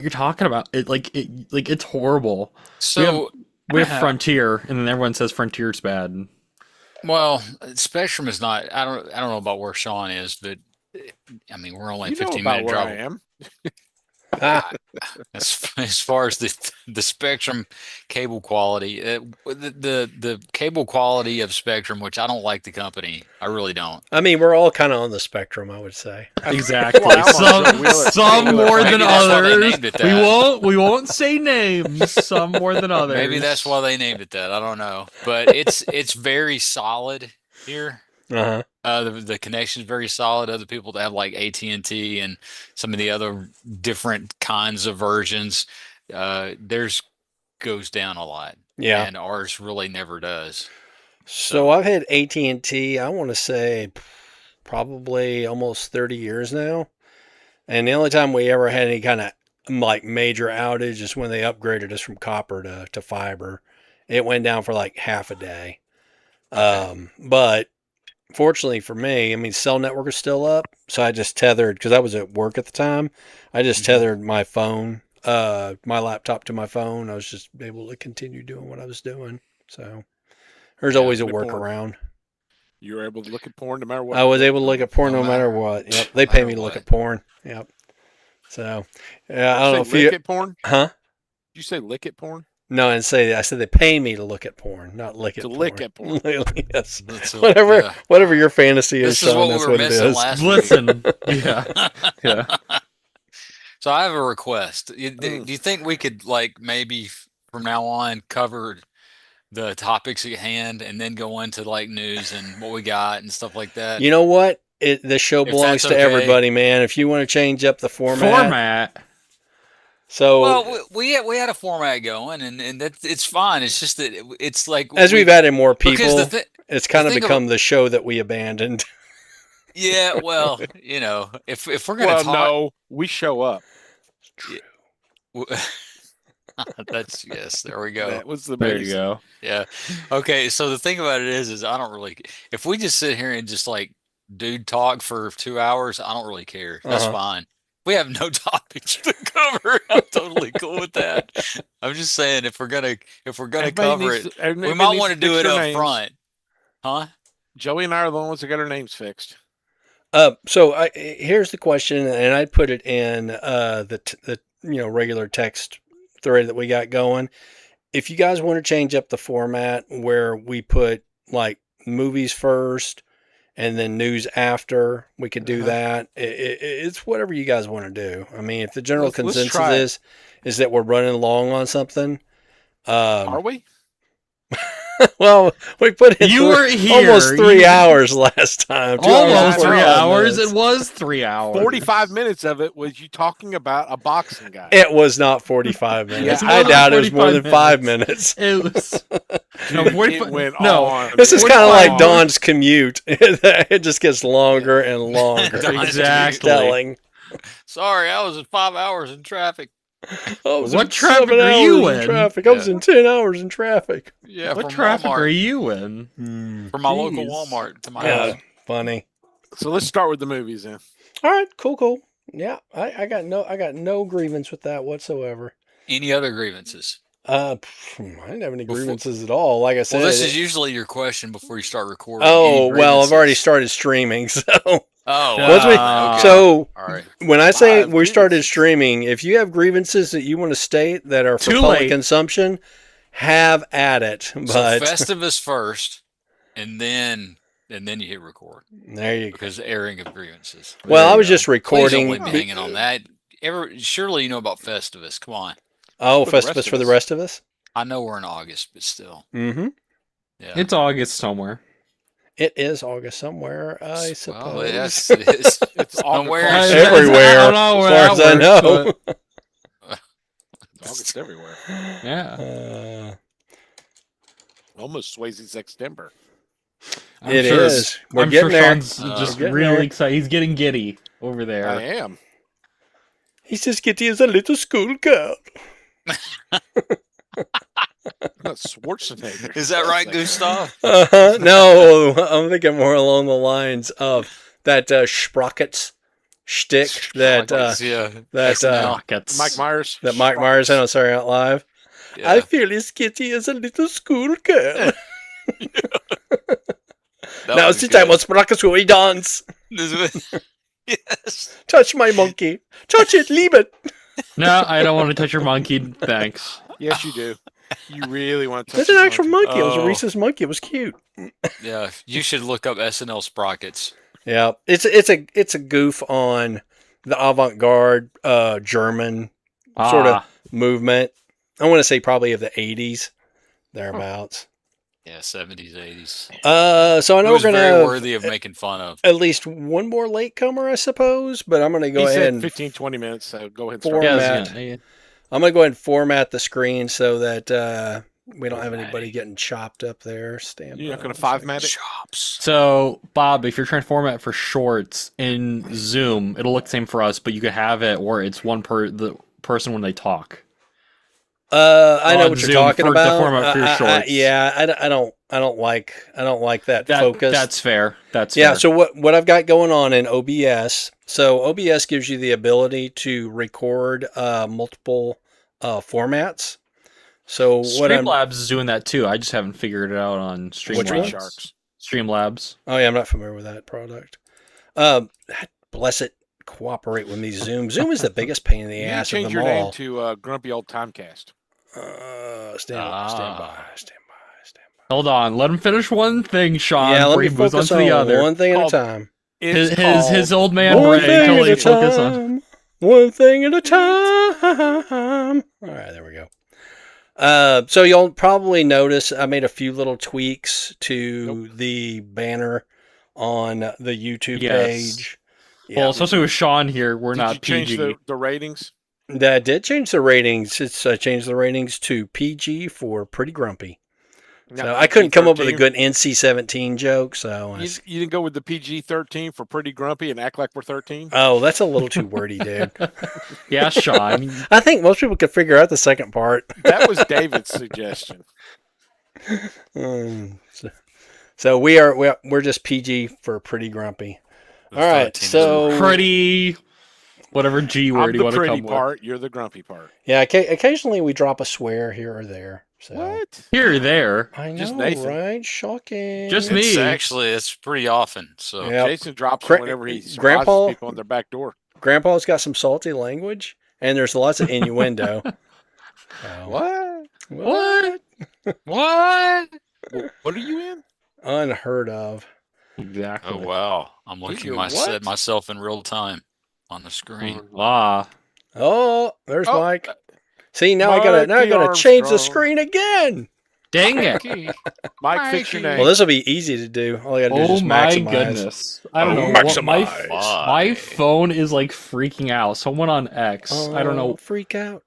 you're talking about. It's horrible. We have So, we have Frontier, and then everyone says Frontier's bad. well, Spectrum is not. I don't know about where Sean is, but I mean, we're only a You know 15 about minute where I drive. am. I, as far as the Spectrum cable quality, the cable quality of Spectrum, which I don't like the company, I really don't. I mean, we're all kind of on the spectrum, I would say. Exactly. Well, I'm on Joe Some Wheeler. some Joe Wheeler more Frank. than Maybe that's why they others. named it We that. won't say names. Some more than others. Maybe that's why they named it that. I don't know, but it's very solid here. Uh-huh. The connection is very solid. Other people that have like AT&T and some of the other different kinds of versions, theirs goes down a lot, Yeah. and ours really never does. So I've had AT&T, I want to say probably almost 30 years now. And the only time we ever had any kind of like major outage is when they upgraded us from copper to fiber. It went down for like half a day. Okay. But fortunately for me, I mean, cell network is still up. So I just tethered, because I was at work at the time. I just tethered my phone, my laptop to my phone. I was just able to continue doing what I was doing. So there's Yeah. always a Good porn. workaround. You were able to look at porn no matter what. I was able to look at porn No no matter matter- what. Yep. They no pay matter me to look what. at porn. Yep. So, yeah, I don't know You if say lick you, it porn? huh? Did you say lick it porn? No, I said they pay me to look at porn, not lick at To porn. lick at porn. Yes. That's Whatever, yeah. whatever your fantasy is, This is Sean, what we that's were what it missing is. last week. Listen. Yeah. Yeah. So I have a request. Do Mm. you think we could like maybe from now on cover the topics at hand and then go into like news and what we got and stuff like that? You know what? The show If belongs that's to okay. everybody, man. If you want to change up the format. So, Well, we had a format going, and it's fine. It's just that it's like as we've added more because people, it's kind of thing become the show that we abandoned. yeah, well, if we're gonna Well, talk, no, we show up. w- that's yes, there we go. That was the There base. you go. Yeah. Okay, so the thing about it is I don't really if we just sit here and just like dude talk for 2 hours, I don't really care. That's Uh-huh. fine. We have no topics to cover. I'm totally cool with that. I'm just saying if we're gonna Everybody cover needs it, to- everybody we might needs want to to do fix it their up names. front. Huh? Joey and I are the ones that got our names fixed. So here's the question, and I put it in the regular text thread that we got going. If you guys want to change up the format where we put like movies first and then news after, we could do that. It's whatever you guys want to do. I mean, if the general Let's consensus try it. is that we're running long on something, Are we? well, we put in You were here. almost 3 hours last time. 2 hours and Almost 3 45 hours. minutes. It was 3 hours. 45 minutes of it was you talking about a boxing guy. It was not 45 minutes. It's I more than doubt it was more than 45 5 minutes. It was. No, Dude, 45 it went no. on. This is and kind of like on. Don's commute. It just gets longer and longer. Don's Exactly. Telling. Sorry, I was at 5 hours in traffic. I was What in traffic 7 are you hours in? traffic. I was in 10 hours in traffic. Yeah, What from traffic Walmart, are you in? from my local Jeez. Walmart to my Yeah, house. funny. So let's start with the movies then. All right, cool. Yeah, I got no grievance with that whatsoever. Any other grievances? I didn't have any grievances at all. Like I said, Well, this is usually your question before you start recording. oh Any well, I've already grievances? started streaming, so Oh, Once we- wow, okay. so All right. when I say Five we started grievances. streaming, if you have grievances that you want to state that are for Too public late. consumption, have at it. So But Festivus first, and then you hit record there you go. because airing of grievances. Well, There I you was go. just Please recording. don't leave me hanging on that. Surely you know about Festivus. Come on. Oh, For the rest Festivus of for the us. rest of us. I know we're in August, but still. Mm-hmm. Yeah. It's August somewhere. It is August somewhere, I suppose. Well, yes, it is. It's Somewhere. August. Everywhere, I don't know where as far as I that know. works, August everywhere. but yeah. Almost Swayze September. I'm It sure- is. We're I'm getting sure there. Sean's just We're getting really there. excited. He's getting giddy over there. I am. He's just getting as a little schoolgirl. Not Schwarzenegger. Is that right, Gustav? No, I'm thinking more along the lines of that Sprockets shtick that yeah, that SNL. Rockets. Mike Myers. that Mike Myers had on Saturday Night Live. Yeah. I feel as kitty as a little schoolgirl. That Now was it's the time good. of Sprachschule dance. Yes. Touch my monkey. Touch it, leave it. No, I don't want to touch your monkey. Thanks. Yes, you do. You really want to touch That's an his actual monkey. monkey. It was a Oh. rhesus monkey. It was cute. Yeah, you should look up SNL sprockets. Yeah, it's a goof on the avant-garde German sort of movement. I want to say probably of the 80s, thereabouts. Yeah, 70s, 80s. So I It know we're was going to very have worthy of making fun of. at least one more latecomer, I suppose, but I'm going to go He ahead said and 15, 20 minutes, so go ahead and Four start. Yeah, Format. I'm going to go ahead and format the screen so that we don't have anybody getting chopped up there. Stand You're not by going to one second. five-mat it? Chops. So, Bob, if you're trying to format for shorts in Zoom, it'll look the same for us, but you could have it where it's the person when they talk. I know On what you're Zoom talking for the about. format for your shorts. Yeah, I don't like that focus. That's fair. That's Yeah, fair. so what I've got going on in OBS, so OBS gives you the ability to record multiple formats. So what I'm Streamlabs is doing that too. I just haven't figured it out on Which one? Streamlabs. Sharks. Streamlabs. Oh yeah, I'm not familiar with that product. Bless it, cooperate with me, Zoom. Zoom is the biggest pain in the You need to ass of change them your all. name to Grumpy Old Timecast. Stand by. Hold on, let him finish one thing, Sean. Yeah, let before me he moves on focus to the on other. one thing at a Called- time. It's His old man One Bray thing totally at a focus on. time. One thing at a time. All right, there we go. So you'll probably notice I made a few little tweaks to the banner on the YouTube Yes. page. Well, especially with Sean here, we're Did not you change PG. the ratings? That did change the ratings. It's changed the ratings to PG for Pretty Grumpy. So No, I couldn't come up with a PG-13. good NC-17 joke. So You didn't go with the PG-13 for Pretty Grumpy and act like we're 13? oh, that's a little too wordy, dude. Yeah, Sean. I think most people could figure out the second part. That was David's suggestion. So we're just PG for Pretty Grumpy. All right, 13 so Pretty, whatever G I'm word you the want to pretty come with. part. You're the grumpy part. yeah, occasionally we drop a swear here or there. So What? Here or there. I know, Just Nathan. right? Shocking. Just me. It's pretty often. So Yeah. Jason drops Gra- them whenever he surprises Grandpa- people on their back door. Grandpa's got some salty language, and there's lots of innuendo. So, What? What? what? What are you in? Unheard of. Exactly. Oh wow! I'm looking You're at what? myself in real time on the screen. Ah. Oh, there's Oh, Mike. See, now I gotta Mikey change the Armstrong. screen again. Dang it. Mike, fix your Mikey. name. Well, this will be easy to do. All I gotta do is Oh just my maximize. goodness. I don't Oh, know. What, maximize. my phone is like freaking out. Someone on X. I don't know. Freak out.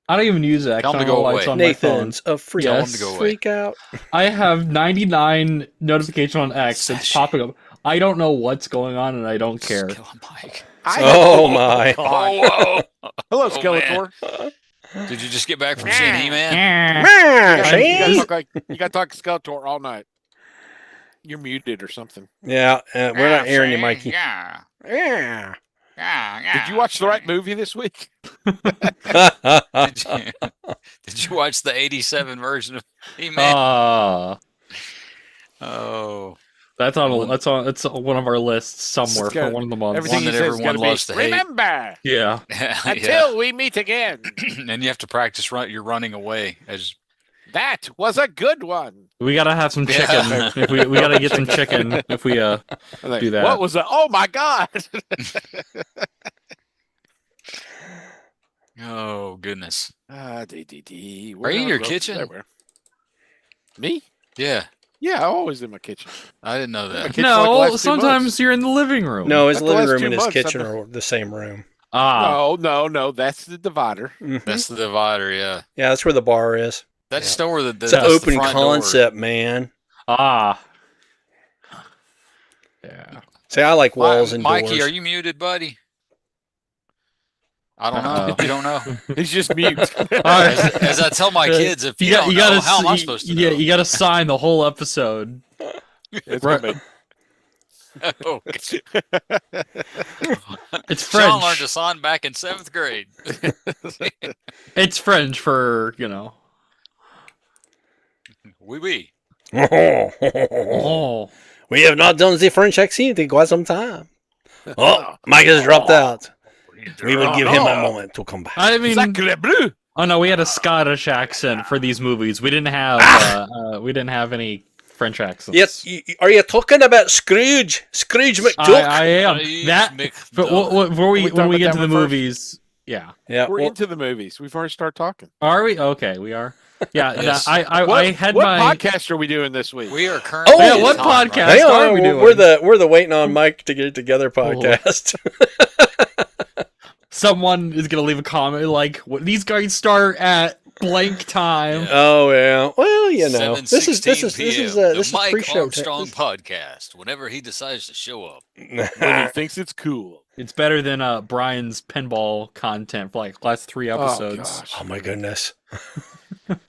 I don't even use X. Tell I him don't to know go why it's away. on my phone. Nathan's a freak. Tell him to go away. Freak out. I have 99 notification on X. It's Sashi. popping up. I don't know what's going on and I don't care. Kill him, Mike. Oh my. God. Oh, Hello, Oh, Skeletor. whoa. Did you just get back from seeing He-Man? You See? gotta talk Skeletor all night. You're muted or something. Yeah, we're not hearing you, Mikey. Yeah. Yeah. Did you watch the right movie this week? Did you watch the 87 version of He-Man? Oh. It's one of our lists somewhere It's got for one of the months. Everything One he that says everyone gotta be, loves to hate. remember, Yeah. until we meet again. And you have to practice you're running away as That was a good one. We gotta have some chicken. Yeah. If we gotta get some chicken if we I'm like, do that. What was that? Oh my God. oh goodness. Are Are you in your kitchen? Me? Yeah. Yeah, I'm always in my kitchen. I didn't know My that. kitchen for like the No, last 2 sometimes months. you're in the living room. No, his Like the living last room 2 and his months, kitchen I've are the same room. Ah. No, that's the divider. Mhm. That's the divider, yeah. Yeah, that's where the bar is. That's Yeah. still where the It's an that's the open front door. concept, man. Ah. Yeah. See, I like walls and Mikey, doors. are you muted, buddy? I don't know. Uh-oh. You don't know. He's just mute. right. As I tell my kids, if you, don't gotta know, how am I s- supposed to yeah, know? you gotta sign the whole episode. It's Right. gonna be- Oh, It's Sean learned to French. sign back in 7th grade. It's French for, you know. Oui, oui. Oh. We have not done the French accent in quite some time. Oh, Mike has dropped out. We will give him a moment to come back. I mean, Sacre bleu! oh no, we had a Scottish accent for these movies. We didn't have any French accents. Are you talking about Scrooge? Scrooge McDuck? I am Please, that. McDuck. But before Are we we when talking we about get that to the one first? movies, yeah, Yeah. We're well, into the movies. We've already started talking. are we? Okay, we are. Yeah, Yes. I had what my. podcast are we doing this week? We are currently. Oh, yeah, in what time, podcast? Right? hang are on, we we're doing? the waiting on Mike to get it together podcast. Someone is gonna leave a comment like, "What these guys start at blank time." Yeah. Oh yeah. Well, you know, this is 7:16 p.m. this is the Mike pre-show. Armstrong podcast. Whenever he decides to show up. When he thinks it's cool. It's better than Brian's pinball content for like last 3 episodes. gosh. Oh my goodness.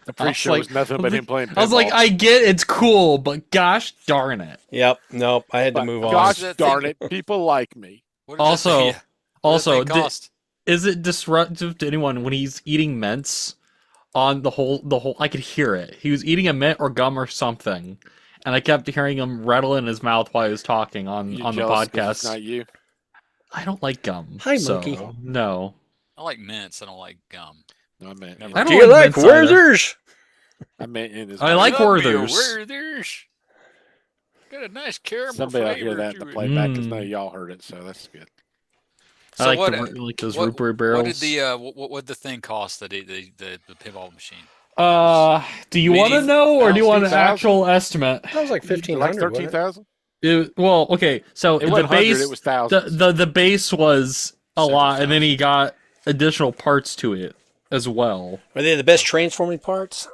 The pre-show was nothing but him playing pinball. I was like, I get it's cool, but gosh darn it. Yep. Nope. I had to But move on. gosh That darn thing- it, people like me. What did Also, that, what did also, that thing cost? is it disruptive to anyone when he's eating mints on the whole? I could hear it. He was eating a mint or gum or something, and I kept hearing him rattle in his mouth while he was talking on You the jealous 'cause podcast. It's not you. I don't like gum. Hi, so, monkey. No, I like mints. I don't like gum. No, I meant. Never In, I Do don't you like like mints either. Werther's? I meant in his. I like Love you, Werther's. Werther's. Got a nice caramel Somebody will flavor hear that in to the it. playback because none of y'all heard it, so that's good. So I like what, like those what, root beer what barrels. did the what the thing cost? The pinball machine. Do you want to Medium- know or do you want an 15,000? actual estimate? That was like Like 1,500. 13,000. Well, okay, so It the wasn't hundred. base, It was thousands. the base was a Several lot, and then thousand. he got additional parts to it as well. Are they the best transforming parts?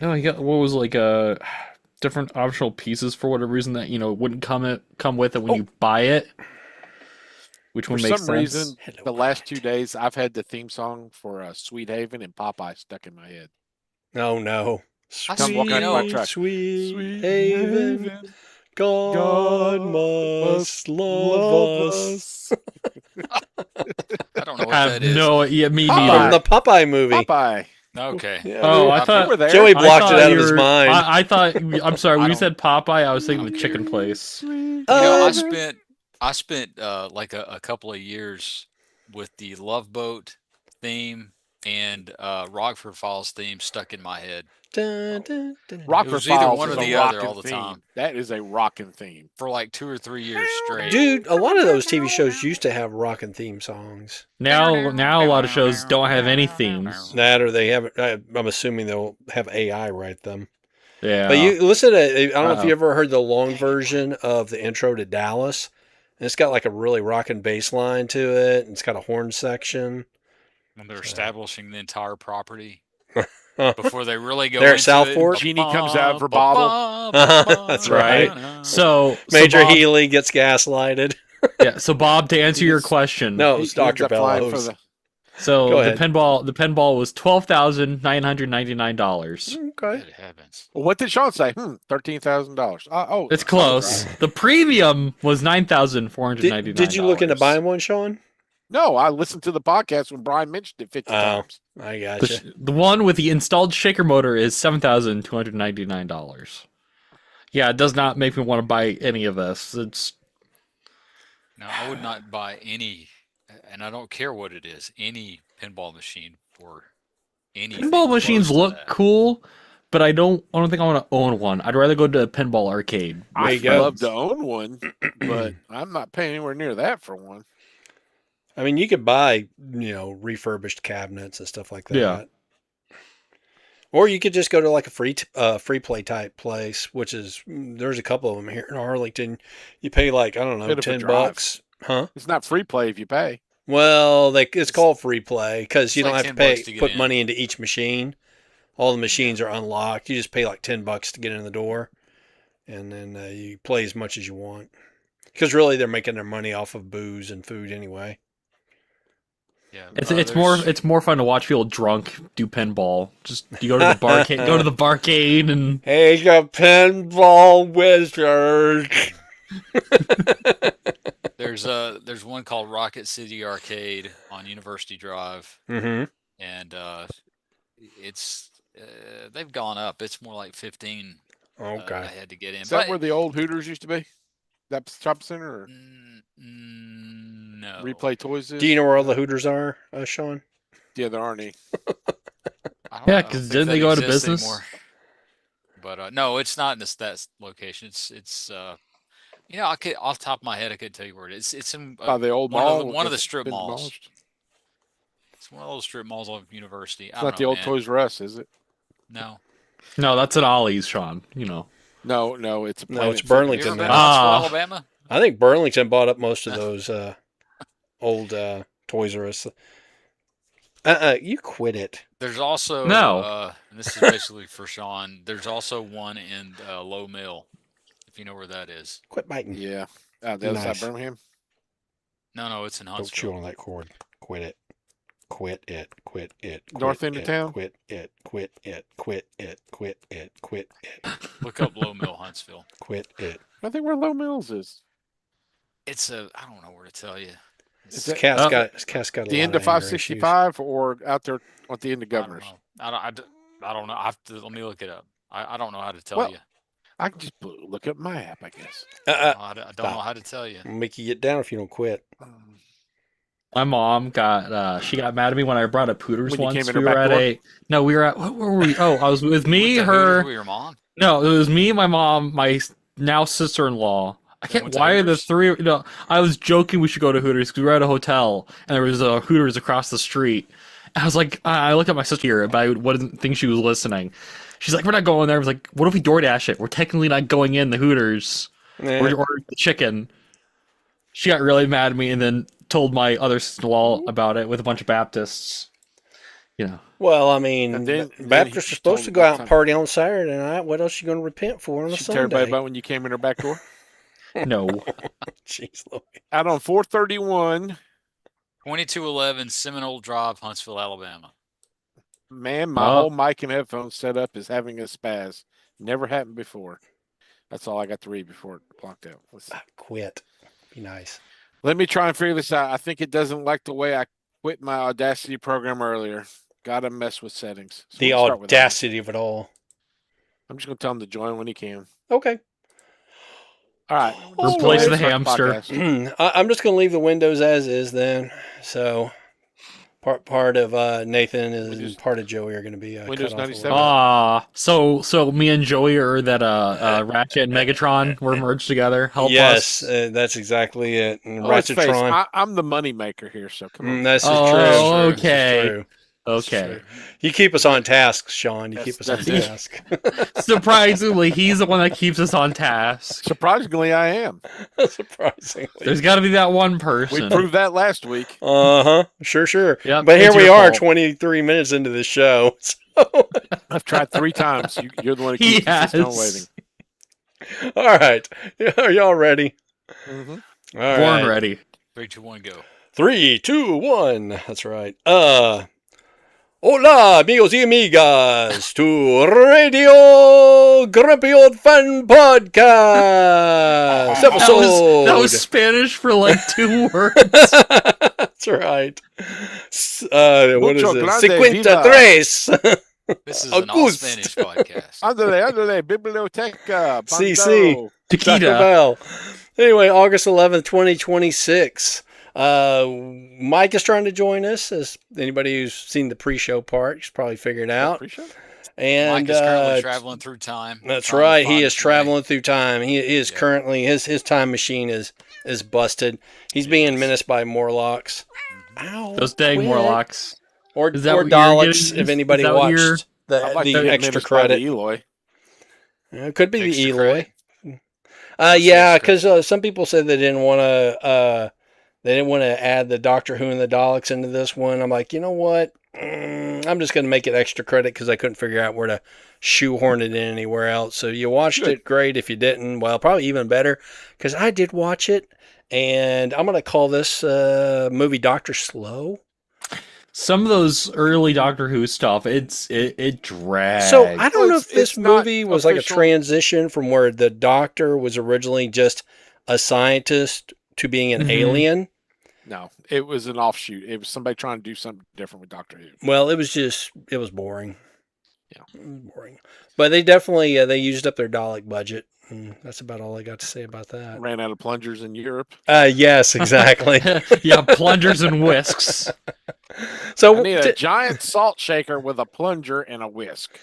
No, he got what was like different optional pieces for whatever reason that wouldn't come with it when you buy it. Which For one makes some sense? reason, Hello, the last 2 days, I've had the theme song for Sweet Haven and Popeye stuck in my head. Oh no. I Come see, walk out you of my know, truck. Sweet haven, God must love us. I don't know what I that have is. no, me Popeye. From neither. the Popeye movie. Popeye. Okay. Yeah, Oh, I You thought were there. Joey I blocked thought it out of you his were- mind. I thought. I'm sorry. When I you don't- said Popeye, I was thinking the chicken place. You Oh, know, Uh, I spent like a couple of years with the Love Boat theme and Rockford Falls theme stuck in my head dun, dun, dun. Rockford was either Falls one is or a the other rockin' all the theme. time. That is a rockin' theme. for like 2 or 3 years straight. Dude, a lot of those TV shows used to have rockin' theme songs. Now a lot of shows don't have any themes. That or they have. I'm assuming they'll have AI write them. Yeah. But you listen to. I don't know if Uh-oh. you ever heard the long version of the intro to Dallas. And it's got like a really rockin' bass line to it. And it's got a horn section. When they're establishing the entire property Huh. before they really go They're at into South it. Fork? Genie comes out of her bottle. That's right. So Major Bob, Healy gets gaslighted. Yeah. So Bob, to answer He your just- question. No, He it's ends Dr. up flying for Bellows. the- So Go the ahead. pinball was $12,999. Okay. Good heavens. Well, what did Sean say? $13,000. Oh, It's I was close. right. The premium was $9,499. Did you look into buying one, Sean? No, I listened to the podcast when Brian mentioned it 50 Oh. times. I The, gotcha. the one with the installed shaker motor is $7,299. Yeah, it does not make me want to buy any of this. It's No, I would not buy any, and I don't care what it is, any pinball machine for anything. pinball machines close to look that. cool, but I don't think I want to own one. I'd rather go to a pinball arcade. with There you I'd go. love to own one, but I'm not paying anywhere near that for one. I mean, you could buy, refurbished cabinets and stuff like that. Yeah. Or you could just go to like a free play type place, which is there's a couple of them here in Arlington. You pay like I don't know, Bit of a $10, drive. huh? It's not free play if you pay. Well, it's called free play because you It's don't like have to 10 pay bucks to get put in. money into each machine. All the machines are unlocked. You just pay like $10 to get in the door, and then you play as much as you want. Because really, they're making their money off of booze and food anyway. Yeah, It's more fun to watch people drunk do pinball. Just you go to the barcade, go to the barcade, and Hey, the pinball wizard. there's one called Rocket City Arcade on University Drive, Mm-hmm. and it's they've gone up. It's more like 15. Okay. I had to get in. Is that But where the old Hooters used to be? That shopping center or no. Replay Toys is? Do you know where all the Hooters are, Sean? Yeah, there aren't any. I Yeah, don't 'cause think didn't that they go out of exists business? anymore. But no, it's not in that location. It's you know, I could off the top of my head I could tell you where it is. It's in By the old one mall. of the that's strip been malls. demolished? It's one of those strip malls on University. It's I don't not the know, old man. Toys R Us, is it? No. no, that's an Ollie's, Sean. You know. No, it's a No, Planet it's Fitness. Have you Burlington ever been to now. Huntsville, Ah. Alabama? I think Burlington bought up most of those old Toys R Us. You quit it. There's also No. and this is basically for Sean. There's also one in Low Mill, if you know where that is. Quit biting. Yeah. The other side Nice. of Birmingham. No, it's in Don't chew Huntsville. on that cord. Quit it. Quit it. Quit it. Quit North end of it, town? Quit it. Quit it. Quit it. Quit it. Quit it. Look up Low Mill, Huntsville. Quit it. I think where Low Mills is. It's I don't know where to tell you. Is This it cat's got a the lot end of anger issues. 565 or out there at the end of I don't Governors? know. I don't know. Let me look it up. I don't know how to tell Well, you. I can just look up my app, I guess. I don't know stop. how to tell you. I'll make you get down if you don't quit. My mom got she got mad at me when I brought up Hooters When you once. came in her We were back at door? we were at what were we? Oh, I was with me, Went to Hooters her. with your mom? No, it was me, my mom, my now sister-in-law. I They can't. went to Why are the Hooters? three? No, I was joking. We should go to Hooters because we were at a hotel and there was a Hooters across the street. I was like, I looked at my sister here, but I wouldn't think she was listening. She's like, we're not going there. I was like, what if we DoorDash it? We're technically not going in the Hooters. Yeah. We're ordering the chicken. She got really mad at me and then told my other sister-in-law about it with a bunch of Baptists. You know. Well, I mean, And then Baptists he are supposed to told go out and about party on Saturday night. What else are you going to repent for on a Did you tell everybody Sunday? about when you came in her back door? No. Jeez, Louis. Out on 431, 2211 Seminole Drive, Huntsville, Alabama. man, my whole mic and headphones set up is having a spaz. Never happened before. That's all I got to read before it blocked out. Quit. Be nice. Let me try and figure this out. I think it doesn't like the way I quit my Audacity program earlier. Gotta mess with settings. So The we'll start with that one. audacity of it all. I'm just gonna tell him to join when he can. Okay. All right. Replace Let's go ahead the and start hamster. podcast. I'm just going to leave the windows as is then. So part of Nathan and Windows- part of Joey are going to be Windows cut off. 97? So me and Joey are that Ratchet and Megatron were merged together. Help Yes, us. that's exactly it. And Let's face it, Ratchetron. I'm the money maker here, so come on. This is Oh, true. This is okay. true. Okay. You keep us on task, Sean. You That's- keep us on that's task. Surprisingly, he's the one that keeps us on task. Surprisingly, I am. Surprisingly. There's got to be that one We person. proved that last week. Uh-huh. Sure. Yep, But here it's we your are, fault. 23 minutes into the show. So, I've tried 3 times. You're the one who He keeps us still has. waiting. all right. Are y'all ready? Mm-hmm. All Born right. ready. 3, 2, 1, go. 3, 2, 1. That's right. Hola, amigos y amigas, to Radio Grumpy Old Fun Podcast episode. That was Spanish for like 2 words. That's right. What is Mucho it? grande 53. This is an all August. Spanish podcast. Andale, biblioteca. CC. Pando. Taco Taquita. Bell. Anyway, August 11th, 2026. Mike is trying to join us. As anybody who's seen the pre-show part, he's probably figured out. Appreciate it. And Mike is currently traveling through time. that's trying to right. find He is his way. traveling through time. He is Yeah. currently his time machine is busted. He's being menaced by Morlocks. Ow! Those dang quit. Morlocks. or Is that or what you're Daleks. getting? If anybody Is that what you're- watched the I'd like to get extra menaced by the credit, Eloy. it could be the Extra Eloy. credit? Yeah, extra? because some people said they didn't want to. They didn't want to add the Doctor Who and the Daleks into this one. I'm like, you know what? I'm just going to make it extra credit because I couldn't figure out where to shoehorn it in anywhere else. So you watched Good. it, great. If you didn't, well, probably even better because I did watch it. And I'm going to call this movie Doctor Slow. Some of those early Doctor Who stuff, it drags. So I don't know Well, if this it's not movie was like a official. transition from where the Doctor was originally just a scientist to being an Mhm. alien. No, it was an offshoot. It was somebody trying to do something different with Doctor Who. Well, it was boring. Yeah. It was boring. But they definitely they used up their Dalek budget. And that's about all I got to say about that. Ran out of plungers in Europe. Yes, exactly. Yeah, plungers and whisks. So I need a giant salt shaker with a plunger and a whisk.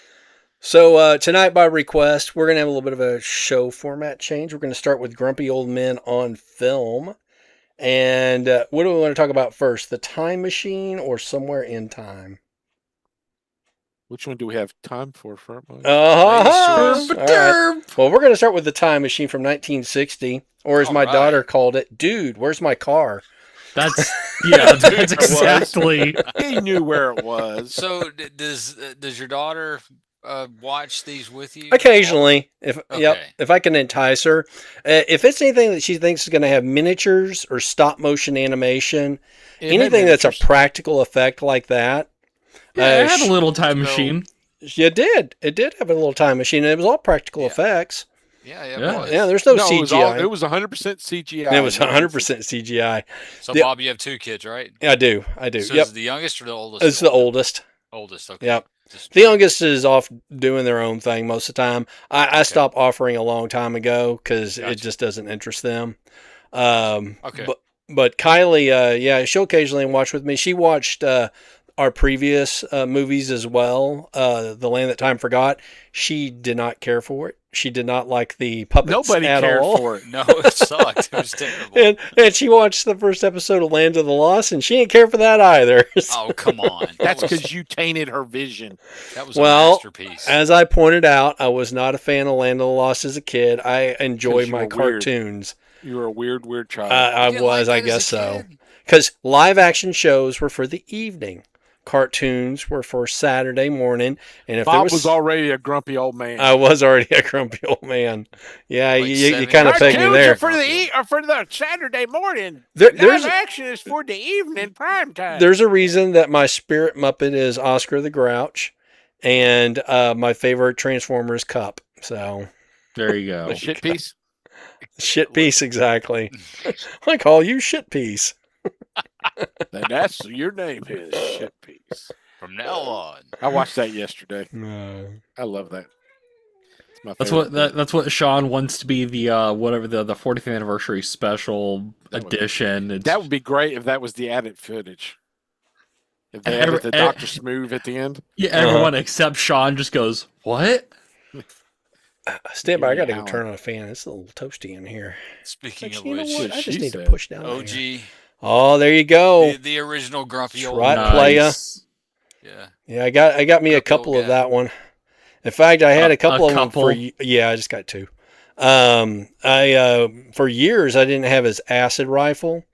So tonight, by request, we're going to have a little bit of a show format change. We're going to start with Grumpy Old Men on Film. And what do we want to talk about first? The Time Machine or Somewhere in Time? Which one do we have time for? Front Uh-huh. Sure. All right. Well, we're going to start with The Time Machine from 1960. Or as All my right. daughter called it, Dude, where's my car? That's that's exactly. He knew where it was. So does your daughter watch these with you? Occasionally, if Okay. if I can entice her. If it's anything that she thinks is going to have miniatures or stop motion animation, It had anything that's a miniatures. practical effect like that. Yeah, I had sh- a little time machine. You did. It did have a little time machine, and it was all practical Yeah. effects. Yeah, Yeah. it was. Yeah, there's no No, CGI. it was 100% CGI. It was 100% CGI. So the- Bob, you have two kids, right? I do. So Yep. is it the youngest or the oldest? It's the oldest. Oldest. Okay. Yep. Just- The youngest is off doing their own thing most of the time. I stopped offering a long time ago because it Gotcha. just doesn't interest them. Okay. But Kylie, yeah, she'll occasionally watch with me. She watched our previous movies as well. The Land That Time Forgot. She did not care for it. She did not like the puppets Nobody at cared all. for it. No, it sucked. It was terrible. And she watched the first episode of Land of the Lost, and she didn't care for that either. Oh, come on. That's because you tainted her vision. that was Well, a masterpiece. As I pointed out, I was not a fan of Land of the Lost as a kid. I enjoy 'Cause you my were weird. cartoons. You were a weird child. I You didn't like was, I that as a guess so. kid? Because live action shows were for the evening. Cartoons were for Saturday morning. And if there Bob was, was already a grumpy old man. I was already a grumpy old man. Yeah, Like you 70 kind of pegged me Cartoons there. are for the Saturday morning. There's Live action is for the evening prime time. there's a reason that my spirit Muppet is Oscar the Grouch, and my favorite Transformer is Cup. So There you go. a shit piece. shit piece exactly. I call you shit piece. And that's your name is shit piece. From now on. I watched that yesterday. No. I love that. It's my That's favorite what thing. that's what Sean wants to be the whatever the 40th anniversary special That would- edition. It's, That would be great if that was the added footage. If they Every- added the Dr. Smooth at the end. yeah, everyone except Sean just goes, "What?" Stand by. I got to Yeah. go turn on a fan. It's a little toasty in here. Speaking Actually, of you know which, what? I just she need to said. push down. OG, there. Oh, there you go. the original grumpy That's old right, man. playa. Nice. Yeah. Yeah, I got me a Grumpy old couple of guy. that one. In fact, I had A a couple of them couple? for yeah. I just got two. For years I didn't have his acid rifle,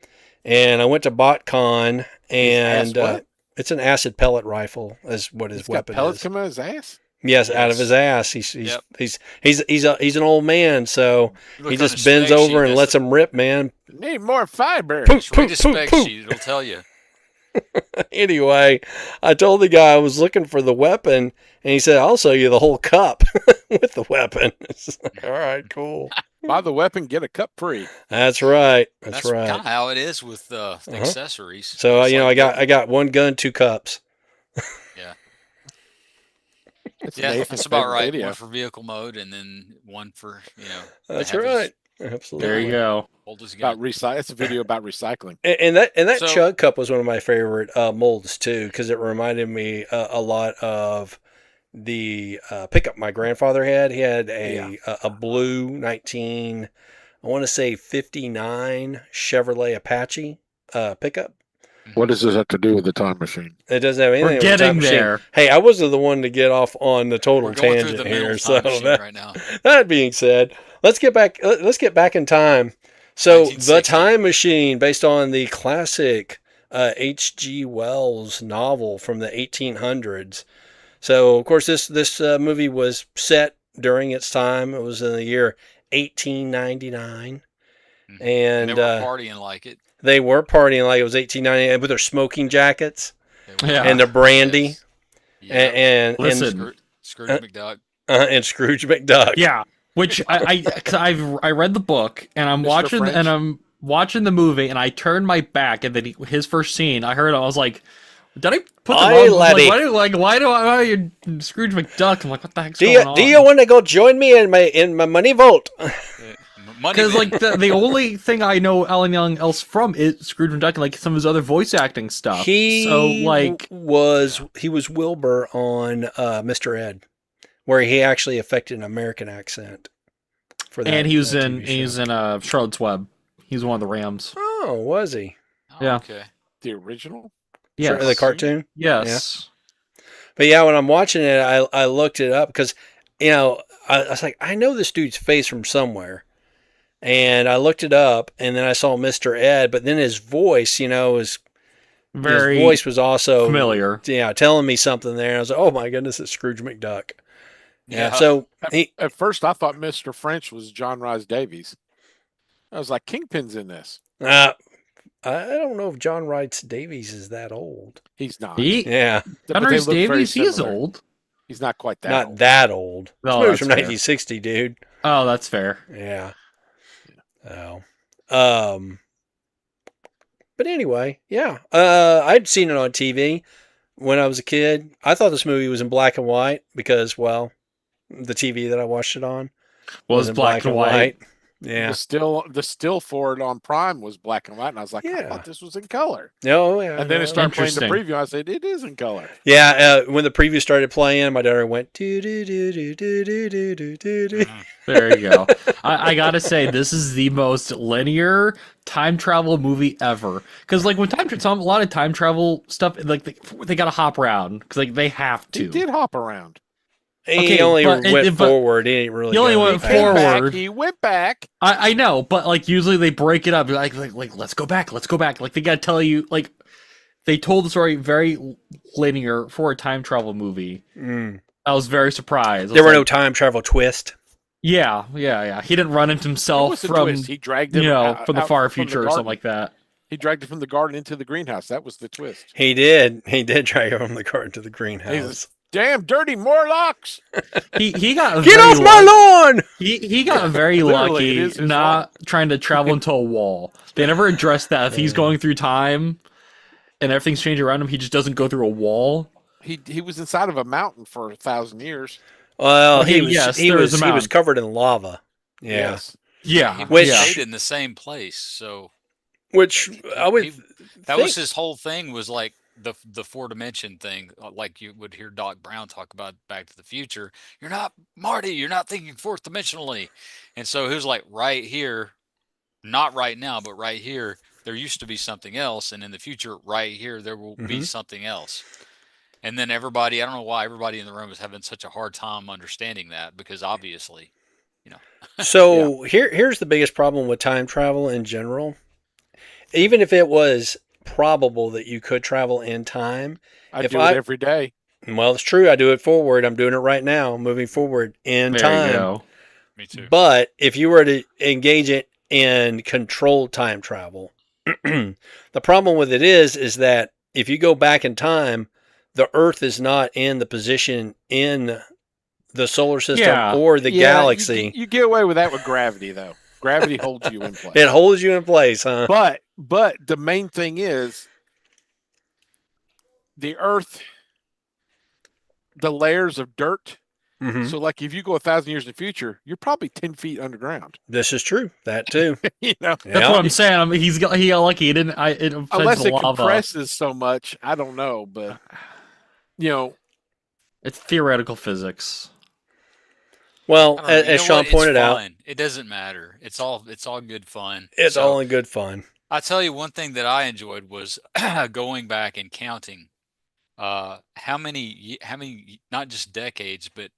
and I went to BotCon, and ass what? it's an acid pellet rifle, is what his He's got weapon pellets is. coming out of his ass. Yes, out of Yes. his ass. He's an old man, so Look he on just the bends spec over sheet, and that's lets the- him rip, man. Need more fiber. Poop, Just read the poop, spec poop. sheet. It'll tell you. Anyway, I told the guy I was looking for the weapon, and he said, "I'll sell you the whole cup with the weapon." It's like, all right, cool. Buy the weapon, get a cup free. That's right. That's That's right. kind of how it is with accessories. So It's like I got one gun, two cups. It's Yeah, Nathan's that's about favorite right. video. One for vehicle mode, and then one for That's have his right. Absolutely. There you go. oldest About gun. recycle. It's a video about recycling. And that So- chug cup was one of my favorite molds too, because it reminded me a lot of the pickup my grandfather had. He had a blue 59 Chevrolet Apache pickup. What does this have to do with the time machine? It doesn't have anything. We're to do with the time getting machine. there. Hey, I wasn't the one to get off on the total We're going through tangent the here. middle So time machine that, right now. that being said, let's get back. Let's get back in time. So, the 1960. Time Machine, based on the classic H.G. Wells novel from the 1800s. So, of course, this movie was set during its time. It was in the year 1899, Mhm. and They were partying like it. they were partying like it was 1899 with their smoking jackets. Yeah. and the brandy Yes. Yep. Listen. Scrooge McDuck. and Scrooge McDuck. Yeah, which cause I read the book and Mr. French? I'm watching the movie and I turned my back and then his first scene I heard it, I was like, did I put the Aye, wrong? laddie. Why do I Scrooge McDuck? I'm like, what the heck's Do going on? you want to go join me in my money vault? Money Because Man. like the only thing I know Alan Young else from is Scrooge McDuck and like some of his other voice acting stuff. He So like was Wilbur on Mr. Ed, where he actually affected an American accent for that. and he was that in TV he's show. in Charlotte's Web. He's one of the Rams. Oh, was he? Oh, yeah. Okay. The original? Yes. The cartoon. Yes. But yeah, when I'm watching it, I looked it up because, I was like, I know this dude's face from somewhere. And I looked it up, and then I saw Mr. Ed, but then his voice, his Very voice was also familiar. Yeah, telling me something there. I was like, oh my goodness, it's Scrooge McDuck. Yeah. Yeah. So At first, I thought Mr. French was John Rhys Davies. I was like, Kingpin's in this. I don't know if John Wright Davies is that old. He's not. Yeah, But John they Rhys look very Davies, he is similar. old. He's not quite that not old. that old. No, This movie's that's from fair. 1960, dude. Oh, that's fair. Yeah. Oh. But anyway, yeah. I'd seen it on TV when I was a kid. I thought this movie was in black and white because, well, the TV that I watched it on Was in black and white. Yeah. The still for it on Prime was black and white, and I was like, I Yeah. thought this was in color. No, yeah. And then it started playing the Interesting. preview. I said, it is in color. Yeah, when the preview started playing, my daughter went do do do do do do do do do do. There you go. I gotta say, this is the most linear time travel movie ever. Because like when a lot of time travel stuff, like they gotta hop around because like they have He to. did hop around. He Okay, only but went forward. He didn't really. He only go went back. Came back, forward. he went back. I know, but like usually they break it up. Like let's go back. Like they gotta tell you like they told the story very linear for a time travel movie. Mm. I was very surprised. I There was were no like, time travel twist. Yeah. He didn't run into It himself was a from twist. He dragged him from the out far from future or garden. something like that. He dragged it from the garden into the greenhouse. That was the twist. He did drag her from the garden to the He greenhouse. was, damn dirty Morlocks. He got Get very off my lawn! He got very Literally, it lucky is his not trying to travel into a wall. They never addressed that. If he's going through time and everything's changing around him, he just doesn't go through a wall. He was inside of a mountain for 1,000 years. Well, Okay, he was yes, he there was is a he was mountain. covered in lava. Yeah, Yes. Yeah, He Which- stayed in the same place, so which I would. that think- was his whole thing. Was like the four dimension thing, like you would hear Doc Brown talk about Back to the Future. You're not Marty. You're not thinking fourth dimensionally, and so he was like, right here, not right now, but right here. There used to be something else, and in the future, right here, there will be Mhm. something else. And then everybody, I don't know why everybody in the room is having such a hard time understanding that, because obviously, So here's the biggest problem with time travel in general. Even if it was probable that you could travel in time, I If do I- it every day. well, it's true. I do it forward. I'm doing it right now, moving forward in there time. you go. me too. But if you were to engage it in controlled time travel, the problem with it is that if you go back in time, the Earth is not in the position in the solar system Yeah. or the Yeah, galaxy. You get away with that with gravity, though. Gravity holds you in place. It holds you in place, huh? But the main thing is the Earth, the layers of dirt. Mhm. So, like, if you go 1,000 years in the future, you're probably 10 feet underground. This is true. That too. You know, That's Yeah. what I'm saying. I mean, he got lucky. He didn't. It affects unless the it lava. compresses so much, I don't know. But you know, It's theoretical physics. Well, I don't know, you as know Sean what? It's pointed out, fine. It doesn't matter. It's all good fun. it's So, all in good fun. I tell you, one thing that I enjoyed was going back and counting how many not just decades, but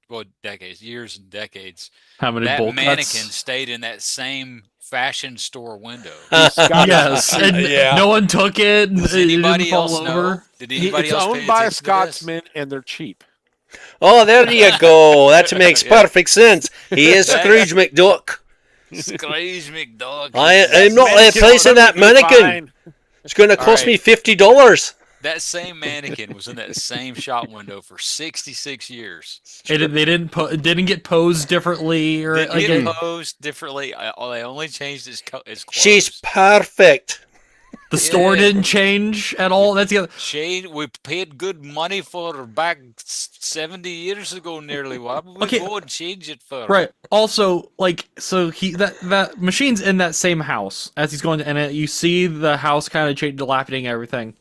decades, years and decades How many that bolt mannequin cuts? stayed in that same fashion store window. Yes, and Yeah. no one took it. Does It didn't anybody fall else know? over. Did anybody it's else pay owned by a attention to this? Scotsman, and they're cheap. Oh, there you go. That makes Yeah. perfect sense. He is Scrooge McDuck. Scrooge McDuck. I'm not Mannequin replacing on that them would be mannequin. fine. It's going to All cost right. me $50. That same mannequin was in that same shop window for 66 years. They didn't get posed differently or Didn't like get posed differently. They only changed his She's clothes. perfect. the store Yeah. didn't change at all. That's the other. Shade, we paid good money for her back 70 years ago nearly. Why would we Okay. go and change it for her? Right. Also, like, so that machine's in that same house as he's going to, and you see the house kind of change, dilapidating everything.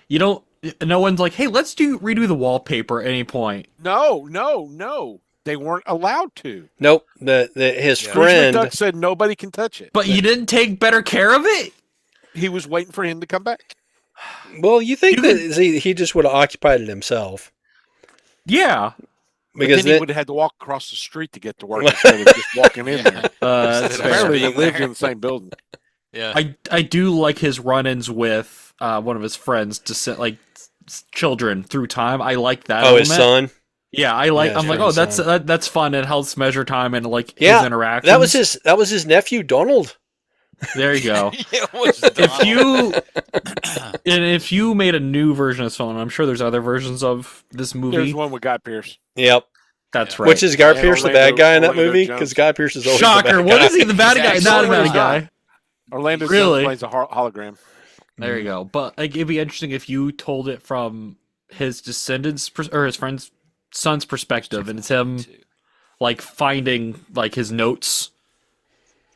You don't. No one's like, hey, let's redo the wallpaper at any point. No. They weren't allowed to. Nope. His Yeah. Scrooge friend. McDuck said nobody can touch it. But you didn't take better care of it. He was waiting for him to come back. Well, you think You that he just would have occupied it himself Yeah. Because then he then would have had to walk across the street to get to work instead of just walking in there. That's Instead of fair. Apparently, they being lived there. in the same building. Yeah. I do like his run-ins with one of his friends to set like children through time. I like that. his element. son. Yeah, I like. Yeah, I'm his like, oh, friend's that's fun. It helps measure time and like Yeah, his interactions. That was his nephew Donald. There you go. It was If Donald. you and if you made a new version of this film, I'm sure there's other versions of this movie. There's one with Guy Pearce. Yep. That's Yeah. right. Which is Guy And Pearce the bad guy in that Orlando movie? Jones. Because Guy Pearce is always shocker. the bad What guy. is he? The bad guy? He's Not a actually bad not. guy. Orlando Really? Jones plays a hologram. There you go. But like, it'd be interesting if you told it from his descendants or his friend's son's perspective, and it's him like finding like his notes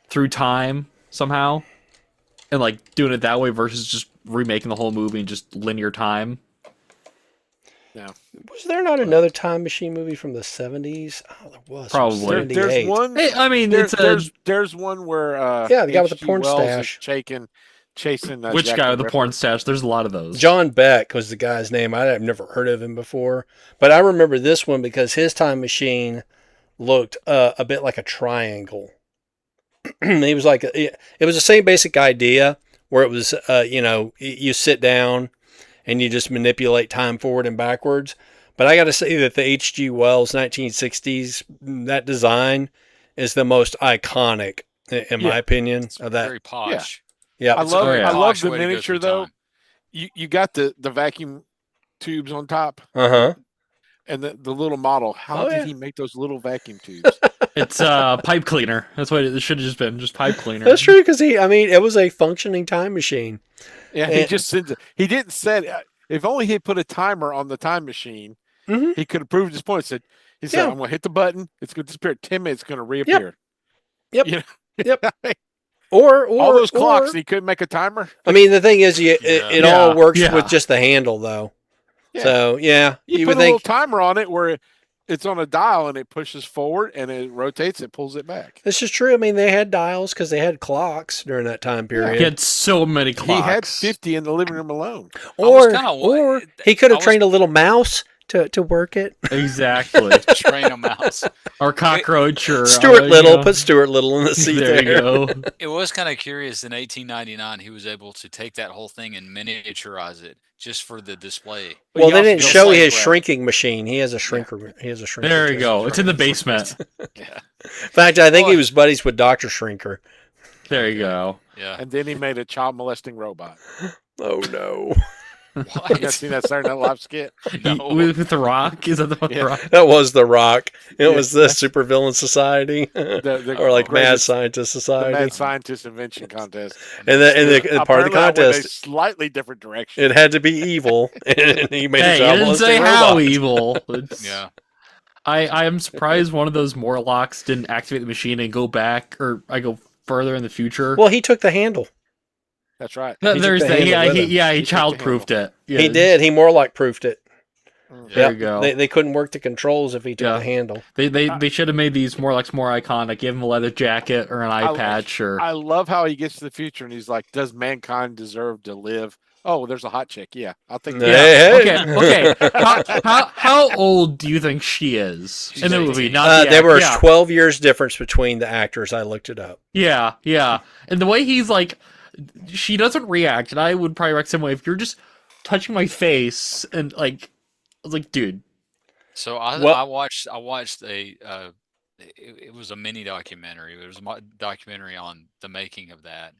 through time somehow, and like doing it that way versus just remaking the whole movie in just linear time. Was there not another time machine movie from the 70s? Oh, there was. Probably. There's 78. one. Hey, I mean, There, it's there's one where Yeah, the guy with the H.G. porn Wells is stash. chasing which Jack guy with the Ripper. porn stash? There's a lot of those. John Beck was the guy's name. I've never heard of him before. But I remember this one because his time machine looked a bit like a triangle. He was like, it was the same basic idea where it was, you sit down and you just manipulate time forward and backwards. But I got to say that the H.G. Wells 1960s, that design is the most iconic, in my opinion, It's of that. very posh. Yeah. I It's a love very yeah. I love posh the way to go miniature through though. time. You got the vacuum tubes on top Uh-huh. and the little model. How Oh, did yeah. he make those little vacuum tubes? It's pipe cleaner. That's what it should have just been. Just pipe cleaner. That's true because it was a functioning time machine. Yeah, he And- just sends it. He didn't set. If only he had put a timer on the time machine, Mhm. he could have proved his point. He said, Yeah. "I'm going to hit the button. It's going to disappear. 10 minutes. It's going to reappear." Yep. You know? Yep. Or all those clocks. or- And he couldn't make a timer. I mean, the thing is, it Yeah. all works Yeah. with just the handle, though. Yeah. So yeah, You, you put would a little think. timer on it where it's on a dial and it pushes forward and it rotates. It pulls it back. This is true. I mean, they had dials because they had clocks during that time period. He had so many clocks. He had 50 in the living room alone. Or, kinda or he could I have was- trained a little mouse to work it. Exactly. Train a mouse. Or cockroach or Stuart you Little, know. put Stuart Little in the seat There there. you go. It was kind of curious. In 1899, he was able to take that whole thing and miniaturize it just for the display. But Well, he they also didn't goes show like his that. shrinking machine. He has a shrinker. He has a shrinker. There you too. go. It's in the basement. Yeah. In fact, I think he Boy. was buddies with Doctor Shrinker. There you go. Yeah. And then he made a child molesting robot. Oh no, You guys What? seen that Saturday Night Live skit? No. With the Rock? Is that the one? Yeah. The Rock? that was the Rock. It Yeah. was the Supervillain Society, The or like Mad greatest- Scientist the Society. Mad Scientist Invention Contest. And the part of the Apparently that went a contest, slightly different direction. it had to be evil, and he made a Hey, you child didn't say molesting how robot. evil. It's- Yeah. I am surprised one of those Morlocks didn't activate the machine and go back, or I go further in the future. Well, he took the handle. That's right. No, he took there's the that. handle Yeah, with him. he He took the child-proofed it. Yeah, He did. He Morlock proofed it. There Yep. you go. They couldn't work the controls if he took Yeah. the handle. They should have made these Morlocks more iconic. Give him a leather jacket or an eye I- patch or. I love how he gets to the future and he's like, "Does mankind deserve to live?" Oh, there's a hot chick. Yeah, I'll take that. Hey, Okay, hey. okay. How old do you think she is She's in the 18. movie? Not the There act- were yeah. 12 years difference between the actors. I looked it up. Yeah, yeah. And the way he's like, she doesn't react, and I would probably react the same way. If you're just touching my face and like, I was like, dude, So Well- I watched it was a mini documentary. It was a documentary on the making of that,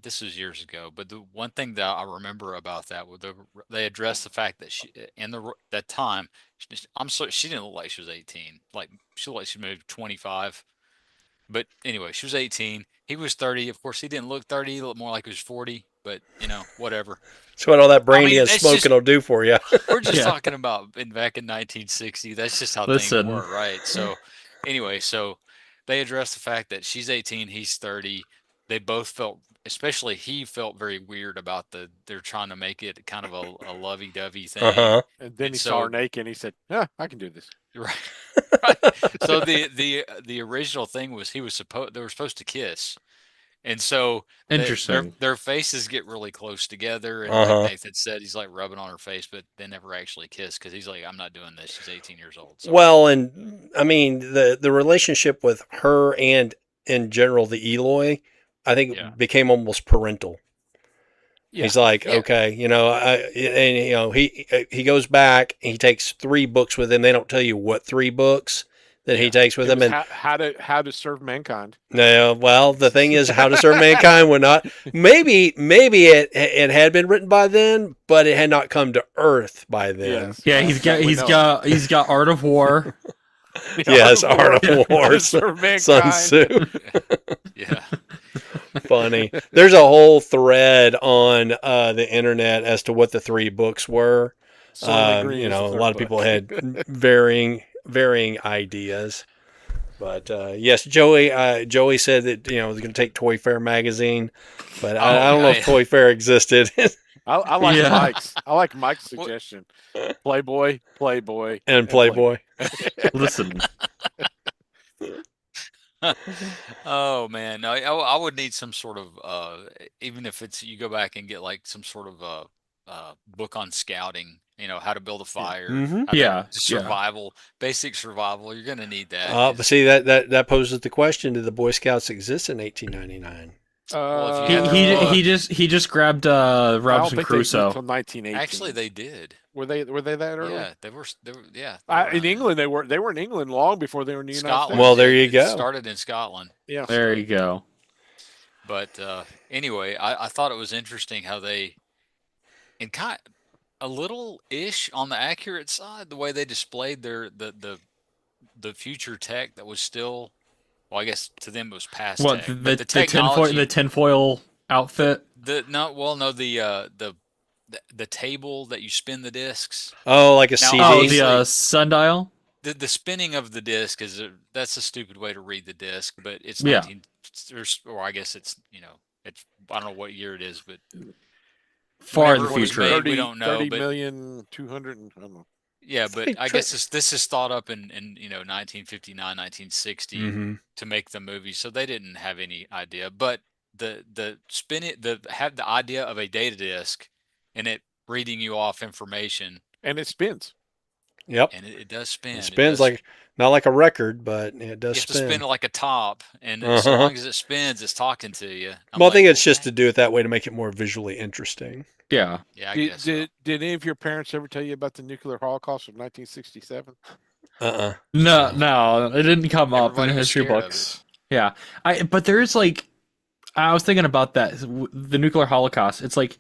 This was years ago, but the one thing that I remember about that was they addressed the fact that she in that time, she didn't look like she was 18. Like she looked like she maybe 25. But anyway, she was 18. He was 30. Of course, he didn't look 30. He looked more like he was 40. But whatever. That's what all that I brandy mean, and that's smoking just will do for you. we're just Yeah. talking about back in 1960. That's just how things Listen. were, right? So anyway, so they addressed the fact that she's 18, he's 30. They both felt, especially he felt very weird about they're trying to make it kind of a lovey-dovey Uh thing. huh. And then And he saw so, her naked and he said, "Yeah, I can do this." right, right. So the original thing was they were supposed to kiss. And so Interesting. their faces get really close together, and Uh like huh. Nathan said, he's like rubbing on her face, but they never actually kiss because he's like, "I'm not doing this. She's 18 years old." Sorry. Well, and I mean the relationship with her and in general the Eloy, I think Yeah. became almost parental. Yeah. He's like, Yeah. okay, and he goes back. He takes 3 books with him. They don't tell you what 3 books that he Yeah. takes with It him. was And how to serve mankind. no, well, the thing is, how to serve mankind would not. Maybe it had been written by then, but it had not come to Earth by then. Yes. Yeah, he's got Art of War. Yes, Art of How War, to serve Sun mankind. Tzu. Yeah. Funny. There's a whole thread on the internet as to what the 3 books were. Soylent Green is the A third lot of people book. had varying ideas. But yes, Joey said that was going to take Toy Fair magazine, but I don't know if Toy Fair existed. I like Yeah. Mike's. I like Mike's What- suggestion. Playboy, Playboy, and Playboy. Listen, Oh man, no, I would need some sort of even if it's you go back and get like some sort of book on scouting, how to build a fire, Mhm. how to Yeah, survival, basic survival. You're gonna need that. But 'cause- see that poses the question: did the Boy Scouts exist in 1899? Well, if you he had their he book. he just grabbed I don't Robinson think Crusoe. until 1918. Actually, they did. were they that early? Yeah, they were. Yeah, they were In around England they were in England long before they were in the United Scotland. States. Well, there you It go. started in Scotland. Yeah. There you go. But anyway, I thought it was interesting how and kind a little ish on the accurate side, the way they displayed the future tech that was still, well, I guess to them it was past What tech, but the technology, tinfoil outfit? the table that you spin the discs, Oh, like a Now, CD. Oh, obviously- the sundial. the spinning of the disc that's a stupid way to read the disc, but it's Yeah. 19, or I guess it's it's I don't know what year it is, but Far in the whenever it was future. made, we don't know, 30 but- million, 200, I don't know. yeah, but like I guess this is thought up in 1959, 1960 Mhm. to make the movie, so they didn't have any idea. But the spin it had the idea of a data disk and it reading you off information, And it spins. and Yep. it does spin. It spins like not like a record, but it you does have to spin. spin it like a top, and as Uh-huh. long as it spins, it's talking to you. I'm Well, I like, think it's well, just to dang. do it that way to make it more visually interesting. Yeah. Yeah, I Did, guess so. did any of your parents ever tell you about the nuclear holocaust of 1967? No, it didn't come up in Everybody the was history scared of books. Yeah, but there's like, I was thinking about that the nuclear holocaust. It's like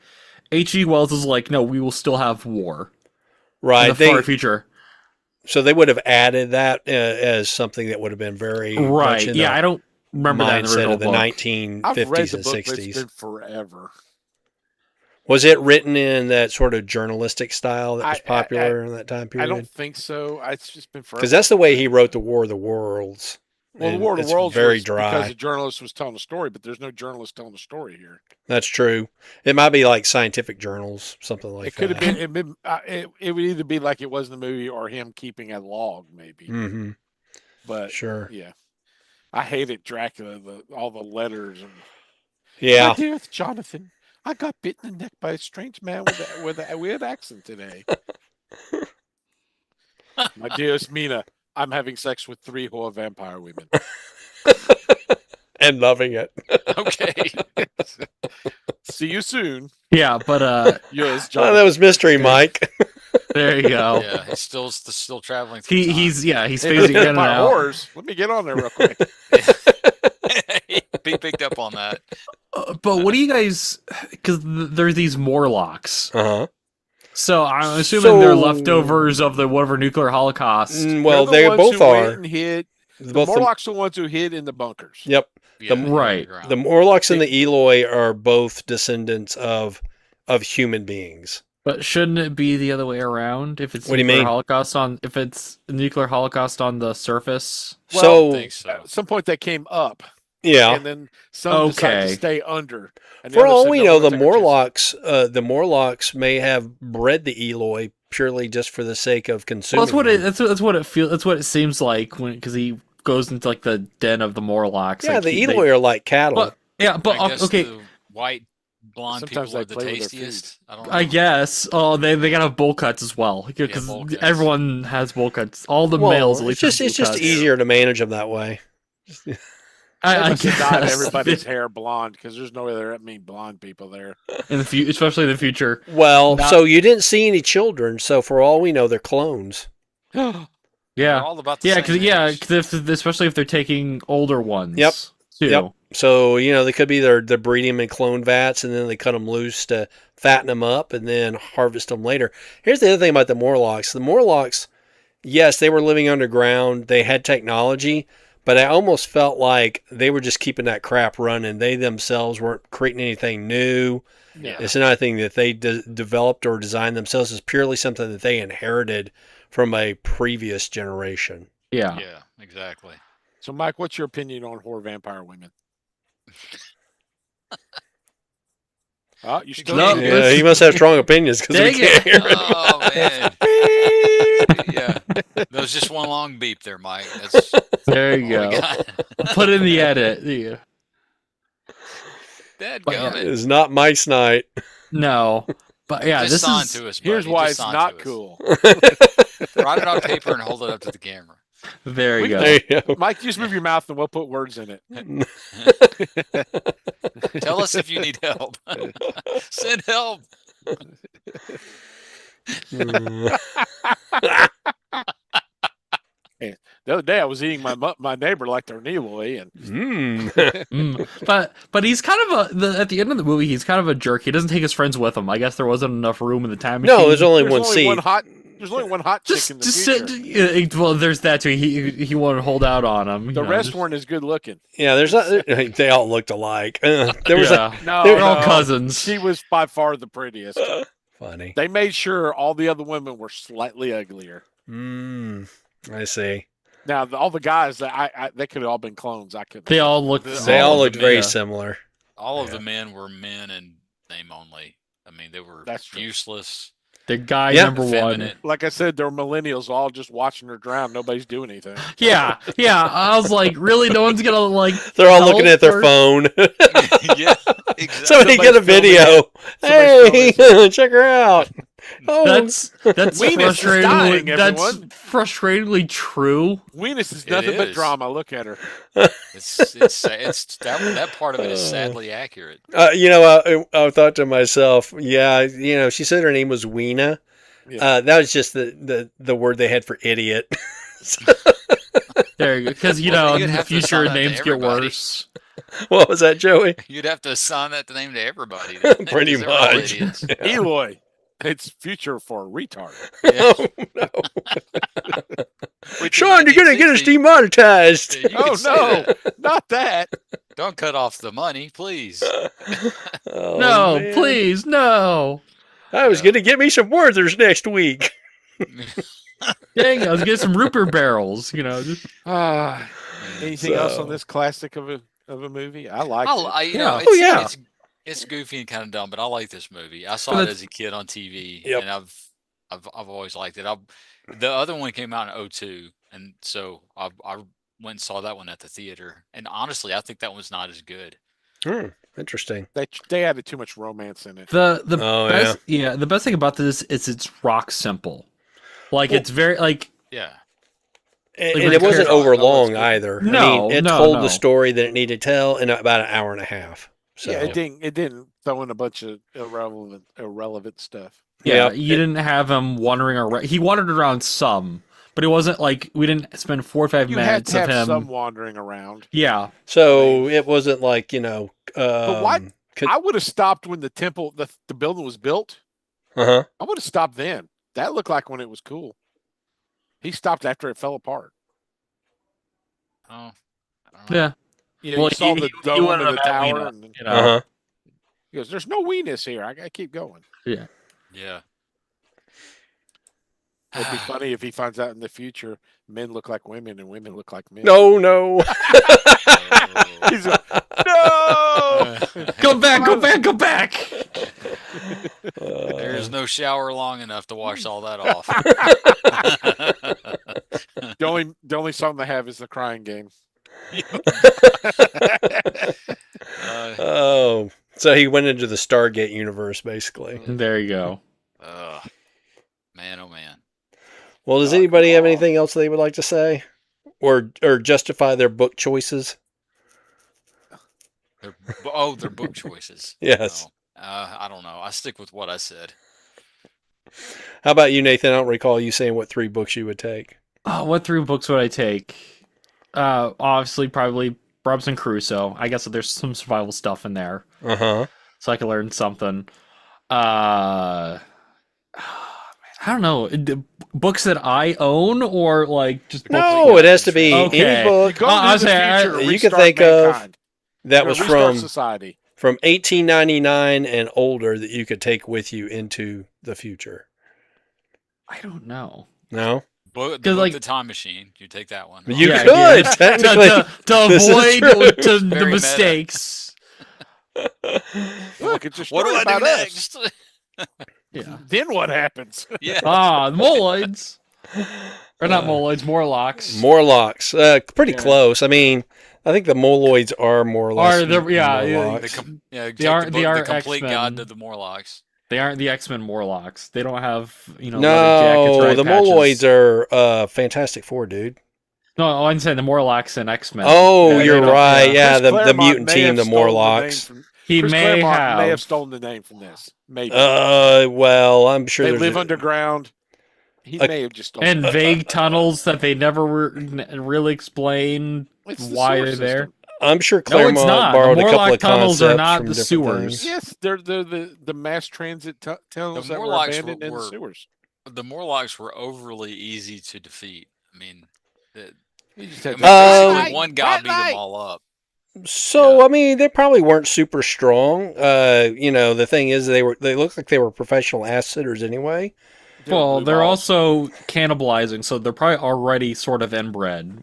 H.G. Wells is like, no, we will still have war in Right. the far future. So they would have added that as something that would have been very much Right? in Yeah, the I don't remember that in the mindset original of the book. 1950s I've read the and book, but 60s. it's been forever. Was it written in that sort of journalistic style that was I- popular in that time I don't period? think so. It's just been forever. Because that's the way he wrote the War of the Worlds. Well, the And War of it's the Worlds very was dry. because a journalist was telling a story, but there's no journalist telling a story here. That's true. It might be like scientific journals, something like It could have that. been. It would either be like it was in the movie or him keeping a log, maybe. Mm-hmm. But Sure. yeah, I hated Dracula. All the letters and Yeah. my dearest Jonathan, I got bitten in the neck by a strange man with a weird accent today. My dearest Mina, I'm having sex with 3 whore vampire women. And loving it. Okay. See you soon. Yeah, but Yours, Oh, Jonathan. that was Mystery Mike. there you go. Yeah, he's still traveling through He's time. he's Hey, phasing in and vampire out. whores. Let me get on there real quick. He picked up on that. But what do you guys? Because there's these Morlocks. Uh-huh. So I'm assuming they're leftovers of the whatever nuclear holocaust. Well, They're they the ones both who went are. and hid. The Both Morlocks are the ones who hid in the bunkers. Yep. Yeah, right. The Morlocks and the Eloi are both descendants of human beings. But shouldn't it be the other way around? If it's What do you nuclear mean? holocaust if it's nuclear holocaust on the surface? Well, So I think so. At some point they came up, yeah. and then some decided to Okay. stay under. And the For others all said, we "No, know, we're the gonna take our chances." Morlocks may have bred the Eloi purely just for the sake of consuming. Well, that's what it. them. That's what it feels. That's what it seems like because he goes into like the den of the Morlocks. Yeah, like, the Eloi are like cattle. But yeah, but I guess okay. the white blonde Sometimes people they are the play with their tastiest. I don't know. I guess. Oh, they gotta have bowl cuts as well because bowl cuts. everyone has bowl cuts. All the Well, males, at least, it's have bowl just cuts. easier to manage them that way. I They must have guess dyed everybody's hair blonde because there's no other blonde people there. in the future, especially in the future. Well, Not- so you didn't see any children, so for all we know, they're clones. They're Yeah, all about the yeah, same because age. especially if they're taking older ones. Yep. Too. Yep. So they could be they're breeding them in clone vats, and then they cut them loose to fatten them up, and then harvest them later. Here's the other thing about the Morlocks. The Morlocks, yes, they were living underground. They had technology, but I almost felt like they were just keeping that crap running. They themselves weren't creating anything new. Yeah. It's not anything that they developed or designed themselves. It's purely something that they inherited from a previous generation. Yeah. Yeah, exactly. So, Mike, what's your opinion on whore vampire women? Oh, you still No, can't Yeah, Yeah, he must have strong opinions because we Dang can't it. hear. Oh man. Yeah. That was just one long beep there, Mike. That's There you all we go. got. Put in the edit. Yeah. But yeah, Dadgummit. It's not Mike's night. No, but yeah, Just this sign is to us, buddy. Here's why Just it's sign not to us. cool. Write it on paper and hold it up to the camera. there you go. There you go. Mike, just move your mouth and we'll put words in it. Tell us if you need help. Send help. The other day I was eating my neighbor like their Neeway, and But he's kind of at the end of the movie, he's kind of a jerk. He doesn't take his friends with him. I guess there wasn't enough room in the time machine. No, there's only there's one only seat. there's only one hot chick in the future. well, there's that too. He wanted to hold out on him. The rest weren't as good looking. Yeah, there's not. They all looked alike. There was yeah, No, they're all no. cousins. She was by far the prettiest. funny. They made sure all the other women were slightly uglier. I see. Now, all the guys that they could have all been clones. I couldn't. They all looked. They all of looked them, very yeah. similar. All of Yeah. the men were men in name only. I mean, they were That's true. useless. The guy Yeah. number one. Effeminate. Like I said, they're millennials, all just watching her drown. Nobody's doing anything. Yeah. I was like, really? No one's gonna like. They're all help looking at their or- phone. Yeah, exactly. Somebody get a Somebody's filming video. Somebody's Hey, check her out. Oh, That's Weenus is dying, that's everyone. frustratingly true. Weenus is It nothing but is. drama. Look at her. It's that part of it is sadly accurate. I thought to myself, yeah, she said her name was Weena. Yeah. That was just the word they had for idiot. There you go. Because Well, in you'd the have to future assign that to names get everybody. worse. What was that, Joey? You'd have to assign that name to everybody. then, Pretty 'cause they're all much. idiots. Eloy. It's future for retard. Yeah. Oh, no. Wait till Sean, you're going to get us 1960. demonetized. Yeah, you Oh can say no, that. not that. Don't cut off the money, please. Oh, No, man. please, no. I was Yeah. going to get me some Werthers next week. Dang, I was getting some Rupert barrels. Just Anything else So- on this classic of a movie? I like it. Yeah. It's, Oh, yeah. it's goofy and kind of dumb, but I like this movie. I saw But it it's- as a kid on TV, Yep. and I've always liked it. The other one came out in '02, and so I went and saw that one at the theater. And honestly, I think that one's not as good. Interesting. They added too much romance in it. the Oh, best the best thing about this is it's rock simple. Like Well- it's very like Yeah, And, Like, and we it wasn't care- over no, long it's good. either. No, it no, told no. the story that it needed to tell in about an hour and a half. So Yeah, it didn't throw in a bunch of irrelevant stuff. yeah, Yep. you didn't have him wandering around. He wandered around some, but it wasn't like we didn't spend 4 or 5 You had minutes to of have him. some wandering around. Yeah, So it wasn't like, But why? I would have stopped when the temple, the building was built. Uh-huh. I would have stopped then. That looked like when it was cool. He stopped after it fell apart. Oh, I don't know. yeah. You Well, you saw he- the he dome wouldn't and the have had tower, Lena, and you know. Uh-huh. he goes, "There's no weenus here. I gotta keep going." Yeah. Yeah. It'd be funny if he finds out in the future men look like women and women look like men. No. He's like, no. Go back, go back, go back. There is no shower long enough to wash all that off. The only song they have is the crying game. Oh, so he went into the Stargate universe, basically. There you go. Man, oh man. Well, does anybody have anything else they would like to say, or justify their book choices? Their book choices. Yes. No. I don't know. I stick with what I said. How about you, Nathan? I don't recall you saying what 3 books you would take. Oh, what 3 books would I take? Obviously, probably Robinson Crusoe. I guess there's some survival stuff in there, Uh-huh. so I could learn something. I don't know. Books that I own, or like just books No, it has to be Okay. any book Go I to the say, future, you could restart think of mankind. that Or was restart from society. 1899 and older that you could take with you into the future. I don't know. No? Like- the time machine. You take that one. You Yeah, could, yeah. technically. to This is avoid true. the Very meta. mistakes. Look, it's a What story do I about do us. next? Yeah. Then what happens? Yeah. The Moloids. Or not Moloids, Morlocks. Morlocks. Pretty Yeah. close. I mean, I think the Moloids are more or less Are the- yeah, yeah, Morlocks. They are- the they are complete X-Men. guide to the Morlocks. They aren't the X-Men Morlocks. They don't have, leather No, jackets, red the patches. Moloids are Fantastic Four, dude. No, I'm saying the Morlocks and X-Men. Oh, They you're don't- right. Yeah, Chris the Claremont mutant may team, have the stolen name Morlocks. from- He Chris may Claremont may have have. stolen the name from this. Maybe. Well, I'm sure They there's live underground. He may have just stolen And it. vague tunnels that they never really explain It's the why sewer they're there. system. I'm sure No, Claremont it's not. The borrowed a couple Morlock of tunnels are concepts not from the different sewers. things. Yes, they're the mass transit tunnels The that were Morlocks abandoned in the were- sewers. The Morlocks were overly easy to defeat. I mean, You just I had mean, to- basically one guy Bright beat light. them all up. So Yeah. I mean, they probably weren't super strong. The thing is, they looked like they were professional ass sitters anyway. Well, blue they're balls. also cannibalizing, so they're probably already sort of inbred.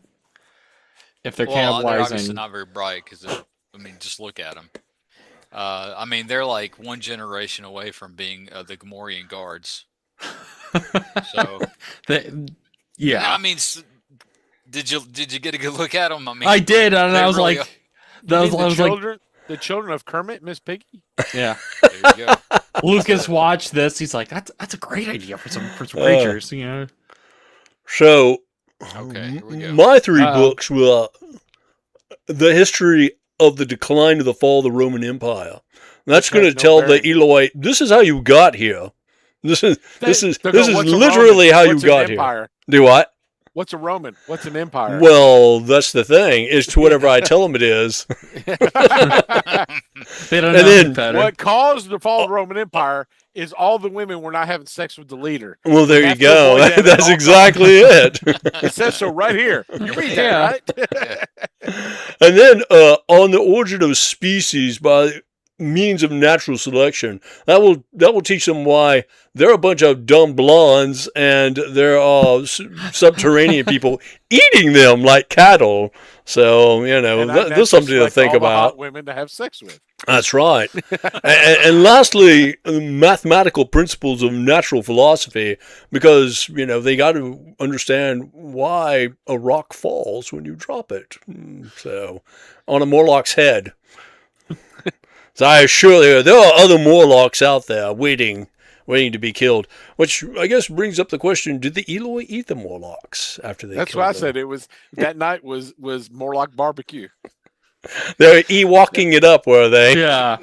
If they're Well, they're obviously cannibalizing. not very bright because just look at them. I mean, they're like one generation away from being the Gamorrean guards. So, Yeah. I mean, did you get a good look at them? I mean, I did, and they I was really like, You that was, mean I was like, the children of Kermit, Miss Piggy. yeah. there you go. Lucas watched this. He's like, that's a great idea for some creatures, So, Okay, here we go. my 3 Uh-oh. books were the history of the decline of the fall of the Roman Empire. That's Which going to has no tell the bearing. Eloi, this is how you got here. This is They'll go, "What's a literally Roman? how you What's an got here. empire? Do what? What's a Roman? What's an empire? Well, that's the thing. Is to whatever I tell them it is. They don't And know then- any better. What caused the fall of the Roman Empire is all the women were not having sex with the leader. Well, there you have to go. avoid that at That's all exactly it. It says so right here. You read that, Yeah. right? And then on the origin of species by means of natural selection, that will teach them why they're a bunch of dumb blondes and there are subterranean people eating them like cattle. So And I there's naturally something to select think all the hot about. women to have sex with. That's right. and lastly, mathematical principles of natural philosophy, because they got to understand why a rock falls when you drop it. So, on a Morlock's head. So I assure you, there are other Morlocks out there waiting to be killed. Which I guess brings up the question: did the Eloi eat the Morlocks after they? That's killed what I them? said. It was that night was more like barbecue. They're Ewoking it up, were they? Yeah.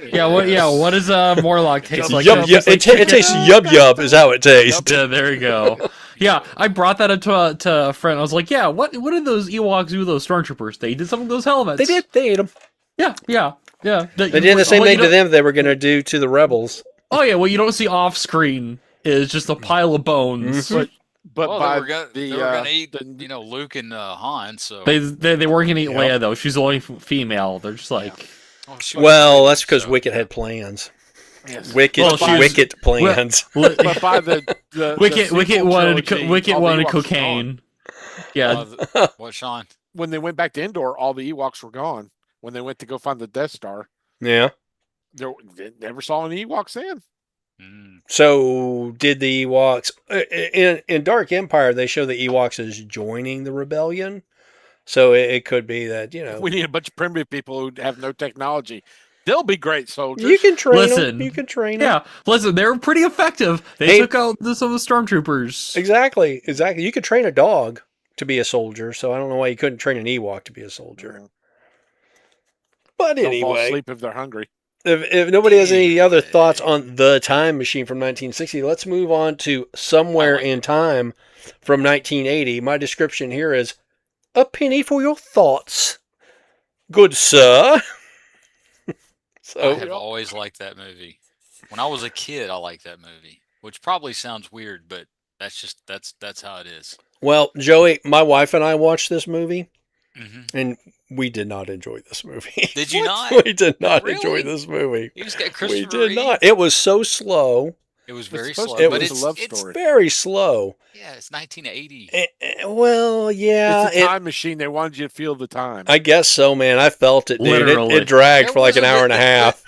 What does a Morlock taste like? Yub, yub. It tastes yub yub is how it tastes. Yeah, there you go. Yeah, I brought that up to a friend. I was like, "Yeah, what did those Ewoks do with those stormtroopers? They did some of those helmets. They did. They ate them. Yeah, yeah, yeah. They did the same What you thing to don't- them they were going to do to the rebels. Oh yeah, what you don't see off screen is just a pile of bones. Mhm. But Well, by they were gonna eat, the Luke and Han. So They weren't gonna eat Yep. Leia though. She's the only female. They're just like, oh, she was Well, pretty, that's because so, Wicket yeah. had plans. yes. Wicket, Well, she was- Wicket plans. But by the Wicket sequel wanted trilogy, Wicket all the wanted Ewoks were cocaine. Yeah, What, Sean? when they went back to Endor, all the Ewoks were gone. When they went to go find the Death Star, Yeah. they never saw any Ewoks then. Mm. So did the Ewoks in Dark Empire? They show the Ewoks as joining the rebellion. So it could be that We need a bunch of primitive people who have no technology. They'll be great soldiers. you can train Listen. them. You can train them. yeah. Listen, they were pretty effective. They Hey. took out some of the stormtroopers. Exactly. You could train a dog to be a soldier. So I don't know why you couldn't train an Ewok to be a soldier. But Don't fall anyway, asleep if they're hungry. if nobody has any other Anyway. thoughts on The Time Machine from 1960, let's move on to Somewhere I like in Time from 1980. My description here is a penny for your thoughts, good sir. I So have always liked that movie. When I was a kid, I liked that movie, which probably sounds weird, but that's how it is. well, Joey, my wife and I watched this movie, hmm and we did not enjoy this movie. Did you not? We did not Really? enjoy this movie. You just got We Christopher did Reeve. not. It was so slow. It was very supposed slow, to but be it's a love it's story. Very slow. yeah, it's 1980. Well, yeah. It's a time machine. They wanted you to feel the time. I guess so, man. I felt it, dude. Literally. It dragged There for like was an a hour bit- and a half.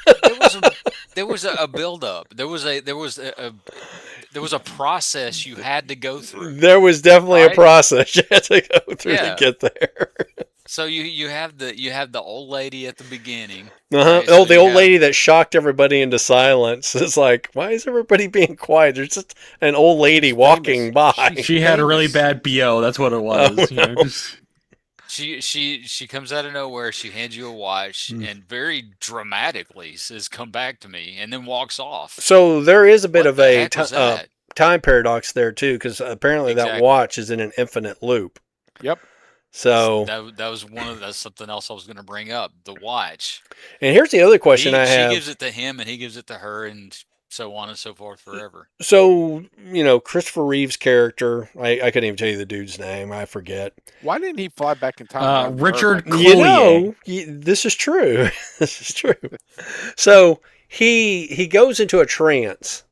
There was a build up. There was a process you had to go through. There was definitely a Right? process you had to go through Yeah. to get there. So you have the old lady at the beginning. Uh-huh. Right, Oh, so the you old have- lady that shocked everybody into silence. It's like, why is everybody being quiet? There's just an old lady She's walking famous. by. She had a really famous. bad BO. That's what it was. Oh, you know, no. just- She comes out of nowhere. She hands you a watch Mm. and very dramatically says, "Come back to me," and then walks off. So there is a bit What of the a heck was that? time paradox there too, because apparently that Exactly. watch is in an infinite loop. Yep. So, that was that's something else I was going to bring up. The watch. and here's the other question I She have. gives it to him, and he gives it to her, and so on and so forth forever. So, Christopher Reeve's character, I couldn't even tell you the dude's name. I forget. Why didn't he fly back in time? around to Earth Richard like- Cl- This is true. This is true. So he goes into a trance,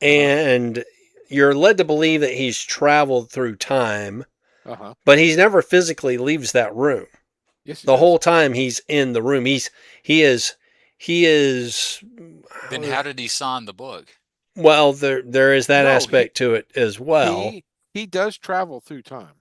and you're led to believe that he's traveled through time, Uh-huh. but he never physically leaves that room. Yes, he The does. whole time he's in the room. He is. Then how did he sign the book? Well, there is that No, aspect to it as well. He does travel through time.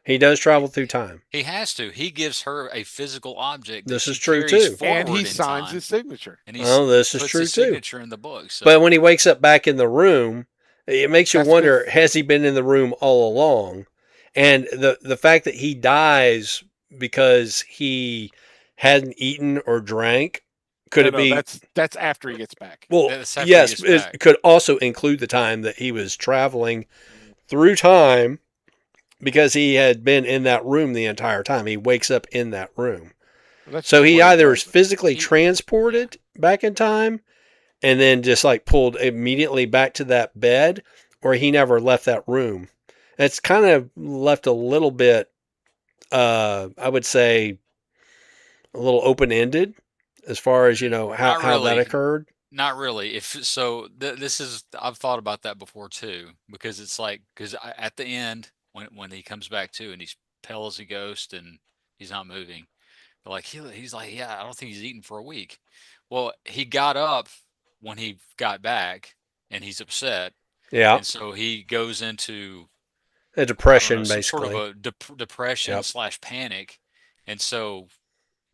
He does travel through time. He has to. He gives her a physical object. This that is she true, carries too. And he forward in signs time, his signature. and he Well, this is puts true, his too. signature in the book. So But when he wakes up back in the room, it makes you That's wonder: good. has he been in the room all along? And the fact that he dies because he hadn't eaten or drank, could No, it be? that's after he gets back. Well, That's after he yes, gets it back. could also include the time that he was traveling through time because he had been in that room the entire time. He wakes up in that room. That's So just he what either does. is physically He- transported back in time and then just like pulled immediately back to that bed, or he never left that room. It's kind of left a little bit, I would say, a little open ended as far as, Not how that really. occurred. Not really. If so, this is I've thought about that before too, because it's like at the end when he comes back to and he's pale as a ghost and he's not moving, but like he's like, yeah, I don't think he's eaten for a week. Well, he got up when he got back and he's upset, Yeah. and so he goes into A I don't depression, know, some sort of basically. a depression Yep. slash panic, and so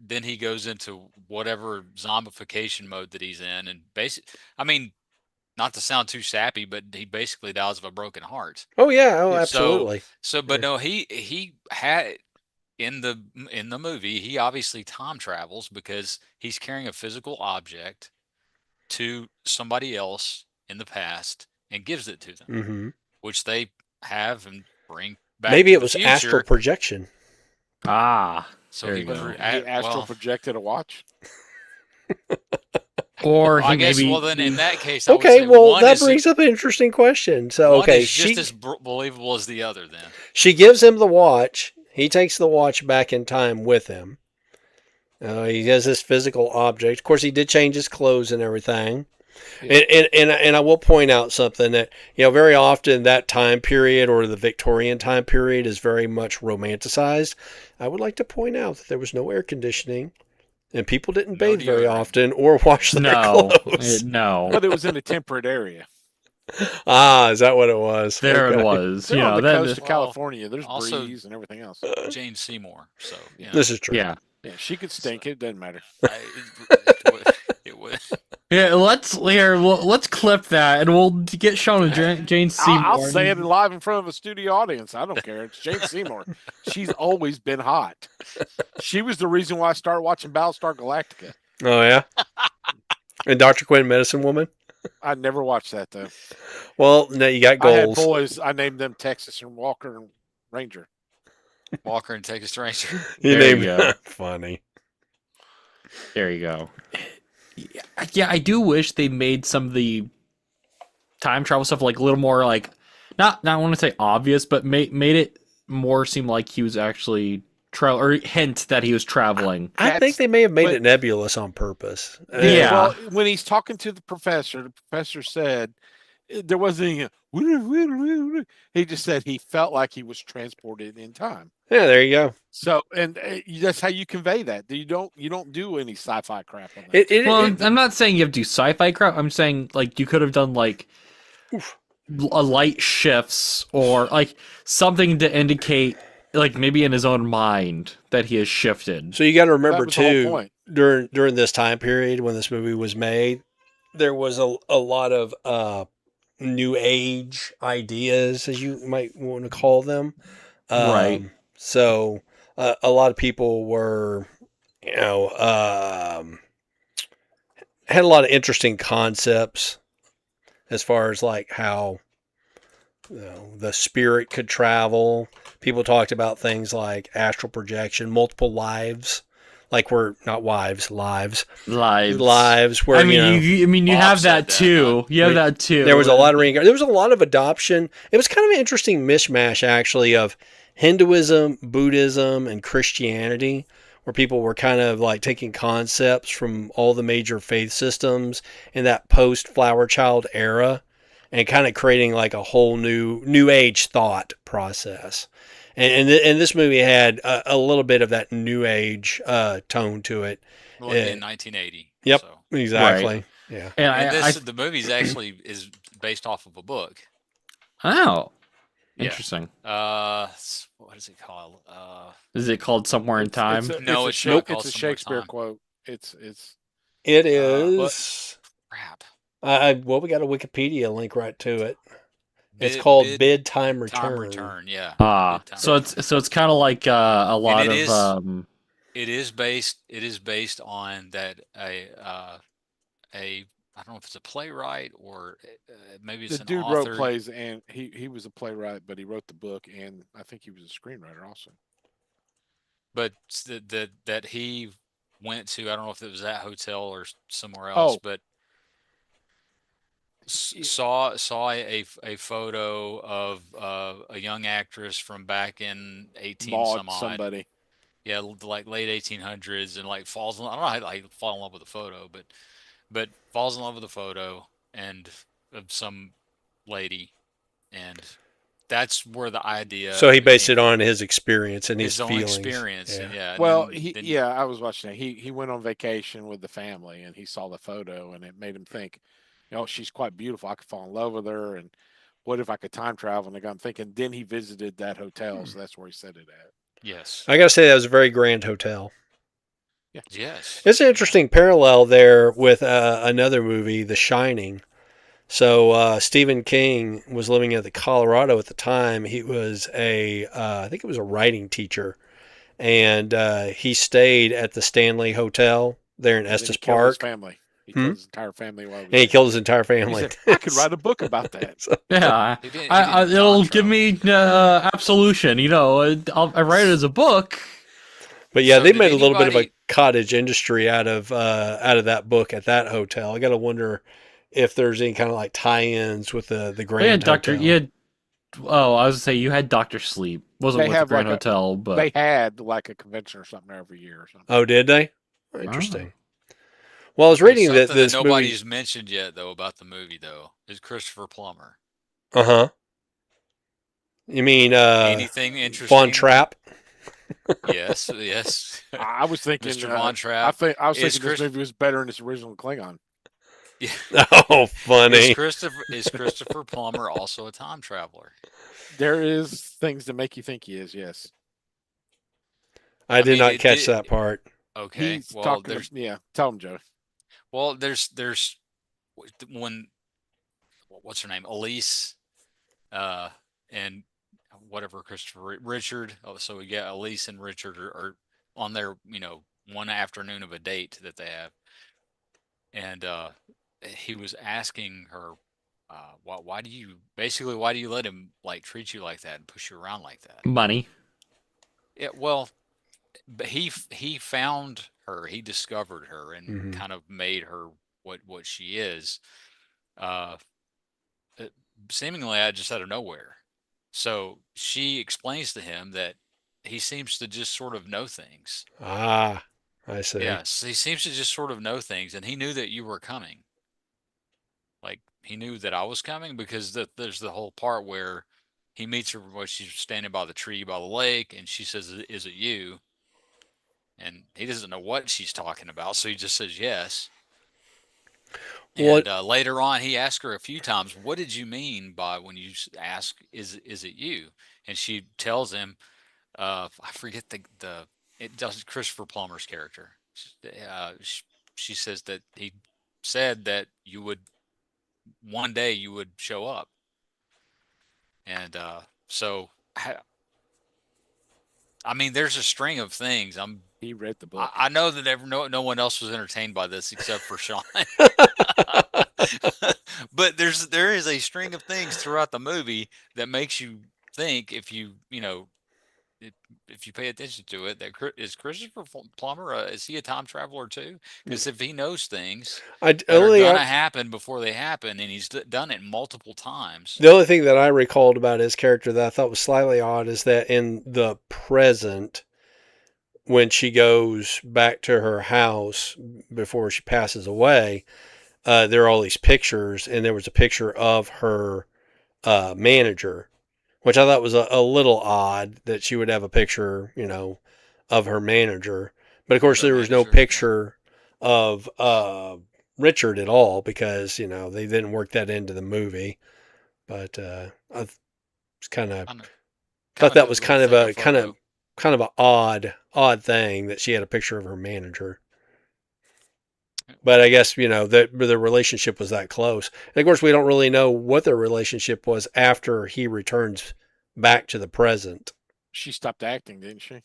then he goes into whatever zombification mode that he's in, and I mean, not to sound too sappy, but he basically dies of a broken heart. Oh, yeah. Oh, Yeah, absolutely. So, but Yeah. no, he had in the movie, he obviously time travels because he's carrying a physical object to somebody else in the past and gives it to them, Mm-hmm. which they have and bring back Maybe to it the was astral future. projection. Ah, So there he you would, go. He astral well, projected a watch. Or he I guess, maybe well, then in that case, I would Okay, say well, that brings up an interesting question. So, one okay, is just as believable as the other. Then she gives him the watch. He takes the watch back in time with him. He has this physical object. Of course, he did change his clothes and everything. Yeah. And I will point out something that, very often that time period or the Victorian time period is very much romanticized. I would like to point out that there was no air conditioning and people didn't no bathe very deodorant. often or wash their no, clothes. no. But it was in a temperate area. Ah, is that what it was? There it Okay. was. They're on the Then coast of Well, California. There's also breeze and everything else. Jane Seymour. So This is true. yeah. Yeah, she could stink. It doesn't matter. It would. Yeah, let's clip that, and we'll get Sean and Jane Seymour. I'll say it live in front of a studio audience. I don't care. It's Jane Seymour. She's always been hot. She was the reason why I started watching Battlestar Galactica. Oh, yeah? And Dr. Quinn, Medicine Woman? I never watched that though. Well, now you got I had goals. boys. I named them Texas and Walker and Ranger. Walker and Texas Ranger. There named you go. Funny. There you go. Yeah, I do wish they made some of the time travel stuff like a little more like not I want to say obvious, but made it more seem like he was actually or hint that he was traveling. I think they may have made but- it nebulous on purpose. Yeah. Well, when he's talking to the professor said there wasn't any. He just said he felt like he was transported in time. Yeah, there you go. So, and that's how you convey that. You don't do any sci-fi crap on that. Well, I'm not saying you have to do sci-fi crap. I'm saying like you could have done like a light shifts or like something to indicate like maybe in his own mind that he has shifted. So you got to remember That was the whole too, point. during this time period when this movie was made, there was a lot of new age ideas, as you might want to call them. Right. So a lot of people were, had a lot of interesting concepts as far as like how the spirit could travel. People talked about things like astral projection, multiple lives, like we're not wives, lives. Where I mean, you Bob have said that that, too. You have that too. there was a lot of there was a lot of adoption. It was kind of an interesting mishmash, actually, of Hinduism, Buddhism, and Christianity, where people were kind of like taking concepts from all the major faith systems in that post-Flower Child era and kind of creating like a whole new age thought process. And this movie had a little bit of that new age tone to it. Well, in 1980. Yep, So. exactly. Right. Yeah. And The movie's actually is based off of a book. Oh, Yeah. interesting. What is it called? Is it called Somewhere in Time? No, it's it's a, not it's called a Somewhere in Shakespeare Time. quote. It is. Crap. Well, we got a Wikipedia link right to it. It's called Bid Time Return. Time Return, yeah. Ah, Bid Time so Return. it's kind of like a lot it of is- It is based on that I don't know if it's a playwright or maybe it's The an dude author. wrote plays, and he was a playwright, but he wrote the book, and I think he was a screenwriter also. But that he went to, I don't know if it was that hotel or somewhere else, Oh. but saw a photo of a young actress from back in 18 Bought some odd. somebody. Yeah, like late 1800s, and like falls in, I don't know how like fall in love with the photo, but falls in love with the photo and of some lady, and that's where the idea. So he based came it on his experience and his his own feelings. experience. Yeah. And yeah. and Well, then- I was watching it. He went on vacation with the family, and he saw the photo, and it made him think, she's quite beautiful. I could fall in love with her, and what if I could time travel? And I'm thinking, then he visited that hotel, so that's where he said it at. Yes. I got to say, that was a very grand hotel. Yes. It's an interesting parallel there with another movie, The Shining. So Stephen King was living in Colorado at the time. He was I think it was a writing teacher, and he stayed at the Stanley Hotel there in And then he Estes killed his Park. family. He Hmm? killed his entire family while he was And he there. killed his entire He family. said, "I could write a book about that." So- Yeah, He didn't it'll time give travel. me absolution. I write it as a book. But yeah, So they did made a little bit of a anybody? cottage industry out of that book at that hotel. I got to wonder if there's any kind of like tie-ins with the They Grand had Doctor. Hotel. You had. Oh, I was gonna say you had Doctor Sleep. Wasn't They with the have Grand like a Hotel, but they had like a convention or something every year or something. Oh, did they? oh. Interesting. Well, I was Okay, reading that something that this movie. nobody's mentioned yet though about the movie though is Christopher Plummer. Uh huh. You mean Anything Von interesting? Trapp? Yes, yes. I was thinking, Mr. Von I Trapp think I was is thinking this Chris. movie was better in its original Klingon. Yeah, Oh, funny. Is Christopher Plummer also a time traveler? There is things that make you think he is. Yes, I I did mean, not it catch did. that part. Okay, he's talking. Yeah, tell him, Joe. there's when what's her name, Elise, uh, and whatever Richard. Oh, so we got Elise and Richard are on their one afternoon of a date that they have, and he was asking her, why do you basically why do you let him like treat you like that and push you around like that? Money. Yeah, well, but he found her, he discovered her, and Hmm. kind of made her what she is. Uh, Seemingly, just out of nowhere. So she explains to him that he seems to just sort of know things. Ah, I see. Yes, he seems to just sort of know things, and he knew that you were coming. Like he knew that I was coming because there's the whole part where he meets her when she's standing by the tree by the lake, and she says, "Is it you?" And he doesn't know what she's talking about, so he just says yes. What? And later on, he asked her a few times, "What did you mean by when you ask, is it you?" And she tells him, I forget the it does Christopher Plummer's character. She says that he said that you would one day you would show up, and so I mean, there's a string of things. He read the book. I know that no one else was entertained by this except for Sean. But there is a string of things throughout the movie that makes you think if you pay attention to it that is Christopher Plummer is he a time traveler too? Because if he knows things that are Only gonna happen before they happen and he's done it multiple times. the only thing that I recalled about his character that I thought was slightly odd is that in the present, when she goes back to her house before she passes away, there are all these pictures, and there was a picture of her manager, which I thought was a little odd that she would have a picture, of her manager. But of course, The there was no manager, yeah. picture of Richard at all because they didn't work that into the movie. But I was kind of Kind of thought kind of that good was little kind of thing a of photo. kind of a odd thing that she had a picture of her manager. But I guess that the relationship was that close. And of course, we don't really know what their relationship was after he returns back to the present. She stopped acting, didn't she?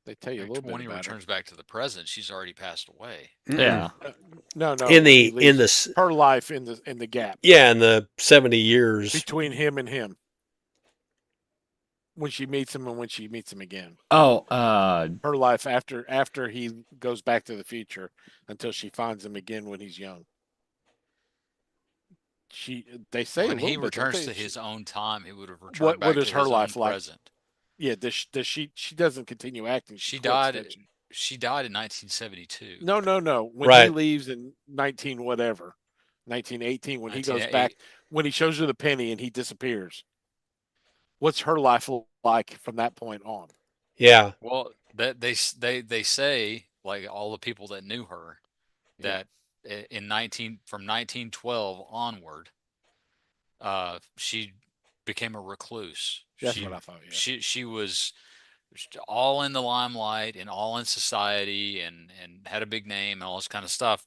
They tell you a little bit When he about her. returns back to the present, she's already passed away. Mm-mm. Yeah. No, no. In when he the in leaves, the her life in the gap in the 70 years. between him and him, when she meets him and when she meets him again. Oh, Her life after he goes back to the future until she finds him again when he's young. They say When a little he bit. Don't returns they? to his own time, he would have returned What back is to her his own life like? present. Yeah. Does she doesn't continue acting? She She quits, died. doesn't she? She died in 1972. No, no, no. When he Right. leaves in 19 whatever, 1918, when he goes 1980. back, when he shows her the penny and he disappears, what's her life like from that point on? Yeah. Well, that they say like all the people that knew her Yeah. that in 1912 onward, she became a recluse. That's what I thought. Yeah. She was all in the limelight and all in society and had a big name and all this kind of stuff.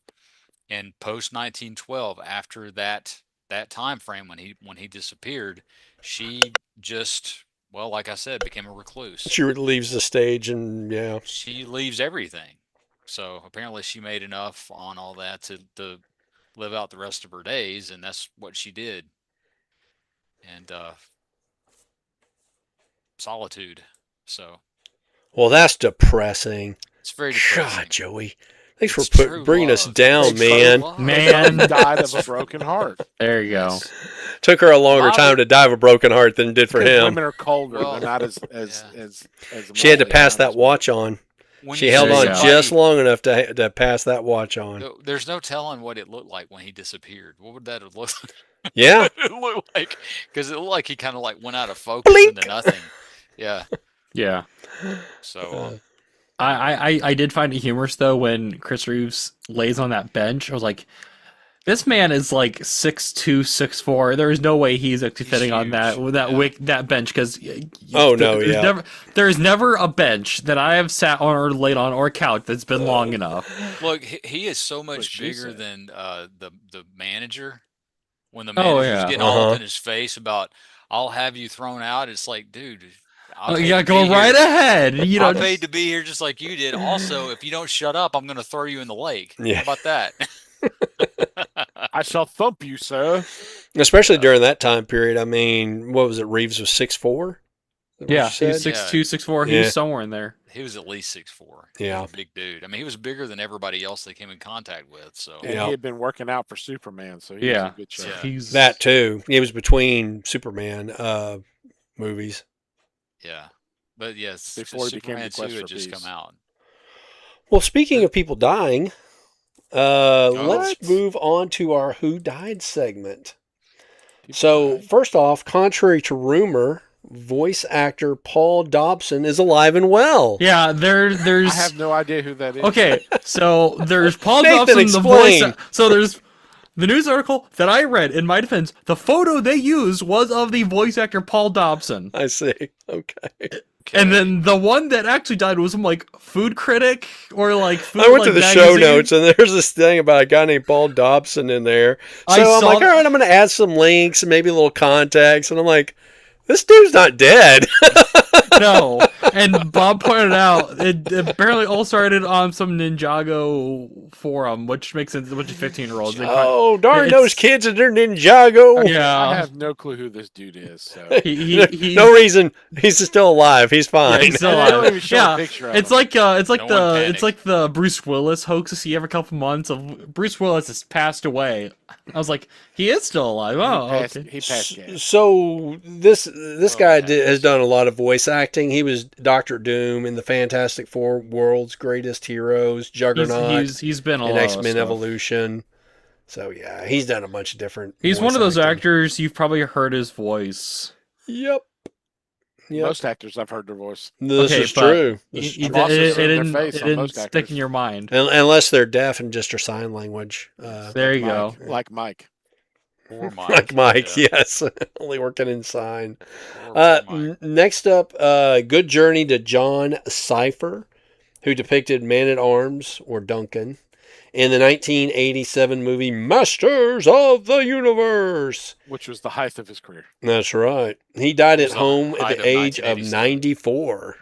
And post 1912, after that time frame when he disappeared, she just like I said, became a recluse. She leaves the stage and yeah. She leaves everything. So apparently she made enough on all that to live out the rest of her days, and that's what she did. And solitude. So Well, that's depressing. it's very depressing. God, Joey. Thanks It's for true bringing us love. down, It's true man. love. Man. Died of a broken heart. There you go. Yes. Took her a longer Bobby- time to die of a broken heart than it did for Because him. women are colder. Well, They're not as yeah. She had to emotionally pass that honest. watch on. When She you held see on There you go. just somebody- long enough to pass that watch on. There's no telling what it looked like when he disappeared. What would that have looked Yeah. it looked like? Because it looked like he kind of like went out of focus Blink. into nothing. Yeah. Yeah. So I did find it humorous though when Chris Reeves lays on that bench. I was like, this man is like 6'2", 6'4". There is no way he's actually He's fitting on that huge, that yeah. that bench because Yeah. there's never a bench that I have sat on or laid on or a couch that's been long enough. look, he is so much she bigger said. than the manager. When the Oh, manager's yeah. getting all Uh-huh. up in his face about, I'll have you thrown out. It's like, dude, I Yeah, paid to go be right here. ahead. You know, I paid to be here just like you did. Also, if you don't shut up, I'm going to throw you in the lake. Yeah. How about that? I shall thump you, sir. Especially during that time period. I mean, what was it? Reeves was 6'4"? yeah, he was said? 6'2", 6'4". He Yeah. was somewhere in there. He was at least 6'4". Yeah. He was a big dude. I mean, he was bigger than everybody else they came in contact with. So And Yeah. he had been working out for Superman, so he was Yeah. in good shape. Yeah. He's That too. It was between Superman movies. yeah, but yes, Before he became Superman the Quest 2 had for just Peace. come out. Well, speaking of people dying, let's What? move on to our Who Died segment. People So, died. first off, contrary to rumor, voice actor Paul Dobson is alive and well. yeah. There's I have no idea who that is. okay. So there's Paul Nathan, Dobson, the voice. explain. So there's the news article that I read. In my defense, the photo they used was of the voice actor Paul Dobson. I see. Okay. And then the one that actually died was some like food critic or like food, I went like, to the show magazine. notes and there's this thing about a guy named Paul Dobson in there. I So I'm saw like, all right, I'm going to add some links and maybe a little contacts. And I'm like, this dude's not dead. No, and Bob pointed out it apparently all started on some Ninjago forum, which makes sense. A bunch of 15-year-olds. Oh, darn It's- those kids and their Ninjago. Yeah, I have no clue who this dude is. So No reason. He's still alive. He's fine. Yeah, he's still They don't alive. even show a Yeah, picture of it's him. like No one panic. it's like the Bruce Willis hoax you see every couple months of Bruce Willis has passed away. I was like, he is still alive. Oh, okay. He passed gas. So this guy heavens. has done a lot of voice acting. He was Doctor Doom in the Fantastic Four, World's Greatest Heroes, Juggernaut, He's been a and lot of X-Men stuff. Evolution. So yeah, he's done a bunch of different. He's voice one of those acting. actors you've probably heard his voice. Yep. Most actors, I've heard their voice. This Okay, is but true. It, This is it, true. also it seen their didn't, face it on didn't most stick actors. in your mind. Unless they're deaf and just are sign language. There you Mike, go. Like Mike. Poor Mike. Like Mike, yeah. yes. Only working in sign. Poor Mike. Next up, good journey to John Cipher, who depicted Man-at-Arms, or Duncan, in the 1987 movie Masters of the Universe. Which was the height of his career. That's right. He died It at was the home at height the of age of 1987. 94.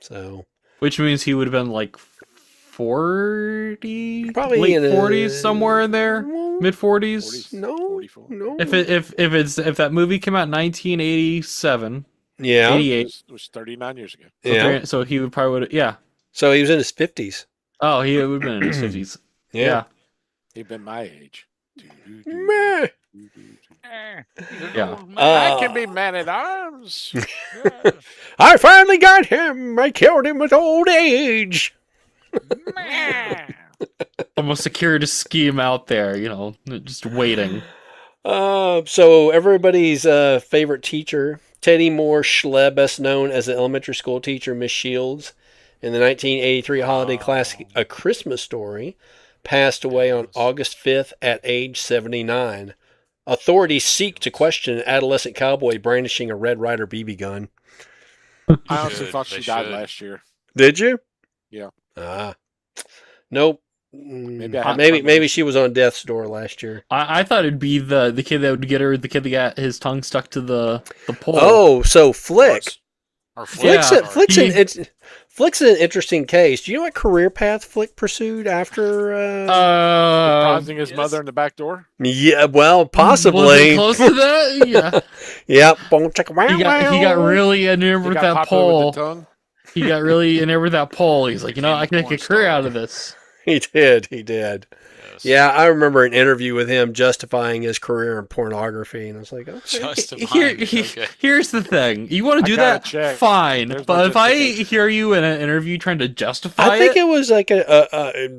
So, Which means he would have been like 40, probably late in a- 40s, somewhere in there, mid 40s. 40s. No, 44. no. If that movie came out in 1987, Yeah. 88, It was 39 years ago. so, Yeah. so he would probably would yeah. So he was in his 50s. Oh, he would have been in his 50s. Yeah. He'd been my age. Meh. Yeah. I can be man at arms. Yeah. I finally got him. I killed him with old age. Almost security scheme out there, just waiting. So everybody's favorite teacher, Teddy Moore Schleb, best known as the elementary school teacher, Miss Shields, in the 1983 holiday classic A Christmas Story, passed away on August 5th at age 79. Authorities seek to question an adolescent cowboy brandishing a Red Ryder BB gun. I honestly Should. thought They she died should. last year. Did you? Yeah. Nope. Maybe I had Maybe premonition. she was on death's door last year. I thought it'd be the kid that would get her, the kid that got his tongue stuck to the pole. Oh, so Flick. Or Yeah. Flick, sorry. Flick's an interesting case. Do you know what career path Flick pursued after? Surprising his yes. mother in the back door. Yeah, well, Was it possibly. close to that? Yeah. Yep. Boom, chicka, He got really enamored He with got that popular with pole. the tongue. He got really enamored with that pole. He's like, you know, Became I a can make a porn career star. out of this. He did. He did. Yes. Yeah, I remember an interview with him justifying his career in pornography, and I was like, okay. Justifying. Okay. Here's the thing. You want to I do gotta that? check. Fine. There's But my if I justification. hear you in an interview trying to justify I think it was like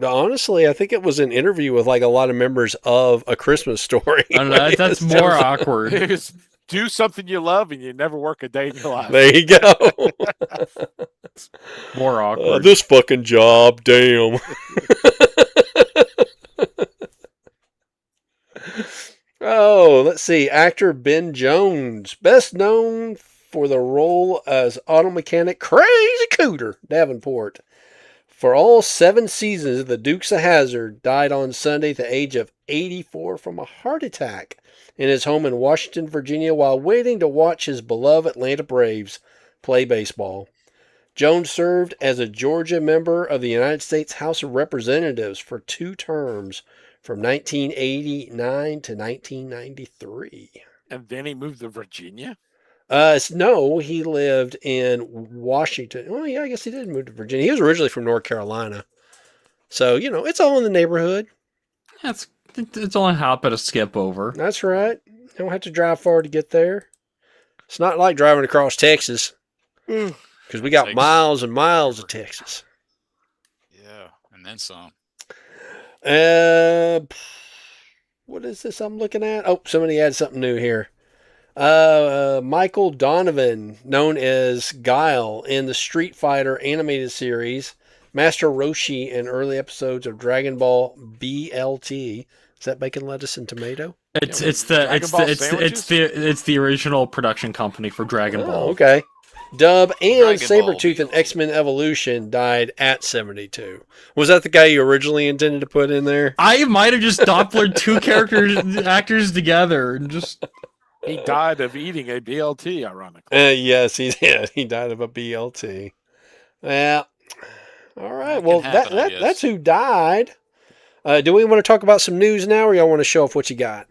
honestly, I think it was an interview with like a lot of members of A Christmas Story. I don't know, that's more awkward. It's do something you love and you never work a day in your life. There you go. More awkward. This fucking job, damn. Oh, let's see. Actor Ben Jones, best known for the role as auto mechanic Crazy Cooter Davenport. For all 7 seasons, the Dukes of Hazzard died on Sunday at the age of 84 from a heart attack in his home in Washington, Virginia, while waiting to watch his beloved Atlanta Braves play baseball. Jones served as a Georgia member of the United States House of Representatives for 2 terms from 1989 to 1993. And then he moved to Virginia. No, he lived in Washington. Well, yeah, I guess he did move to Virginia. He was originally from North Carolina. So, it's all in the neighborhood. It's only a hop and a skip over. That's right. You don't have to drive far to get there. It's not like driving across Texas. Because we got Takes miles and miles of Texas. Yeah, and then some. What is this I'm looking at? Oh, somebody had something new here. Michael Donovan, known as Guile in the Street Fighter animated series, Master Roshi in early episodes of Dragon Ball BLT. Is that bacon, lettuce, and tomato? It's Dragon Ball sandwiches? the original production company for Dragon Ball. Oh, okay. Dub and Dragon Ball Sabretooth in BLT. X-Men Evolution died at 72. Was that the guy you originally intended to put in there? I might have just Dopplered 2 actors together and just. He died of eating a BLT, ironically. Yes, he did. He died of a BLT. Yeah. All right. That Well, can happen, I guess. that's who died. Do we want to talk about some news now, or y'all want to show off what you got?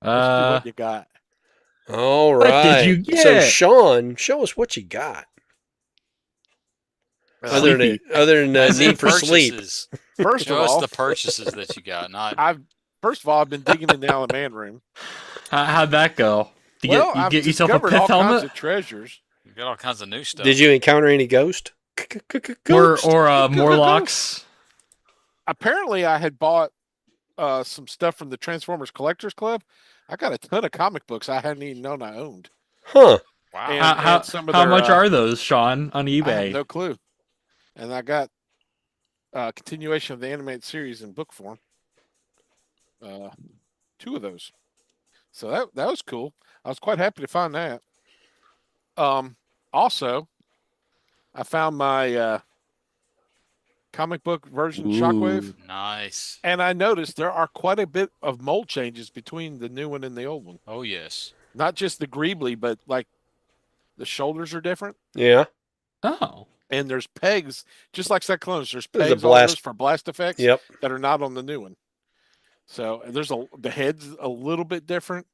Let's do what you got. All What right. did you So, get? Sean, show us what you got. Other than As in need for sleep. purchases. First of Show us all, the purchases that you got, not I've been digging in the Alan Man room. How'd that go? You I've get yourself a discovered pith all kinds helmet of treasures. you got all kinds of new stuff. Did you encounter any ghost? or Ghost. Morlocks? Apparently, I had bought some stuff from the Transformers Collectors Club. I got a ton of comic books I hadn't even known I owned. Huh. Wow. And- How some of how their, much are those, Sean, on I have eBay? no clue. And I got a continuation of the animated series in book form. 2 of those. So that was cool. I was quite happy to find that. Also, I found my comic book version Shockwave, Nice. and I noticed there are quite a bit of mold changes between the new one and the old one. Oh yes. Not just the greebly, but like the shoulders are different, Yeah. Oh, and there's pegs, just like Cyclones. There's There's a pegs all blast- those for blast effects Yep. that are not on the new one. So there's the head's a little bit different,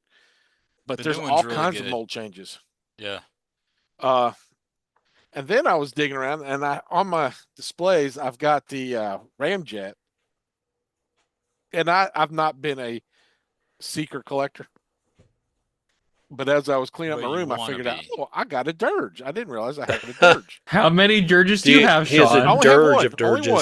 but The there's new one's all really kinds of good. mold changes. Yeah. And then I was digging around, and on my displays I've got the Ramjet, and I've not been a seeker collector, but as I was cleaning up Well, my you room, I wanna figured out, be. oh, I got a dirge. I didn't realize I had a dirge. how many dirges do you have, He has a I Sean? only have dirge one, of only dirges.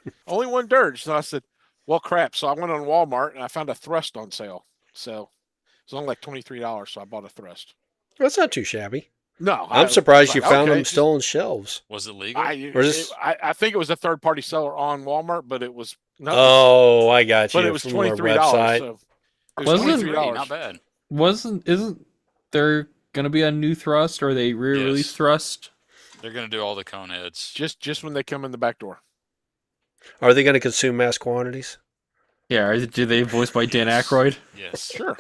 one, only one dirge. So I said, well, crap. So I went on Walmart and I found a thrust on sale. So it was only like $23, so I bought a thrust. That's not too shabby. No, I'm I surprised was you like, found okay, them still on shelves. Was it legal? Or is this- I think it was a third party seller on Walmart, but it was no, Oh, I got you. but it was from their $23. website. So it was Wasn't it- $23. Not bad. Isn't there gonna be a new thrust, or they re-release Yes. thrust? They're gonna do all the cone heads. Just when they come in the back door. Are they going to consume mass quantities? Yeah, do they voiced by Dan Yes. Aykroyd? Yes. Sure.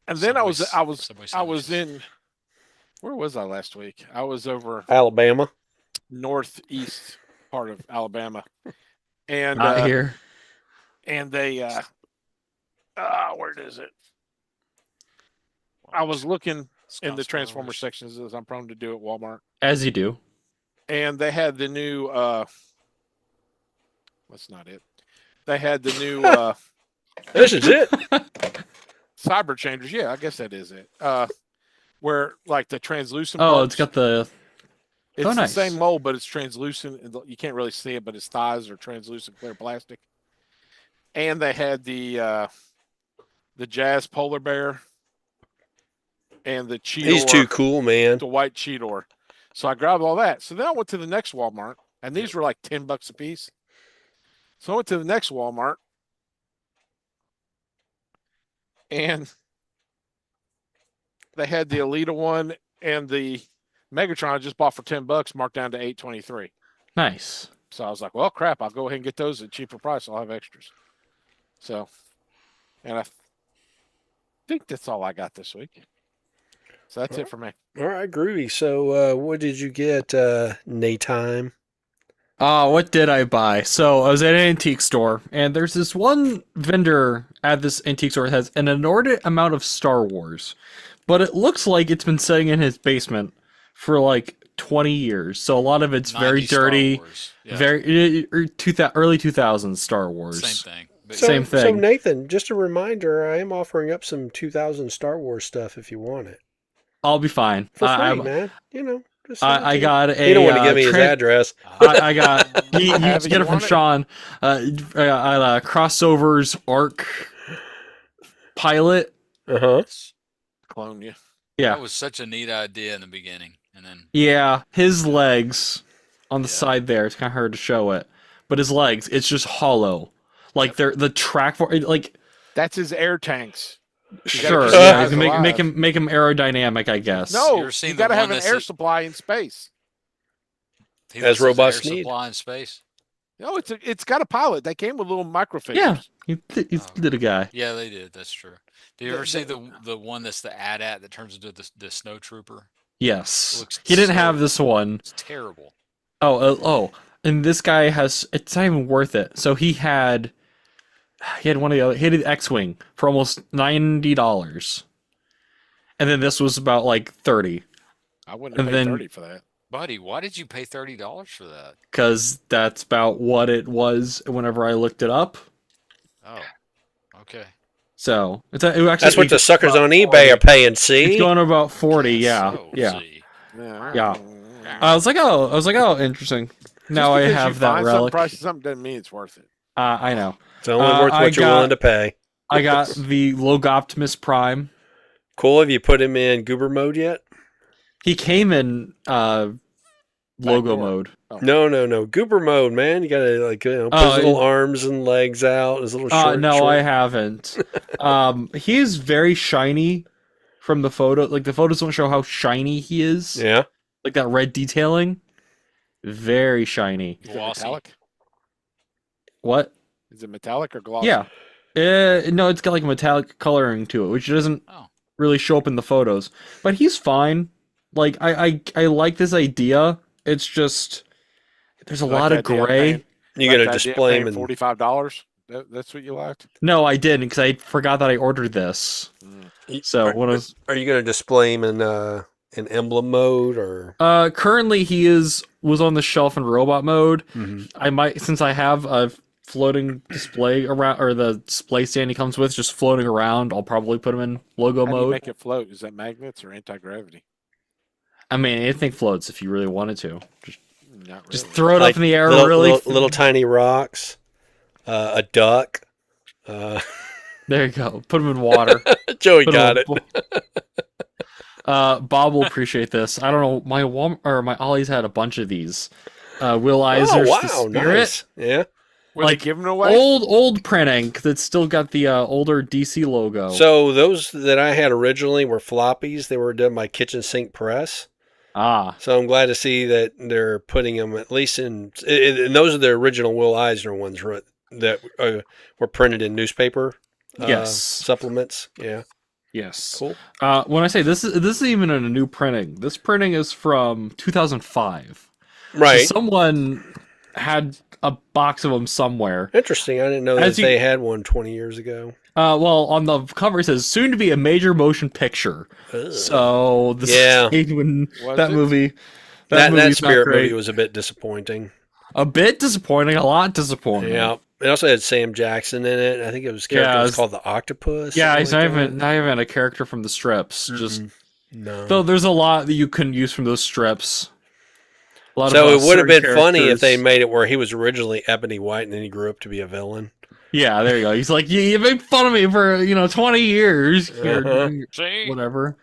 And then I was Subway I was sandwiches. in where was I last week? I was over Alabama. northeast part of Alabama, and Not here. they where is it? I was looking in the Transformer sections, as I'm prone to do at Walmart, As you do. and they had the new that's not it. They had the new This is it. Cyber Changers. Yeah, I guess that is it. Where like the translucent Oh, parts, it's got the. it's oh, the nice. same mold, but it's translucent. And you can't really see it, but its thighs are translucent clear plastic. And they had the Jazz Polar Bear and the Cheetor. He's too cool, man. The white Cheetor. So I grabbed all that. So then I went to the next Walmart, and these were like $10 a piece. So I went to the next Walmart, and they had the Elita one and the Megatron I just bought for $10, marked down to $8.23. Nice. So I was like, well, crap, I'll go ahead and get those at a cheaper price. I'll have extras. So, and I think that's all I got this week. So that's it for me. All right, groovy. So, what did you get, Natime? What did I buy? So I was at an antique store, and there's this one vendor at this antique store that has an inordinate amount of Star Wars, but it looks like it's been sitting in his basement for like 20 years. So a lot of it's very 90s Star dirty, Wars. Yeah, very early 2000s Star Wars. same thing. But Same So, thing. Nathan, just a reminder, I am offering up some 2000 Star Wars stuff if you want it. I'll be fine. For free, I, man. You know. Just send it I to you. got a. He don't want to give me his address. I got. You Have can it, get you it from want it? Sean. Crossovers Arc Pilot. Uh-huh. Clone you. Yeah, that was such a neat idea in the beginning, and then yeah. His legs on the Yeah. side there. It's kind of hard to show it, but his legs. It's just hollow. Like they're the track for like. That's his air tanks. gotta Sure, keep the yeah. guys You can make alive. make him aerodynamic, I guess. No, ever seen you the got to one have an that's air a- supply in space. he As lists his robots air need. supply in space. No, it's got a pilot. They came with little microfigures. Yeah, he's Oh. the guy. Yeah, they did. That's true. Did you The- ever see the one that's the AT-AT that turns into the snow trooper? Yes, Looks he didn't so- have this one. It's terrible. Oh, and this guy has. It's not even worth it. So he had one of the other. He had the X-wing for almost $90, and then this was about like 30, I wouldn't have And paid then- 30 for that. Buddy, why did you pay $30 for that? because that's about what it was whenever I looked it up. Oh, okay. So it actually That's what the it's suckers about on eBay 40. are paying, It's see? going about 40. Yeah, So, yeah. see. Yeah. I was like, oh, interesting. Now I have that relic. Price of something doesn't mean it's worth it. I know. It's only worth I what you're got- willing to pay. I got the Logo Optimus Prime. Cool. Have you put him in goober mode yet? He came in logo door. mode. No. Goober mode, man. You gotta put Oh, his little arms and legs out. His little short. No, short. I haven't. He's very shiny from the photo. Like the photos don't show how shiny he is. Yeah. Like that red detailing. Very shiny. Is it Glossy. metallic? What? Is it metallic or glossy? Yeah. No, it's got like a metallic coloring to it, which doesn't Oh. really show up in the photos. But he's fine. Like I like this idea. It's just there's a You like lot the of idea of gray. paying- You like gotta the idea of display paying him in. $45. That's what you liked. No, I didn't because I forgot that I ordered this. So when I was Are you gonna display him in emblem mode or? currently he was on the shelf in robot mode. Mhm. I might, since I have a floating display around, or the display stand he comes with just floating around, I'll probably put him in logo How do you mode. make it float? Is that magnets or anti-gravity? I mean, anything floats if you really wanted to. Not really. Just throw it Like up in the air, little, really. little tiny rocks, a duck. There you go. Put him in water. Joey Put got him it. in- Bob will appreciate this. I don't know. My my Ollie's had a bunch of these. Will Eisner's Oh The wow, Spirit. nice. Yeah. Were like, they giving away? Old printing that's still got the older DC logo. So those that I had originally were floppies. They were done by Kitchen Sink Press. So I'm glad to see that they're putting them at least in. And those are the original Will Eisner ones that were printed in newspaper. Yes. Supplements. Yeah. Yes. Cool. When I say this is even in a new printing. This printing is from 2005. So Right. someone had a box of them somewhere. Interesting. I didn't know As that you- they had one 20 years ago. Well, on the cover it says soon to be a major motion picture. Ugh. So this Yeah. is when Was that it? movie. That movie's not Spirit great. movie was a bit disappointing. A bit disappointing, a lot disappointing. Yeah. It also had Sam Jackson in it. I think it was character Yeah, was it's- called the Octopus. Yeah, something he's like not even a character from the strips. that. Just Mm-mm. No. though there's a lot that you can use from those strips. A lot So of, it would have certain been funny if they characters. made it where he was originally Ebony White and then he grew up to be a villain. Yeah, there you go. He's like, you made fun of me for 20 years. Uh-huh. See? Whatever.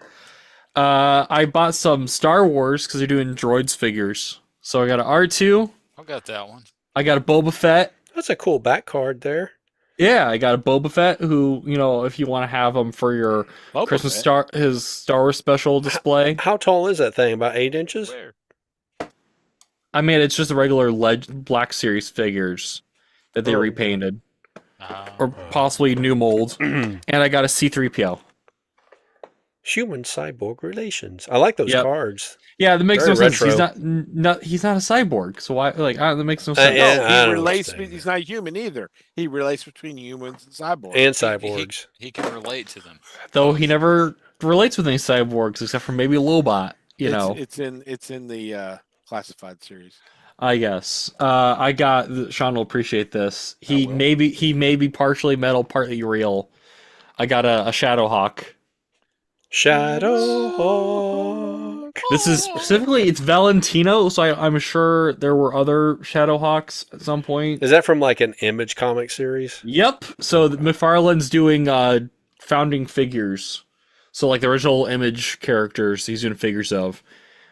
I bought some Star Wars because they're doing droids figures. So I got an R2. I've got that one. I got a Boba Fett. That's a cool back card there. Yeah, I got a Boba Fett who, if you want to have him for your Boba Christmas Fett? his Star Wars special display. How tall is that thing? About 8 inches? Where? I mean, it's just the regular Black Series figures that they Oh. repainted Uh, or possibly new molds. And I got a C3PO. Human cyborg relations. I like those Yep. cards. Yeah, that makes Very no sense. retro. He's not a cyborg. So why that makes no Uh, sense. yeah. No, I he don't relates. understand He's not human either. He relates between humans and cyborgs. And he- cyborgs. He can relate to them. Though he never relates with any cyborgs except for maybe Lobot, it's in the classified series. I guess. I got Sean will appreciate this. He will. may be partially metal, partly real. I got a Shadowhawk. Shadowhawk. This is specifically it's Valentino, so I'm sure there were other Shadowhawks at some point. Is that from like an Image comic series? Yep. So McFarlane's doing founding figures. So like the original Image characters, he's doing figures of.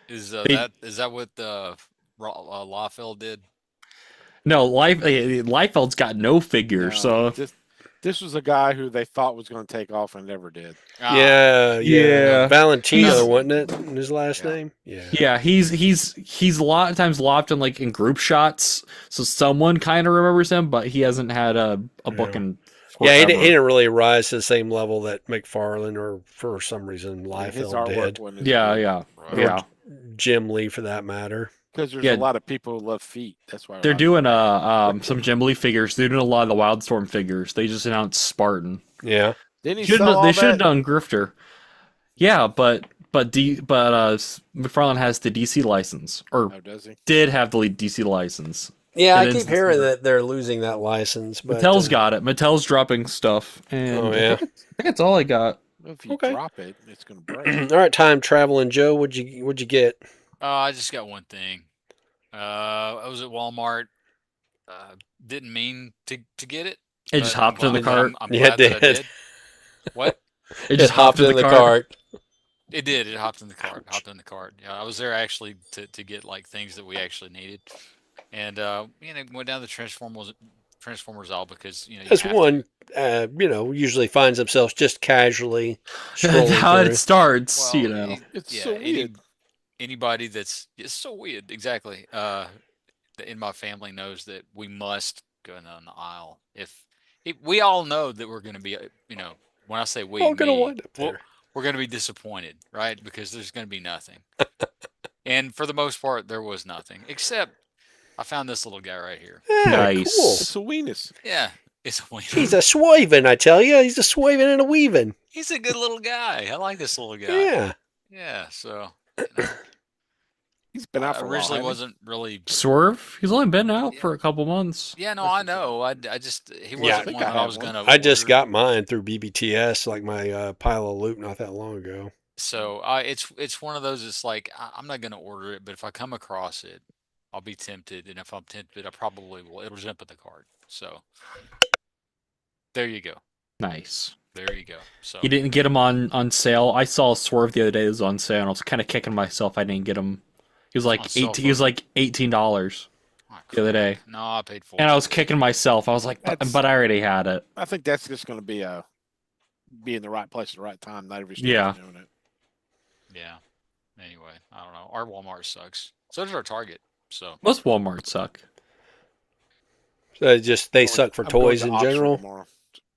Is They- that what Lawfell did? No, Liefeld's got no figures, No, so this was a guy who they thought was going to take off and never did. Ah, Yeah. Valentino, He's- wasn't it? His last Yeah. name? Yeah. yeah, he's a lot of times lopped in group shots, so someone kind of remembers him, but he hasn't had a book Yeah. in Yeah, he forever. didn't really rise to the same level that McFarlane or for some reason His Liefeld artwork did. wasn't as Yeah, good. yeah, Right. yeah. Jim Lee for that matter. Because there's Yeah. a lot of people who love feet. That's why They're doing some Jim Lee figures. They're doing a lot of the Wildstorm figures. They just announced Spartan. Yeah. Didn't he They sell all should have that? done Grifter. Yeah, but McFarlane has the DC license, or Oh, does he? did have the DC license. Yeah, It I is keep the hearing same. that they're losing that license. But, Mattel's got it. Mattel's dropping stuff, and Oh, yeah. I think that's all I got. Well, if you Okay. drop it, it's going to break. All right, time traveling Joe. What'd you get? I just got one thing. I was at Walmart. Didn't mean to get it. It just but hopped in the I'm cart. I'm Yeah, it glad that I did. did. What? It just hopped in the cart. It did. It hopped in the cart. Hopped in the cart. Yeah, I was there actually to get like things that we actually needed, and went down the Transformers aisle because you As have one, usually finds themselves just casually strolling That's how through. it starts, Well, It's yeah, so weird. anybody that's it's so weird. Exactly. That in my family knows that we must go down the aisle. If we all know that we're going to be, when I say we, All gonna me, wind up there. we're going to be disappointed, right? Because there's going to be nothing. And for the most part, there was nothing except I found this little guy right here. Yeah, Nice. cool. It's a weenus. Yeah, it's a wiener. He's a swiving, I tell you. He's a swiving and a weaving. He's a good little guy. I like this little guy. Yeah. Yeah. So He's been out I for a while. originally hasn't he? wasn't really. Swerve. He's only been out for a couple months. Yeah, no, I know. I just he Yeah, I wasn't think one I that I have was one. gonna. I just order. got mine through BBTS, like my pile of loot not that long ago. So it's one of those. It's like I'm not gonna order it, but if I come across it, I'll be tempted, and if I'm tempted, I probably will. It'll jump in the cart. So there you go. Nice. There you go. So You didn't get him on sale. I saw Swerve the other day. It was on sale, and I was kind of kicking myself. I didn't get him. He was like On sale He was for- like $18. oh, the other day. crap. No, I paid for And I was kicking myself. I was like, That's- but I already had it. I think that's just going to be in the right place at the right time. Not every store Yeah. doing it. Yeah. Anyway, I don't know. Our Walmart sucks. So does our Target. So Most Walmart suck. They Going- suck for I'm going toys to in Oxford general. tomorrow.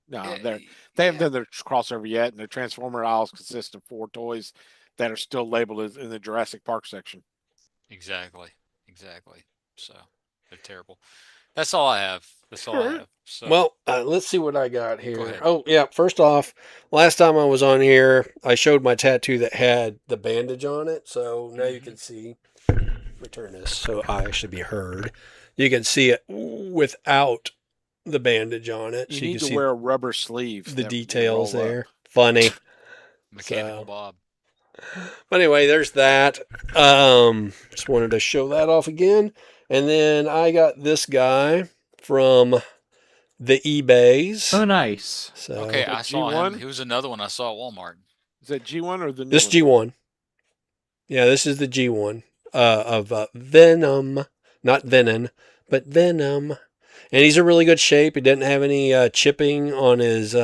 No, Yeah, they haven't done their crossover yet, and their Transformer aisles consist of 4 toys that are still labeled as in the Jurassic Park section. Exactly. exactly. So they're terrible. That's all I have. That's all I Alright. have. So Well, let's see what I got here. ahead. Oh, yeah. First off, last time I was on here, I showed my tattoo that had the bandage on it. So now you can see. Return this so I should be heard. You can see it without the bandage on it. You So you need can to see wear a rubber sleeve. the that details roll up. there. Funny. Mechanical So, Bob. but anyway, there's that. Just wanted to show that off again. And then I got this guy from the eBays. Oh, nice. So Okay, I saw him. G1? He was another one I saw at Walmart. Is that G1 or the new this one? G1. Yeah, this is the G1 of Venom. Not Venom, but Venom. And he's in really good shape. He didn't have any chipping on his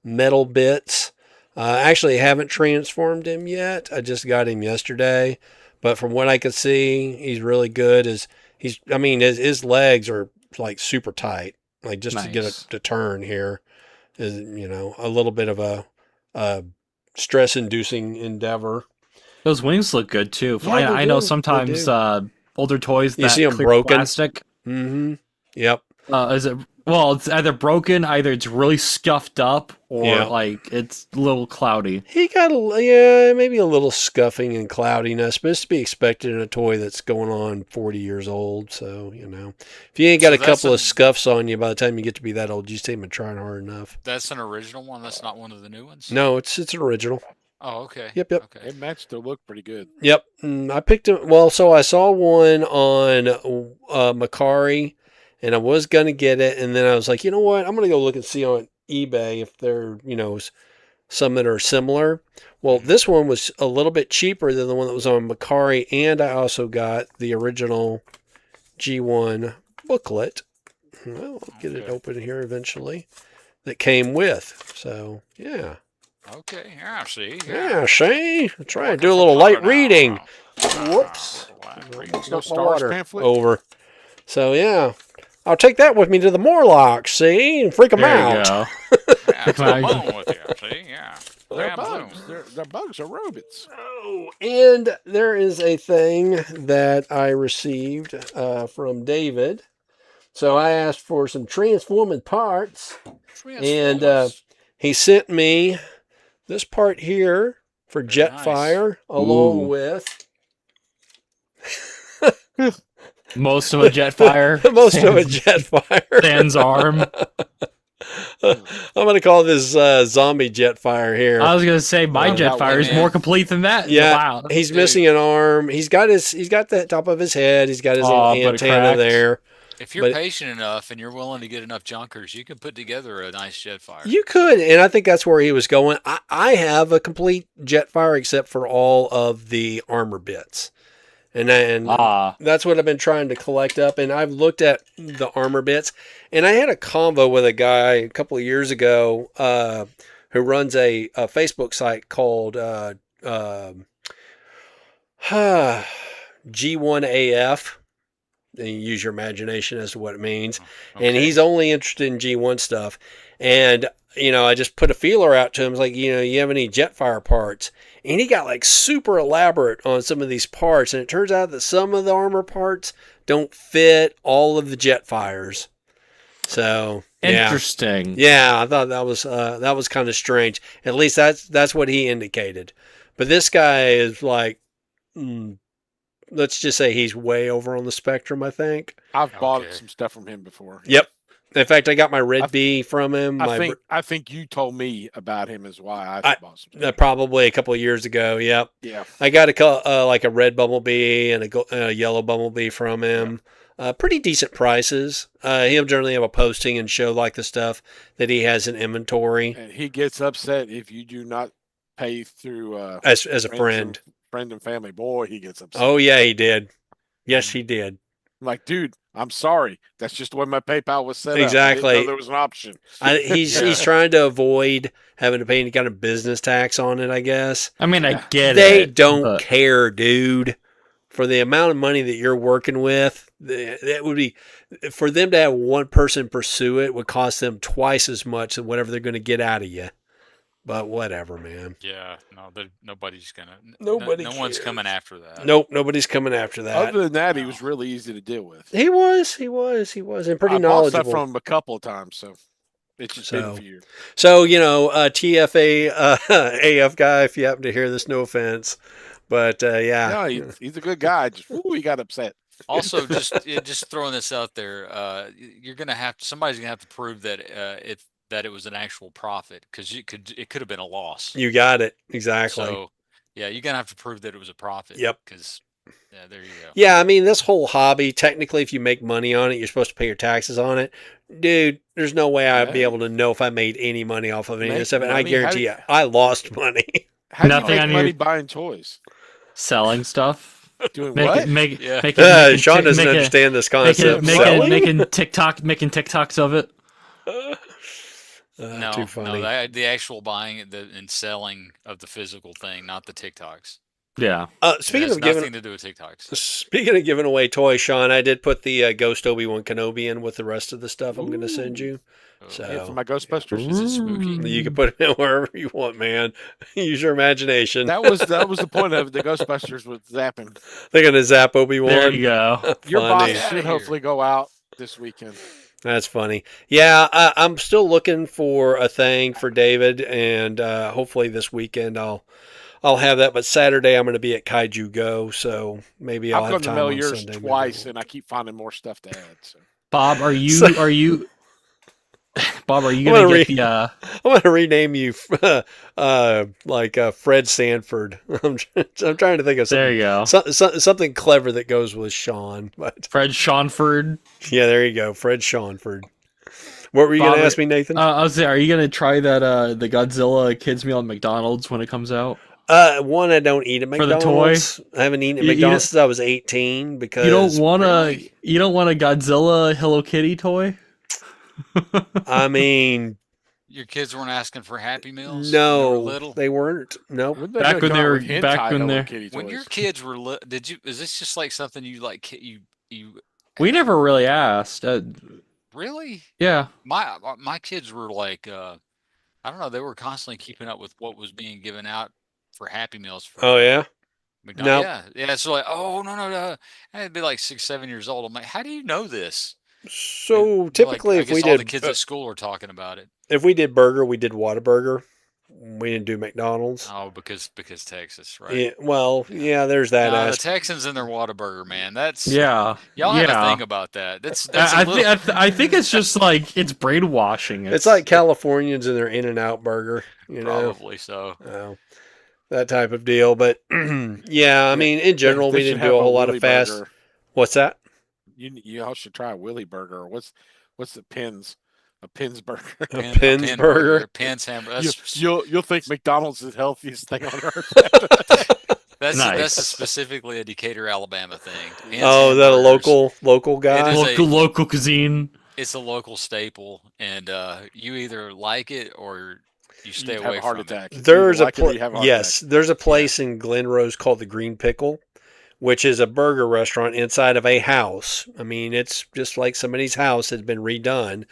metal bits. Actually, haven't transformed him yet. I just got him yesterday. But from what I could see, he's really good. His legs are like super tight. Like just to get Nice. it to turn here is, a little bit of a stress-inducing endeavor. Those wings look good too. Yeah, they I know do. They sometimes do. older toys You that see 'em clear broken? plastic. Mm-hmm. Yep. Is it? Well, it's either broken, either it's really scuffed up, or Yeah. like it's a little cloudy. He got maybe a little scuffing and cloudiness, but it's to be expected in a toy that's going on 40 years old. So, if you ain't got So a that's couple a- of scuffs on you by the time you get to be that old, you just ain't been trying hard enough. That's an original one. That's not one of the new ones. No, it's an original. Oh, okay. Yep. Okay. It matched the look pretty good. Yep. I picked him. Well, so I saw one on Macari, and I was going to get it. And then I was like, you know what? I'm going to go look and see on eBay if they're, some that are similar. Well, this one was a little bit cheaper than the one that was on Macari. And I also got the original G1 booklet. Well, I'll get it Okay. open here eventually. That came with. So, yeah. Okay. Yeah. See. Yeah, see? I try to Working do a from little light Florida now. reading. Ah, Whoops. light reading. No Knocked my Stars water pamphlet? over. So, yeah. I'll take that with me to the Morlocks, see? And freak them There you out. go. Yeah, it's Come a on. bone with you. See. Yeah. They're Grab Zoom. bugs. They're bugs or robots. Oh, and there is a thing that I received from David. So I asked for some transforming parts. And Transformers. he sent me this part here for Very nice. Jetfire, along Ooh. with Most of a Jetfire. most of a Jetfire. Sans arm. I'm going to call this zombie Jetfire here. I was gonna say my Well, that Jetfire is way, more man. complete than that. Yeah, Wow. he's Dude. missing an arm. He's got the top of his head. He's got his little Aw, but it antenna cracked. there. If you're but- patient enough and you're willing to get enough junkers, you can put together a nice Jetfire. You could, and I think that's where he was going. I have a complete Jetfire except for all of the armor bits, and that's what I've been trying to collect up. And I've looked at the armor bits, and I had a convo with a guy a couple of years ago who runs a Facebook site called G1AF. And you use your imagination as to what it means. And he's only interested in G1 stuff. And, I just put a feeler out to him. It's like, you have any Jetfire parts? And he got like super elaborate on some of these parts. And it turns out that some of the armor parts don't fit all of the Jetfires. So, yeah. Interesting. Yeah, I thought that was kind of strange. At least that's what he indicated. But this guy is like, let's just say he's way over on the spectrum, I think. I've bought Okay. some stuff from him before. Yep. In fact, I got my Red Bee from him. I think you told me about him is why I bought some stuff. Probably a couple of years ago. Yep. Yeah. I got like a red bumblebee and a yellow bumblebee from him. Pretty decent prices. He'll generally have a posting and show like the stuff that he has in inventory And he gets upset if you do not pay through as a friend. friend and family. Boy, he gets upset. Oh yeah, he did. Yes, he did. I'm like, dude, I'm sorry. That's just the way my PayPal was set up. I Exactly. didn't know there was an option. He's trying to avoid having to pay any kind of business tax on it, I guess. I mean, I get They it. don't but- care, dude. For the amount of money that you're working with, that would be for them to have one person pursue it would cost them twice as much than whatever they're going to get out of you. But whatever, man. Yeah, no, nobody's gonna. Nobody No one's cares. coming after that. Nope, nobody's coming after that. Other than that, he No. was really easy to deal with. He was, and pretty I bought stuff knowledgeable. from him a couple of times, so it's just been a So- few. So, TFA AF guy, if you happen to hear this, no offense. But yeah. No, he's a good guy. Just he got upset. Also, just throwing this out there, you're gonna have somebody's gonna have to prove that it was an actual profit, because it could have been a loss. You got it. Exactly. So, yeah, you're gonna have to prove that it was a profit. Yep. Because, yeah, there you go. Yeah, I mean, this whole hobby, technically, if you make money on it, you're supposed to pay your taxes on it. Dude, there's no way I'd be Yeah. able to know if I made any money off of any of Make this stuff. And I money? guarantee you, How do I lost money. How do Nothing you make on money your- buying toys? Selling stuff. Doing Make what? it, make, Yeah. make it, make it, Sean make doesn't it- understand this Make concept. it, make Selling? it, making TikToks of it. No, Too funny. no, the actual buying and selling of the physical thing, not the TikToks. Yeah. It Speaking has of giving, nothing to do with TikToks. speaking of giving away toys, Sean, I did put the Ghost Obi-Wan Kenobi in with the rest of the stuff I'm going to send you. Oh, So- Yeah, for my Ghostbusters. Is it spooky? You can put it in wherever you want, man. Use your imagination. That was the point of the Ghostbusters with zapping. They're going to zap Obi-Wan. There you go. Your Funny. box Get outta should here. hopefully go out this weekend. That's funny. Yeah, I'm still looking for a thing for David, and hopefully this weekend I'll have that. But Saturday I'm going to be at Kaiju Go, so maybe I'll I've have gone to time mail on yours Sunday. twice, and I keep finding more stuff to add. So. Bob, are you So- are you Bob, are you I'm gonna gonna get the I'm going to rename you like Fred Sanford. I'm trying to think of there you something, go. something clever that goes with Sean. But Fred Seanford. yeah, there you go, Fred Seanford. What were you Bob, going to ask me, Nathan? I was saying, are you gonna try that the Godzilla kids meal at McDonald's when it comes out? One, I don't eat at For the McDonald's. I haven't eaten at You- you McDonald's since I was 18 because You don't want really? you don't want a Godzilla Hello Kitty toy? I mean, Your kids weren't asking for Happy Meals when they were no, little? they weren't. Nope. Wouldn't they Back go when they come out were- with back hentai when Hello they're- Kitty When toys? your kids were is this just like something you like you We never really asked. really? Yeah. My kids were like I don't know, they were constantly keeping up with what was being given out for Happy Meals for Oh yeah. McDonald's. No. Yeah. So like, oh no. I'd be like 6, 7 years old. I'm like, how do you know this? So And, typically, like, I if we guess all the did kids at school were talking about it. burger, we did Whataburger. We didn't do McDonald's. Oh, because Texas, right? Yeah. Well, yeah. There's that Nah, the aspect. Texans and their Whataburger, man. That's Yeah. y'all have yeah. a thing about that. That's a I, little, I think it's just like it's brainwashing. It's like Californians and their In-N-Out burger. You know. probably so. Oh, that type of deal. But yeah, I mean, in general, They we should didn't have do a whole lot Willy of fast. Burger. What's that? You all should try a Willy Burger. Or what's the Pins? A Pins burger. A Pins burger? Pins hamburger. You'll think McDonald's is the healthiest thing on earth. That's Nice. specifically a Decatur, Alabama thing. Pins Oh, is that a hamburgers. local guy? is a- local cuisine. It's a local staple, and you either like it or you stay You'd away have a heart from attack. There's You a like it or you have a heart yes, attack. there's a place in Glen Rose called the Green Pickle, which is a burger restaurant inside of a house. I mean, it's just like somebody's house had been redone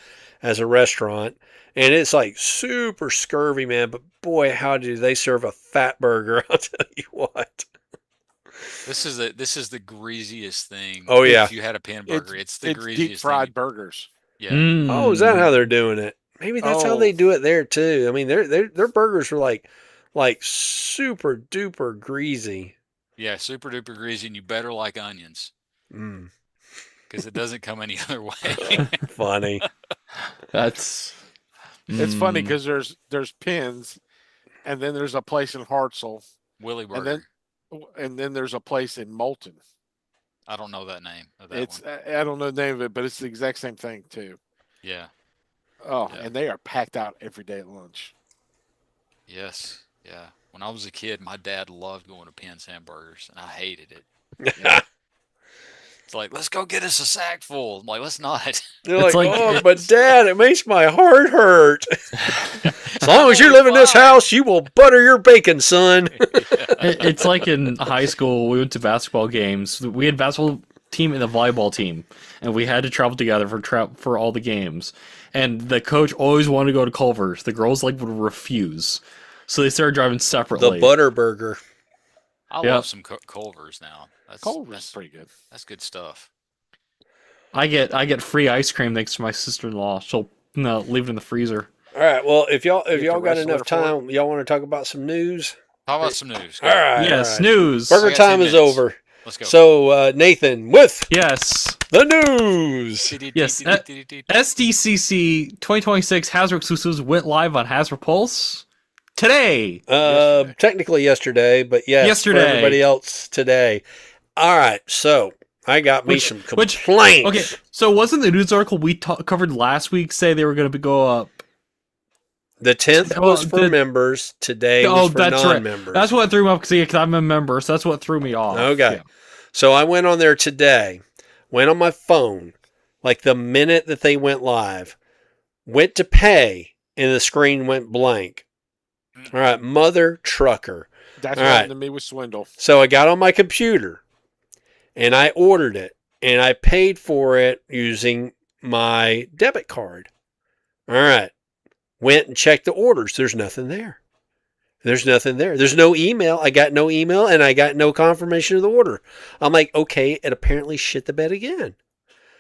as a restaurant, and it's like super scurvy, man. But boy, how do they serve a fat burger? I'll tell you what. This is the greasiest thing. Oh, yeah. If you had a pan burger, it's the It's greasiest deep fried thing. burgers. Yeah. Oh, is that how they're doing it? Maybe that's how Oh. they do it there too. I mean, their burgers are like super duper greasy. Yeah, super duper greasy, and you better like onions Mm, because it doesn't come any other way. funny. That's It's funny Mm. because there's Pins, and then there's a place in Hartselle, Willy and Burger. then there's a place in Moulton. I don't know that name of that It's one. I don't know the name of it, but it's the exact same thing too. Yeah. Oh, Yeah. and they are packed out every day at lunch. Yes. Yeah. When I was a kid, my dad loved going to Penn's Hamburgers, and I hated it. It's like, let's go get us a sack full. I'm like, let's not. They're It's like, like- oh, but Dad, it makes my heart hurt. As long as you live in this Fine. house, you will butter your bacon, son. It's like in high school, we went to basketball games. We had basketball team and the volleyball team, and we had to travel together for all the games. And the coach always wanted to go to Culver's. The girls would refuse. So they started driving The separately. Butter Burger. I Yep. love some Culver's now. Culver's pretty good. That's good stuff. I get free ice cream thanks to my sister-in-law. She'll leave it in the freezer. All right. Well, if y'all You have to got wrestle enough her for it? time, y'all want to talk about some news? How about some news? All right. Yes, all right. news. Burger I got 10 time is minutes. over. Let's go. So, Nathan, with Yes. the news. Yes, SDCC 2026 Hasbro exclusives went live on Hasbro Pulse today. Yesterday. Technically yesterday, but yes, Yesterday. for everybody else today. All right. So I got me some which- complaints. Okay, so wasn't the news article we covered last week say they were going to go up? The 10th Well, was for members. Today Oh, was for that's right. non-members. That's what threw me off because I'm a member, so that's what threw me off. Okay. Yeah. So I went on there today, went on my phone, like the minute that they went live, went to pay, and the screen went blank. All right, mother trucker. That's All what right. happened to me with Swindle. So I got on my computer, and I ordered it, and I paid for it using my debit card. All right. Went and checked the orders. There's nothing there. There's nothing there. There's no email. I got no email, and I got no confirmation of the order. I'm like, okay, it apparently shit the bed again.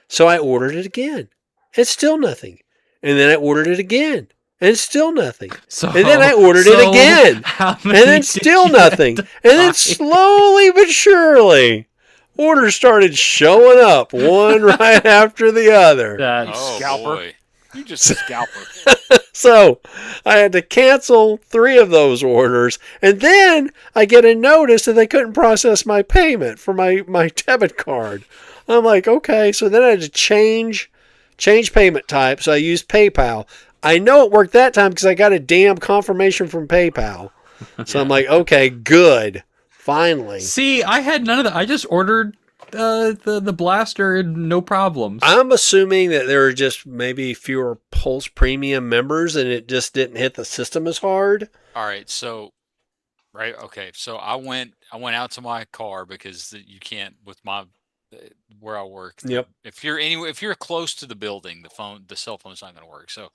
So I ordered it again. It's still nothing. And then I ordered it again. And still nothing. So, And then I ordered it again. How And many then did still you nothing. have And to then buy? slowly but surely, orders started showing up, one right after the other. That's Oh Scalper. boy. You just a scalper. So I had to cancel 3 of those orders. And then I get a notice that they couldn't process my payment for my debit card. I'm like, okay. So then I had to change payment type. So I used PayPal. I know it worked that time because I got a damn confirmation from PayPal. So I'm like, okay, good. Finally. See, I had none of that. I just ordered the blaster and no problems. I'm assuming that there are just maybe fewer Pulse Premium members and it just didn't hit the system as hard. All right, so okay. So I went out to my car because you can't with my where I work. Yep. If you're close to the building, the cell phone's not going to work. So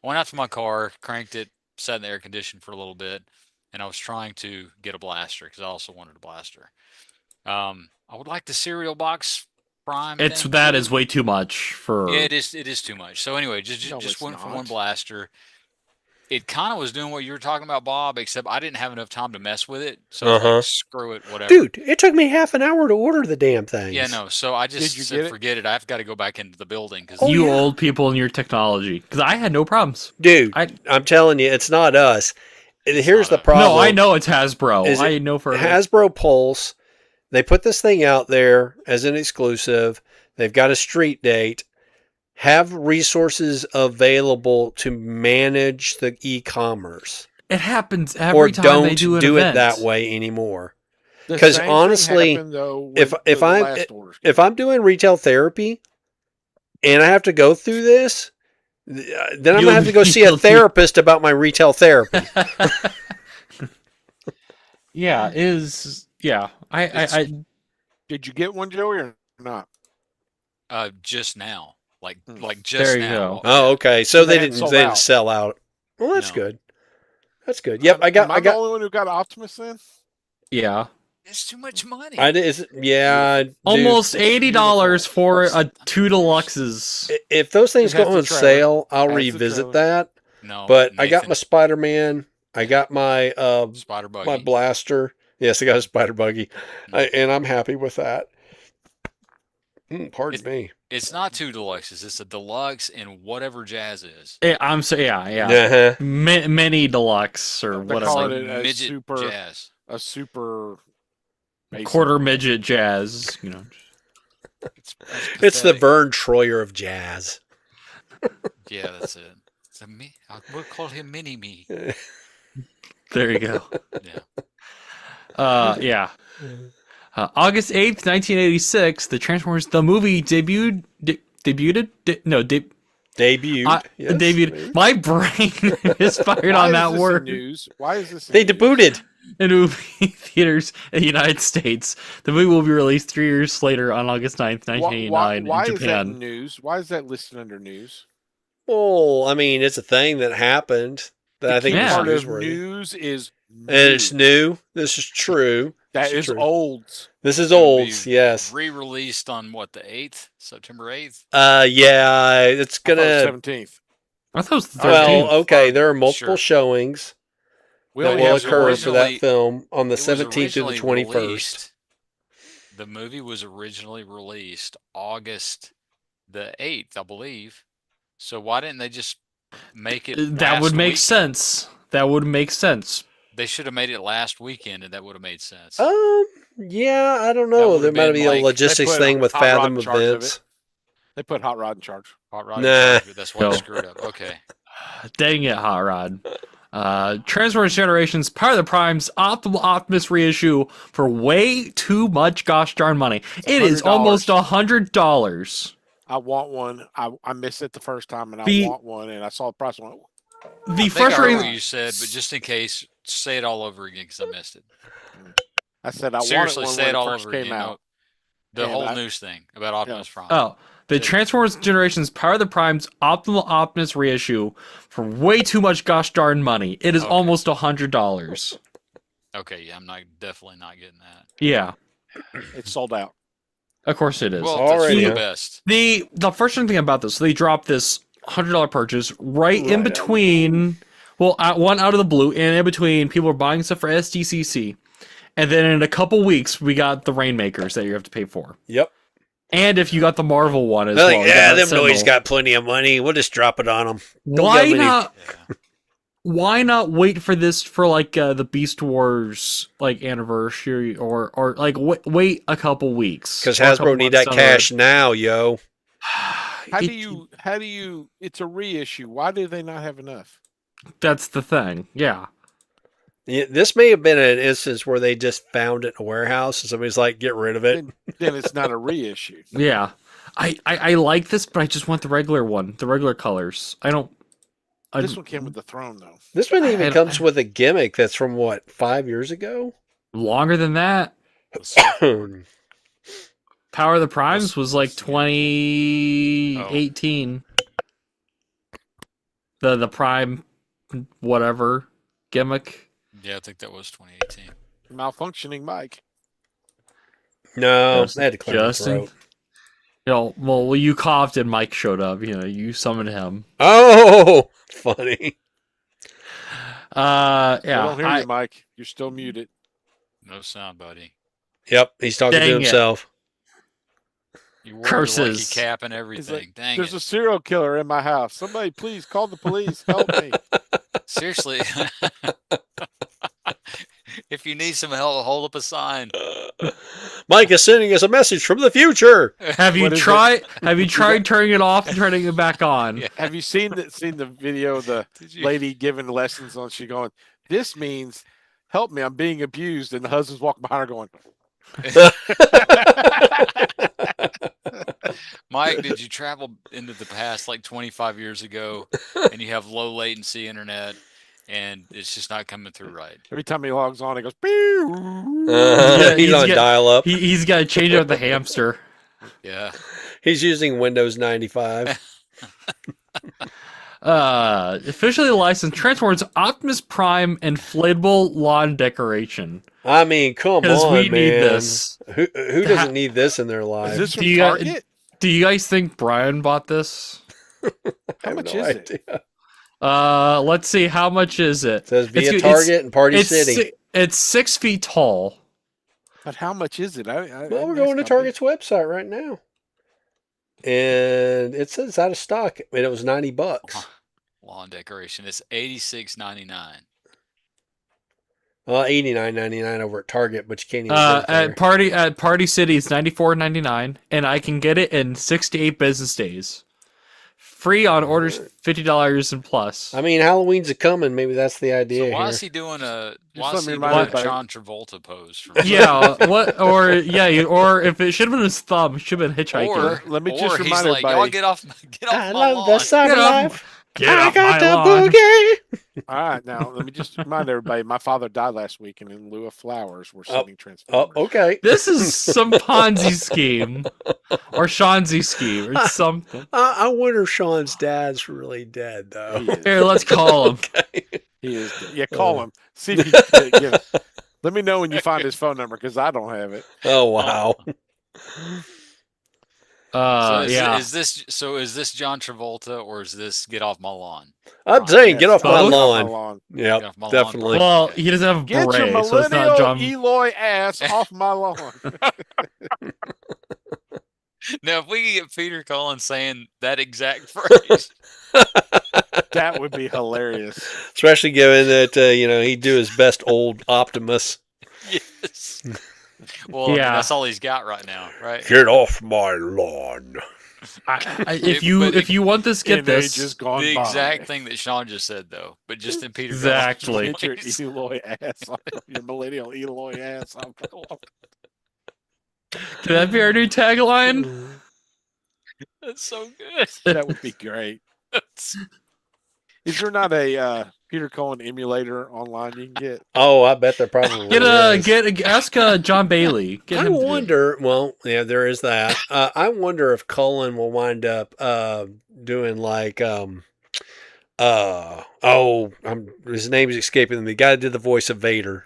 I went out to my car, cranked it, sat in the air condition for a little bit, and I was trying to get a blaster because I also wanted a blaster. I would like the cereal box prime. It's thing that too. is way too much for. Yeah, it is too much. So anyway, No, just it's went for not. one blaster. It kind of was doing what you were talking about, Bob, except I didn't have enough time to mess with it. So I was like, screw it, whatever. Dude, it took me half an hour to order the damn thing. Yeah, no. So I just Did you said, get it? forget it. I've got to go back into the building because Oh, you yeah. old people and your technology. Because I had no problems. Dude, I- I'm telling you, it's not us. And here's not the us. problem. No, I know it's Hasbro. Is it I know for Hasbro Pulse. They put this thing out there as an exclusive. They've got a street date. Have resources available to manage the e-commerce. it happens Or every time don't they do an do event. it that way anymore. The 'Cause same thing honestly, happened, though, if with if the I'm last orders. if I'm doing retail therapy and I have to go through this, then I'm You'll- gonna have to go see a you'll- therapist about my retail therapy. Yeah, I Did you get one, Joey, or not? just now, like Hmm. just There you now. go. Oh, okay. So they hadn't didn't sold they didn't out. sell out. Well, that's No. good. That's good. Yep, I got Am I the only one who got Optimus then? yeah. It's too much money. I did. Yeah, dude, Almost $80 for What's- a 2 deluxes. If those things It go has the on trailer. sale, I'll Has the revisit trailer. that. No, But I got Nathan, my Spider-Man. I got my spider buggy. my blaster. Yes, I got a spider buggy, Mm. and I'm happy with that. Pardon me. It's not 2 deluxes. It's a deluxe and whatever jazz is. Yeah, yeah. Uh-huh. Mini deluxe or They're whatever. calling Like it a midget super- jazz. A super basic Quarter one. midget jazz, you know. It's It's the pathetic. Vern Troyer of jazz. Yeah, that's it. It's a me. We'll call him Mini Me. There you go. Yeah. Yeah. August 8th, 1986, the Transformers the movie debuted. Debuted? Debuted. Yes, Debuted. maybe. My brain is fired Why on is that this in word. news? Why is this? In They news? debuted. In movie theaters in the United States. The movie will be released 3 years later on August 9th, Why 1989 is in that Japan. news? Why is that listed under news? Well, I mean, it's a thing that happened. that I think Key Yeah. is part of newsworthy. news is And it's new. This is true. That This is true. olds. This is Gonna old. be Yes. Re-released on what, the 8th, September 8th. Yeah. It's I thought it was gonna. 17th. I thought it was the Well, 13th. okay. Or- There are multiple sure. showings We that only will have was occur for that originally- film on the It was 17th through the originally 21st. released. The movie was originally released August the 8th, I believe. So why didn't they just make it That would last make weekend? sense. That would make sense. They should have made it last weekend, and that would have made sense. Yeah, I don't That know. would've There might been be a like- logistics They put thing with Hot Rod Fathom in charge of events. They put Hot Rod in charge. Hot Rod, Nah. that's why Go. they screwed up. Okay. Dang it, Hot Rod. Transformers Generations, Power of the Primes, Optimal Optimus reissue for way too much gosh darn money. It is $100. almost $100. I want one. I missed it the first time, and I The- want one. And I saw the price. And I went, The I think I heard frustrating what you said, but just in case, say it all over again because I missed it. I said I Seriously, wanted one say when it it all first over came again. out. The And whole I- news thing about Optimus Prime. the Say it. Transformers Generations, Power of the Primes, Optimal Optimus reissue for way too much gosh darn money. It is Okay. almost $100. Okay, yeah, I'm definitely not getting that. Yeah, It's sold out. of course it is. Well, Already, that's huh? the best. The frustrating thing about this, they dropped this $100 purchase right in Right. between. Well, one out of the blue, and in between, people are buying stuff for SDCC, and then in a couple weeks, we got the Rainmakers that you have to pay for, Yep. and if you got the Marvel one as They're well, like, you got yeah, that them boys Sentinel. got plenty of money. We'll just drop it on them. Don't Why give 'em any- not? Yeah. Why not wait for this for like the Beast Wars like anniversary or like wait a couple weeks? Because or a couple Hasbro need months that down the road. cash now, yo. How do you? It's a reissue. Why do they not have enough? That's the thing. Yeah. Yeah, this may have been an instance where they just found it in a warehouse and somebody's like, get rid of it. Then it's not a reissue. Yeah. I like this, but I just want the regular one, the regular colors. I don't. This one came with the throne, though. This one even I- comes with a gimmick that's from what, 5 years ago? Longer than that. Power of the Primes was like 2018. The Prime whatever gimmick. Yeah, I think that was 2018. Malfunctioning mic. No, they had to clear his Justin. throat. You know, well, you coughed and Mike showed up. You know, you summoned him. Oh, funny. I Yeah. don't hear you, Mike. You're still muted. No sound, buddy. Yep, he's talking to Dang it. himself. You wore your Curses. lucky cap and He's everything. like, Dang there's it. a serial killer in my house. Somebody, please call the police. Help me. Seriously. If you need some help, hold up a sign. Mike is sending us a message from the future. Have you What is it? tried? Have you tried turning it off and turning it back on? Yeah. Have you seen the video of the Did you? lady giving lessons on? She going, this means help me. I'm being abused, and the husband's walking behind her going. Mike, did you travel into the past like 25 years ago and you have low latency internet and it's just not coming through right? Every time he logs on, he goes. Pew. Yeah, he's on got- dial up. He's got to change out the hamster. Yeah. He's using Windows 95. Officially licensed Transformers Optimus Prime inflatable lawn decoration. I mean, come Because on, we man. need this. Who doesn't need this in their Is life? this from Do you got- Target? Do you guys think Brian bought this? I How have much no is it? idea. Let's see. How much is it? It says via It's- Target and Party It's City. it's 6 feet tall. But how much is it? Well, we're going to Target's website right now. And it says it's out of stock. I mean, it was $90. Lawn decoration. It's $86.99. Well, $89.99 over at Target, but you can't even get it there. At Party City, it's $94.99, and I can get it in 6 to 8 business days. Free on orders $50 and plus. I mean, Halloween's a coming. Maybe that's the So idea why here. is he doing a Just why let is me he remind doing a everybody- John Travolta pose from Yeah, what? Or yeah, or if it should have been his thumb, it should have been hitchhiking. Or, Let me or just he's remind like, y'all everybody- get off I my love the lawn. side Get of off- life. Get I off got my the lawn. boogie. All right, now let me just remind everybody. My father died last week, and in lieu of flowers, we're Oh, sending Oh, Transformers. okay. This is some Ponzi scheme or Shanzi scheme or something. I wonder if Sean's dad's really dead, though. He is. Here, let's call him. He is. Yeah, call him. See if you can get him. Let me know when you find his phone number because I don't have it. Oh wow. So Yeah. is this John Travolta or is this Get Off My Lawn? I'm saying, get off my both. lawn. Get Yep, off my lawn. definitely. Well, Okay. he doesn't have a Get your beret, so it's not millennial John. Eloy ass off my lawn. Now, if we could get Peter Cullen saying that exact phrase, That would be hilarious. Especially given that he'd do his best old Optimus. yes. Well, I mean, Yeah. that's all he's got right now, right? Get off my lawn. If But you want this, get In this. ages gone The by. exact thing that Sean just said, though, but just in Peter Exactly. Get your Cullen's voice. Eloy ass off your millennial Eloy ass off my lawn. Can that be our new tagline? That's so good. That would be great. Is there not a Peter Cullen emulator online you can get? Oh, I bet there probably is. Ask John Bailey. Get I him to do it. wonder. Well, yeah, there is that. I wonder if Cullen will wind up doing like his name is escaping me. The guy that did the voice of Vader.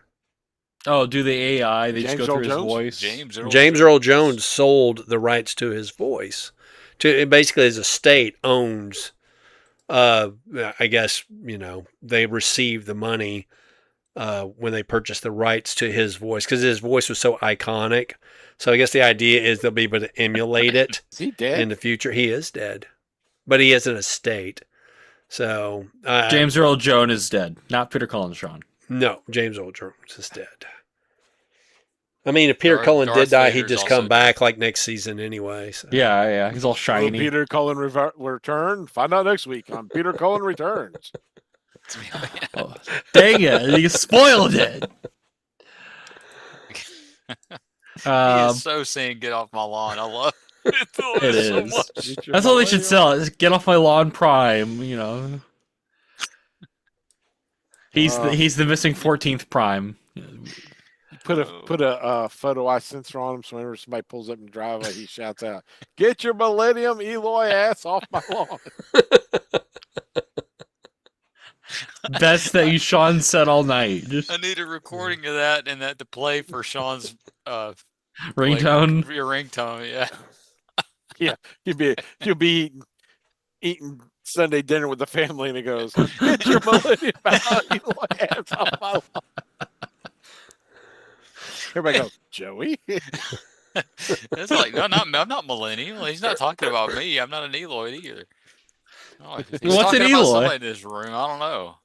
Oh, do the AI? They just James go Earl through his Jones? voice. James Earl Jones sold the rights to his voice. Basically, his estate owns. I guess they received the money when they purchased the rights to his voice because his voice was so iconic. So I guess the idea is they'll be able to emulate it Is he dead? in the future. He is dead, but he has an estate. So James Earl Jones is dead, not Peter Cullen. Sean. No, James Earl Jones is dead. I mean, if Peter Darth- Cullen Darth did die, Vader's he'd just also come back like next season anyway. So. Yeah, he's all Will shiny. Peter Cullen return? Find out next week on Peter Cullen Returns. Oh, dang it! You spoiled it. He is so saying "Get off my lawn." I love it. It so is. much. Get your That's all they should millennial- sell. Is Get Off My Lawn Prime. He's the missing 14th Prime. Put a photo eye sensor on him so whenever somebody pulls up in the driveway, he shouts out, "Get your Millennium Eloy ass off my lawn." Best that you Sean said all night. Just I need a recording of that and that to play for Sean's ringtone. Your ringtone, yeah. You'll be eating Sunday dinner with the family, and it goes, "Get your Millennium Eloy ass off my lawn." Everybody goes, "Joey." It's like no, I'm not millennial. He's not talking about me. I'm not an Eloy either. Oh, he's What's talking an about Eloy? somebody in this room. I don't know.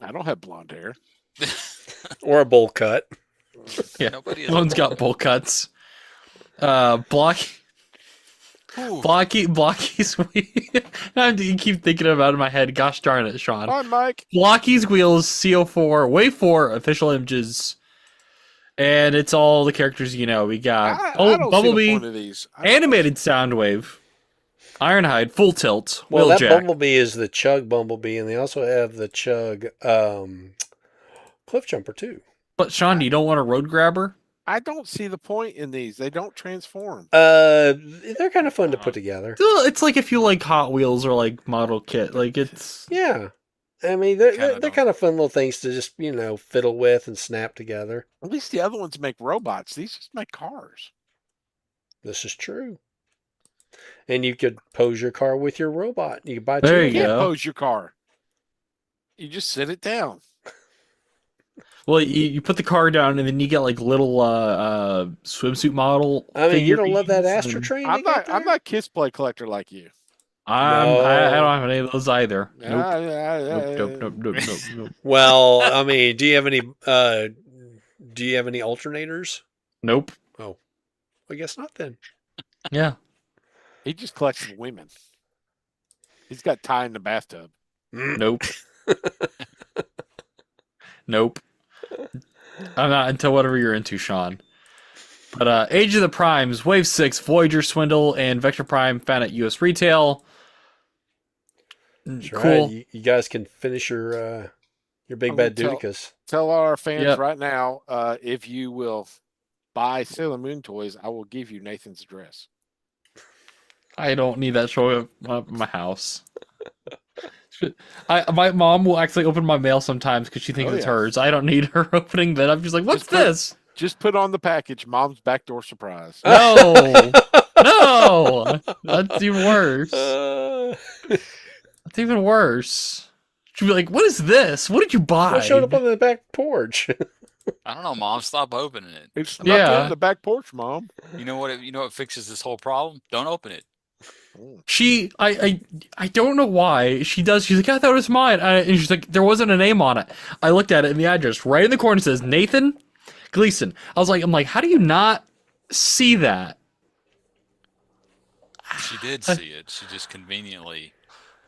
I don't have blonde hair. Or a bowl cut. Yeah, Nobody is one's got bowl cuts. Blocky's wheel. I keep thinking about it in my head. Gosh darn it, Sean. Hi, Mike. Blocky's wheels, CO4, Wave 4 official images, and it's all the characters you know. We got I don't see the Bumblebee, point of these. I don't- animated Soundwave, Ironhide, Full Tilt, Well, that Wheeljack. Bumblebee is the Chug Bumblebee, and they also have the Chug Cliff Jumper too. But Sean, you don't want a road grabber? I don't see the point in these. They don't transform. They're kind of fun to put together. It's like if you like Hot Wheels or like model kit. Like it's Yeah, I mean they're don't. kind of fun little things to just fiddle with and snap together. At least the other ones make robots. These just make cars. This is true. And you could pose your car with your robot. You could buy There two. You you can't go. pose your car. You just sit it down. well, you put the car down and then you get like little swimsuit model. I mean, you don't love that figurines Astro and- Train? I'm not a Kiss Play collector like you. I No. don't have any of those either. Nope. Nope. Nope. Well, I mean, do you have any alternators? Nope. Oh, I guess not then. Yeah. He just collects women. He's got Ty in the bathtub. Nope. Nope. I'm not into whatever you're into, Sean. But Age of the Primes, Wave 6, Voyager Swindle, and Vector Prime found at US retail. That's Cool. right. You guys can finish your big I'm bad gonna Dudicus. Tell our fans Yep. right now, if you will buy Sailor Moon toys, I will give you Nathan's address. I don't need that show at my house. My mom will actually open my mail sometimes because she thinks Oh, it's yeah. hers. I don't need her opening that. I'm just like, what's Just put- this? Just put on the package, Mom's backdoor surprise. No, no, that's even worse. That's even worse. She'd be like, "What is this? What did you buy?" What showed up on the back porch? I don't know, Mom. Stop opening it. It's not Yeah. there in the back porch, Mom. You know what? You know what fixes this whole problem? Don't open it. I don't know why she does. She's like, I thought it was mine, and she's like, there wasn't a name on it. I looked at it, and the address right in the corner says Nathan Gleason. I'm like, how do you not see that? She did see it. She just conveniently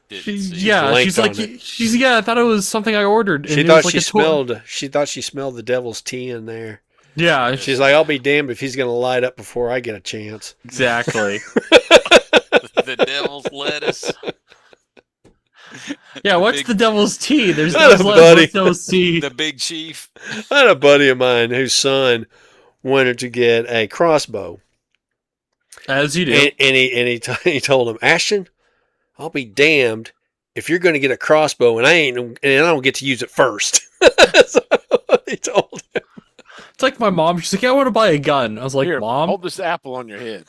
didn't see it. Yeah, blanked she's like, on it. yeah, I thought it was something I ordered. And She it thought was like she a toy. smelled. She thought she smelled the devil's tea in there. Yeah, She's like, I'll be damned if he's gonna light up before I get a chance. exactly. The devil's lettuce. Yeah, what's big- the devil's tea? There's Not a devil's buddy. lettuce, devil's tea. The big chief. I had a buddy of mine whose son wanted to get a crossbow, As you do. he told him, Ashton, I'll be damned if you're going to get a crossbow and I don't get to use it first. That's what he told him. It's like my mom. She's like, yeah, I want to buy a gun. I was like, Here, Mom. hold this apple on your head.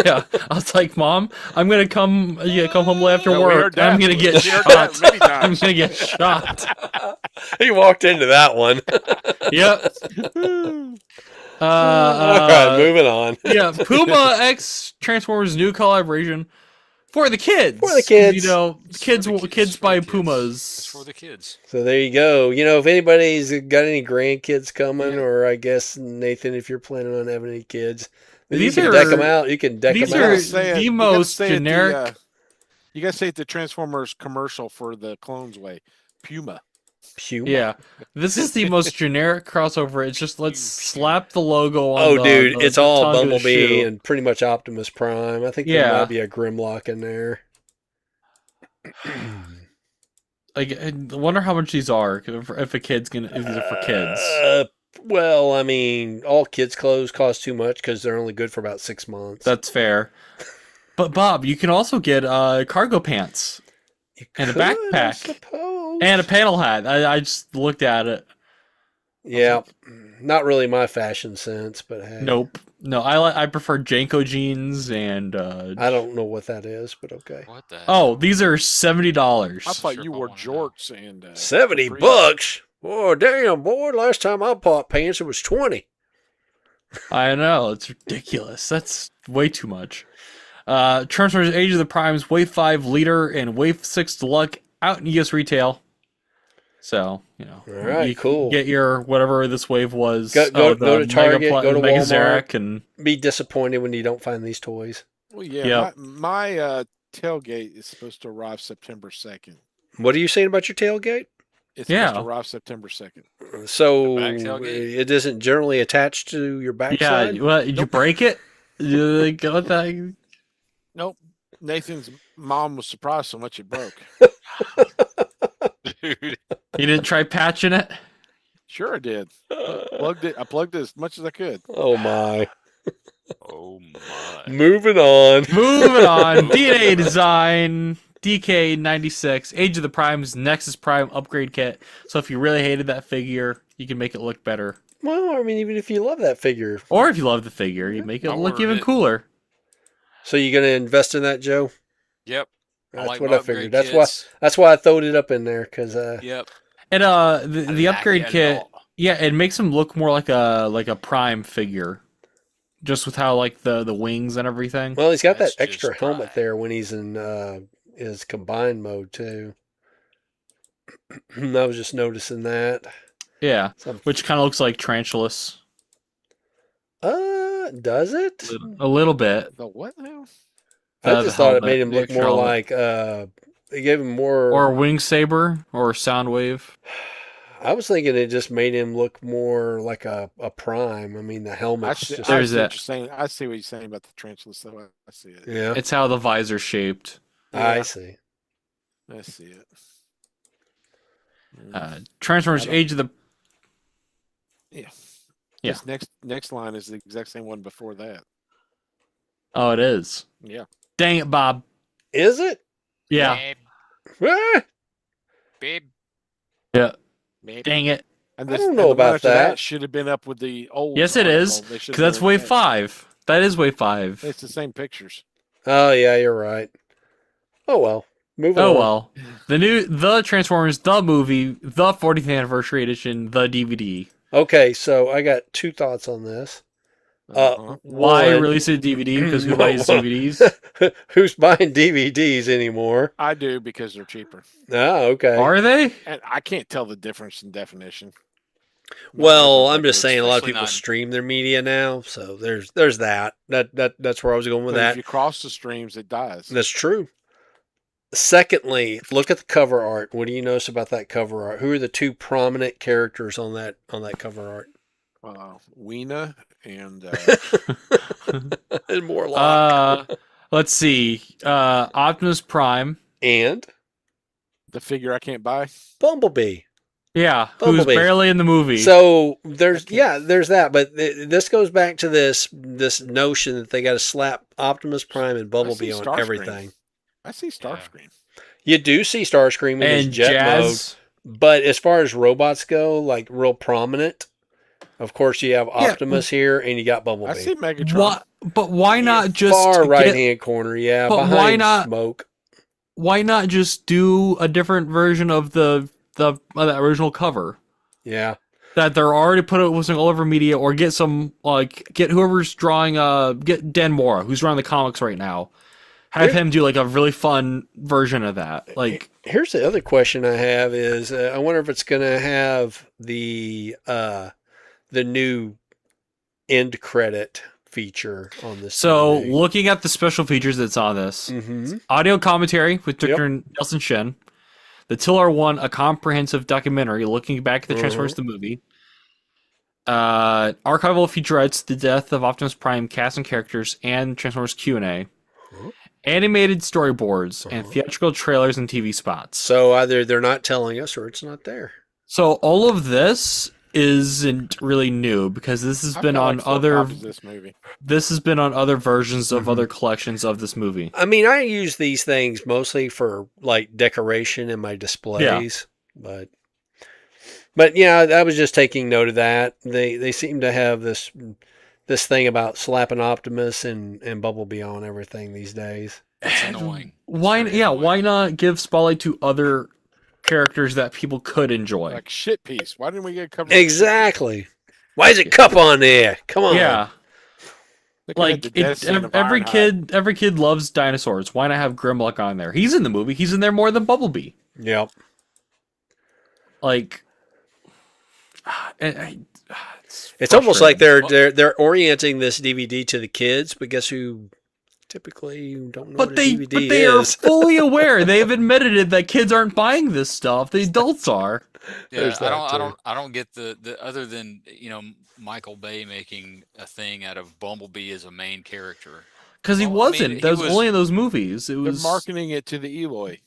Yeah, I was like, Mom, I'm gonna come home late after Yeah, we work. heard I'm that. gonna get We heard that shot. many I'm times. gonna get shot. He walked into that one. Yep. All right, moving on. Yeah, Puma X Transformers new collaboration for the kids. For the kids. You know, It's for kids the kids, kids it's for buy the kids. It's Pumas. for the kids. So there you go. You know, if anybody's got any grandkids coming, Yeah. or I guess Nathan, if you're planning on having any kids, then These you can are- deck them out. You can deck these them are out. the most generic- You gotta say it the Transformers commercial for the Clones Way. Puma. Puma. Yeah, this is the most generic crossover. It's just let's Phew. slap the logo on. Oh, the- dude, the it's all tongue of the Bumblebee shoe. and pretty much Optimus Prime. I think there Yeah. might be a Grimlock in there. Like, I wonder how much these are. If a kid's gonna, if these are for kids. Well, I mean, all kids' clothes cost too much because they're only good for about 6 months. That's fair. But Bob, you can also get cargo pants You and a could, I backpack. suppose. and a panel hat. I just looked at it. Yeah, not really my fashion sense, but hey. Nope. No, I prefer Janko jeans and. I don't know what that is, but okay. What the? Oh, these are $70. I thought Sure, you I wore wanna know. jorts and 70 capris. bucks? Oh, damn, boy. Last time I bought pants, it was 20. I know, it's ridiculous. That's way too much. Transformers Age of the Primes, Wave 5 Leader and Wave 6 Deluxe out in US retail. So, you know. All right, you cool. Get your whatever this wave was. Go the to Target, go to Mega Walmart. Xerac, and Be disappointed when you don't find these toys. Well, yeah, Yep. my tailgate is supposed to arrive September 2nd. What are you saying about your tailgate? It's Yeah. supposed to arrive September 2nd. So The back tailgate? it isn't generally attached to your yeah, backside? what, did you break it? You got that? Nope. Nathan's mom was surprised so much it broke. Dude. You didn't try patching it? Sure, I did. Plugged it. I plugged it as much as I could. Oh, my. Oh my. Moving on. Moving on. DNA Design, DK96, Age of the Primes, Nexus Prime upgrade kit. So if you really hated that figure, you can make it look better. Well, I mean, even if you love that figure. Or if you love the figure, you make it I look ordered even it. cooler. So you going to invest in that, Joe? Yep. That's like what my I figured. upgrade That's kits. why I throwed it up in there, because Yep. And I the like upgrade it kit, all. yeah, it makes him look more like a Prime figure. Just with how like the wings and everything. well, he's got that That's just extra helmet right. there when he's in his combined mode, too. I was just noticing that. Yeah. Some- Which kind of looks like Tarantulas. Does it? A little bit. The what now? I the just thought it helmet, made him the look extra more helmet. like it gave him more. Or Wing Saber or Soundwave. I was thinking it just made him look more like a prime. I mean, the I helmet's see, just There's what that. you're saying. I see what you're saying about the tarantulas, though. I see it. yeah. It's how the visor's shaped. I Yeah. see. I see it. Transformers I don't- Age of the Yeah. Yeah. This next line is the exact same one before that. Oh, it is. Yeah. Dang it, Bob. Is it? Yeah. Babe. Yeah. Maybe. Dang it. And I this, don't and know the one about after that. should have been up with the old. Yes, it is. article. They should Because have that's been wave in it. 5. That is wave 5. It's the same pictures. Oh yeah, you're right. Oh well. Moving Oh on. well. The Transformers, the movie, the 40th anniversary edition, the DVD. Okay, so I got 2 thoughts on this. Uh-huh. Why One, release a DVD? Because who buys DVDs? who's buying DVDs anymore? I do because they're cheaper, Oh, okay. Are they? and I can't tell the difference in definition. Well, Not I'm just that saying a lot of Especially people not- stream their media now, so there's that. That's where I was going big. with But if that. you cross the streams, it dies. That's true. Secondly, look at the cover art. What do you notice about that cover art? Who are the 2 prominent characters on that cover art? Weena and And Morlock. Let's see. Optimus Prime. And the figure I can't buy. Bumblebee. Yeah, Bumblebee. who's barely in the movie. So there's I can't- there's that, but this goes back to this notion that they got to slap Optimus Prime and Bumblebee on Starscream. everything. I see Starscream. You do see Starscream in his and jet Jazz. mode, but as far as robots go, like real prominent, of course you have Optimus here and you got Bumblebee. I see Megatron. What? But why not just far right get, hand corner, yeah, But behind why not- smoke. Why not just do a different version of the original cover Yeah, that they're already put it with all over media, or get some get whoever's drawing get Dan Mora, who's drawing the comics right now, have him do like a really fun version of that. Like, here's the other question I have is I wonder if it's going to have the new end credit feature on this. so looking at the special features that's on this, Mm-hmm. audio commentary with Yep. Dr. Nelson Shin, the Tiller One, a comprehensive documentary looking back at the Transformers the movie, archival featurettes, the death of Optimus Prime, cast and characters, and Transformers Q&A, animated storyboards, and theatrical trailers and TV spots. So either they're not telling us or it's not there. So all of this isn't really new because this has I've been got, on like, 4 other copies of this movie. this has been on other versions of other collections of this movie. I mean, I use these things mostly for like decoration in my displays, but yeah, I was just taking note of that. They seem to have this thing about slapping Optimus and Bumblebee on everything these days. It's annoying. Why? It's very Yeah, annoying. why not give spotlight to other characters that people could enjoy? Like shit piece. Why didn't we get covered? Exactly. Why is it cup on there? Come on. Yeah, They could've had like the Death of every Ironhide. every kid loves dinosaurs. Why not have Grimlock on there? He's in the movie. He's in there more than Bumblebee. Yep. Like, It's almost like frustrating. they're orienting this DVD to the kids, but guess who typically don't know what a DVD but they are is. fully aware. They've admitted it that kids aren't buying this stuff. The adults are. Yeah, There's that I don't get the other than Michael Bay making a thing out of Bumblebee as a main character. Because he Well, I mean, wasn't. he That was was- only in those movies. It They're was marketing it to the Eloy.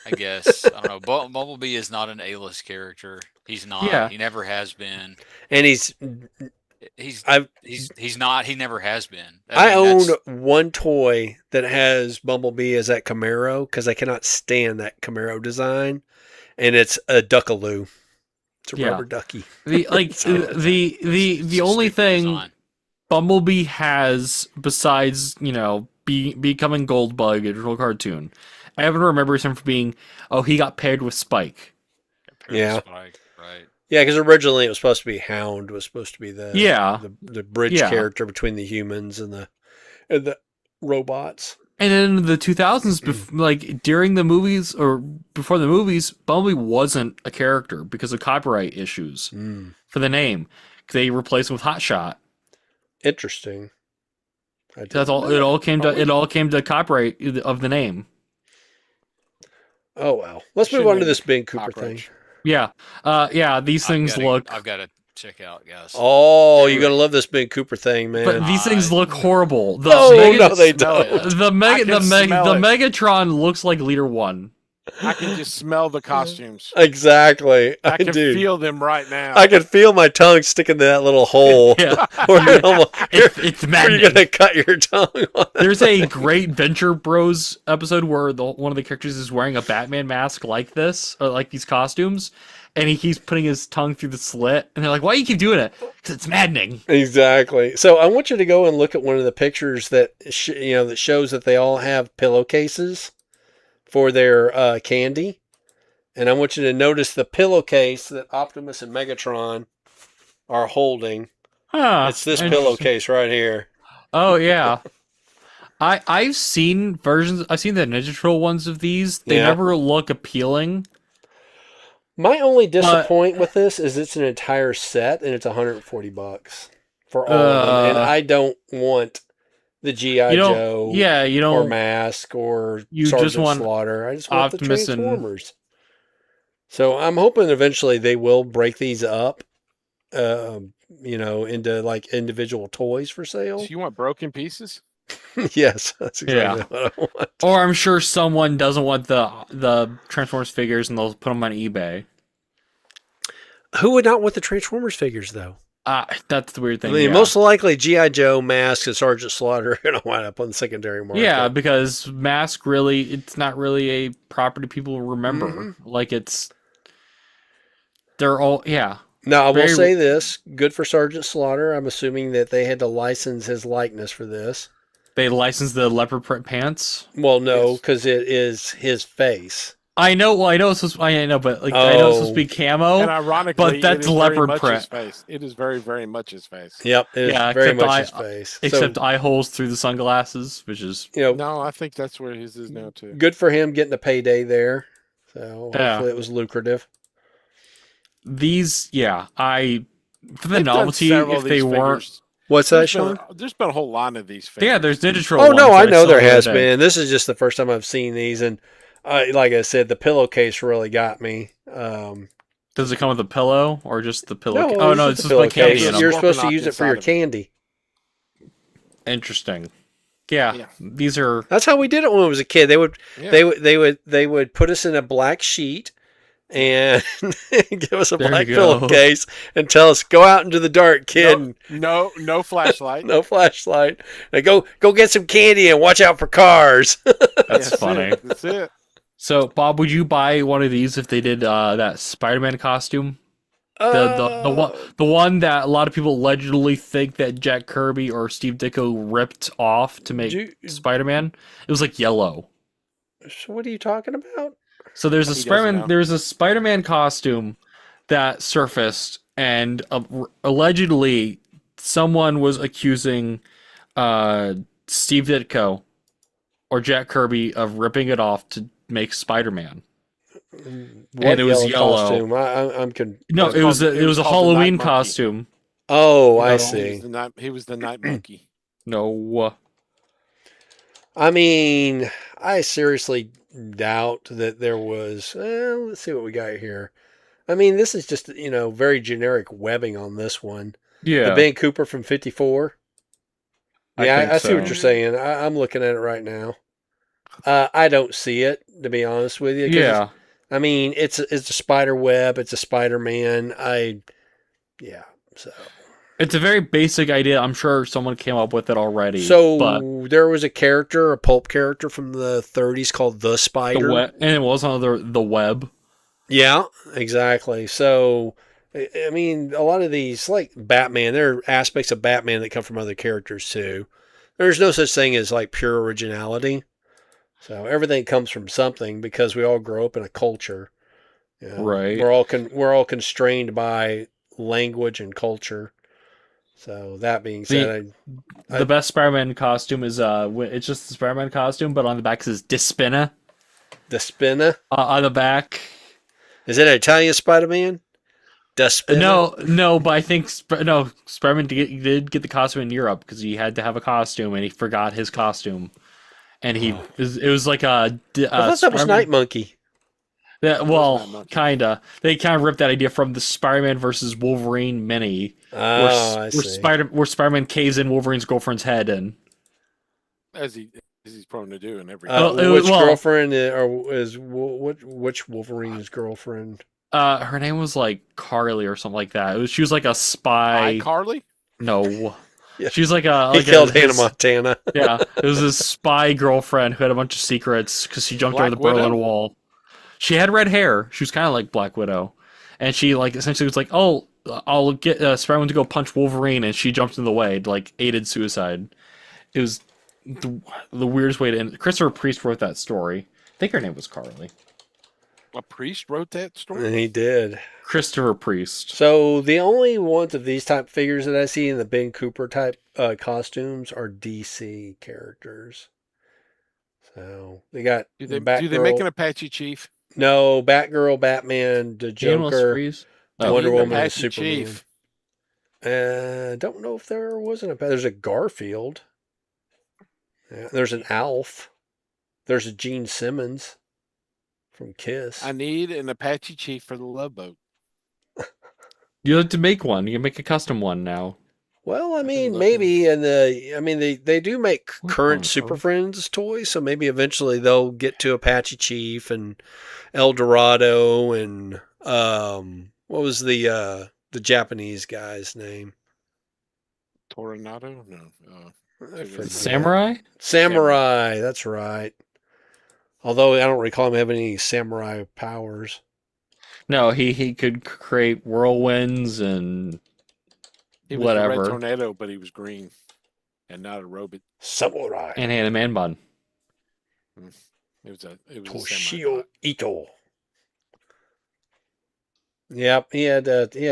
I guess I don't know. Bumblebee is not an A-list character. He's not. Yeah. He never has been. And He's not. He never has been. I mean, own that's- one toy that has Bumblebee as that Camaro because I cannot stand that Camaro design, and it's a Duckaloo. It's a Yeah. rubber ducky. the the only stupid thing design. Bumblebee has besides becoming Goldbug, a real cartoon. I haven't remembered him for being. Oh, he got paired with Spike. Yeah. Spike, right. Yeah, because originally it was supposed to be Hound was supposed to be the the bridge Yeah. character between the humans and the robots. And then in the 2000s, like during the movies or before the movies, Bumblebee wasn't a character because of copyright issues for the name. They replaced him with Hotshot. Interesting. That's all. It all came to copyright of the name. Oh well. Let's move Shouldn't on to make this it Ben Cooper thing. cockroach. Yeah. These things look. I've got to check out, guys. Oh, you're gonna love this Ben Cooper thing, man. But these things look horrible. No, they smell don't. it. The I can smell it. Megatron looks like Leader One. I can just smell the costumes. Exactly. I can do. feel them right now. I can feel my tongue sticking to that little hole. Yeah. Where It's you're maddening. going to cut your tongue on. There's a great Venture Bros episode where one of the characters is wearing a Batman mask like this, or like these costumes, and he keeps putting his tongue through the slit, and they're like, "Why do you keep doing it?" Because it's maddening. Exactly. So I want you to go and look at one of the pictures that that shows that they all have pillowcases for their candy, and I want you to notice the pillowcase that Optimus and Megatron are holding. Huh. It's this Interesting. pillowcase right here. Oh yeah. I've seen versions. I've seen the Ninja Turtle ones of these. They Yeah. never look appealing. My only disappointment with this is it's an entire set and it's $140 for all of them, and I don't want the GI You don't. Joe Yeah, you or don't. Mask or You Sergeant just want Slaughter. I just want Optimus the and- Transformers. So I'm hoping eventually they will break these up, into like individual toys for sale. So you want broken pieces? Yes, that's exactly Yeah. what I want. Or I'm sure someone doesn't want the Transformers figures, and they'll put them on eBay. Who would not want the Transformers figures though? That's the weird I thing. mean, yeah. most likely GI Joe, Mask, and Sergeant Slaughter are going to wind up on the secondary market. Yeah, because Mask it's not really a property people remember. Mm-hmm. Like they're all, yeah. Now, I will Very- say this. Good for Sergeant Slaughter. I'm assuming that they had to license his likeness for this. They licensed the leopard print pants. Well, no, Yes. because it is his face. I know. Well, I know it's supposed. I know, but I know it's supposed to be camo. And ironically, but that's it is very leopard much print. his face. It is very, very much his face. Yep, it is Yeah, very except much his face. Except So, eye holes through the sunglasses, which is No, I think that's where his is now too. good for him getting a payday there. So Yeah. hopefully it was lucrative. these. Yeah, for the They've done novelty. several If of they these weren't, figures. What's that, There's Sean? been a whole line of these figures. yeah, there's Ninja Turtle. Oh no, ones I that know saw there the other has day. been. This is just the first time I've seen these, and like I said, the pillowcase really got me. Does it come with a pillow or just the pillow? No, oh no, it's just just like candy pillowcase. in 'em. You're Scorpion supposed to use it for inside your of it. candy. Interesting. Yeah, Yeah. these are. That's how we did it when I was a kid. They would Yeah. they would put us in a black sheet and give us a There black you go. pillowcase and tell us go out into the dark, kid. No, no flashlight. No flashlight. And go get some candy and watch out for cars. That's funny. That's it. So, Bob, would you buy one of these if they did that Spider-Man costume? The one that a lot of people allegedly think that Jack Kirby or Steve Ditko ripped off to make Spider-Man. It was like yellow. So what are you talking about? So there's a He doesn't Spider-Man. know. There's a Spider-Man costume that surfaced, and allegedly someone was accusing Steve Ditko or Jack Kirby of ripping it off to make Spider-Man. What it was yellow. costume? I'm No, It it was was called- it was a called the Night Halloween Monkey. costume. Oh, I No. see. He was the night monkey. No, I mean, I seriously doubt that there was. Let's see what we got here. I mean, this is just very generic webbing on this one. yeah, The Ben Cooper from '54. Yeah, think I see what so. you're saying. I'm looking at it right now. I don't see it, to be honest with you. 'cause yeah. I mean, it's a spider web. It's a Spider-Man. So It's a very basic idea. I'm sure someone came up with it already. so but there was a character, a pulp character from the '30s called the Spider. and it was on the web. Yeah, exactly. So, I mean, a lot of these, like Batman, there are aspects of Batman that come from other characters too. There's no such thing as like pure originality. So everything comes from something because we all grow up in a culture. Right. We're all constrained by language and culture. So that being said, The best Spider-Man costume is it's just the Spider-Man costume, but on the back it says Despina. the Spinner. On the back. Is it an Italian Spider-Man? Despina? No, but I think Spider-Man did get the costume in Europe because he had to have a costume and he forgot his costume, and it was like a. I thought that was Spider-Man- Night Monkey. Yeah, Not well, much. kinda. They kind of ripped that idea from the Spider-Man versus Wolverine mini, Oh, I see. where Spider-Man caves in Wolverine's girlfriend's head, and As he As he's prone to do in every. Well, it Which was- well- girlfriend which Wolverine's girlfriend? Her name was like Carly or something like that. She was like a spy. Carly. No, Yeah. she was like a He like killed a, Hannah Montana. Yeah, it was his spy girlfriend who had a bunch of secrets because she jumped over the Black Widow? Berlin Wall. She had red hair. She was kind of like Black Widow, and she like essentially was like, "Oh, I'll get Spider-Man to go punch Wolverine," and she jumped in the way, like aided suicide. It was the weirdest way to end. Christopher Priest wrote that story. I think her name was Carly. A priest wrote that story. And he did. Christopher Priest. So the only ones of these type figures that I see in the Ben Cooper type costumes are DC characters. So they got Do they Batgirl. make an Apache chief? No, Batgirl, Batman, the Shameless Joker, Freeze. Wonder Need an Woman, and Apache Superman. chief. Don't know if there wasn't a. There's a Garfield. Yeah, there's an Alf. There's a Gene Simmons from Kiss. I need an Apache chief for the Love Boat. You have to make one. You can make a custom one now. Well, I mean, looking. maybe they do make What current on Super earth? Friends toys, so maybe eventually they'll get to Apache Chief and El Dorado and what was the Japanese guy's name? Toronado? No. I forget. Samurai? Samurai, that's right. Although I don't recall him having any samurai powers. No, he could create whirlwinds and He was a whatever. red tornado, but he was green and not a robot. Samurai. and had a man bun. It was a Toshio semi-bot. Ito. Yep, he had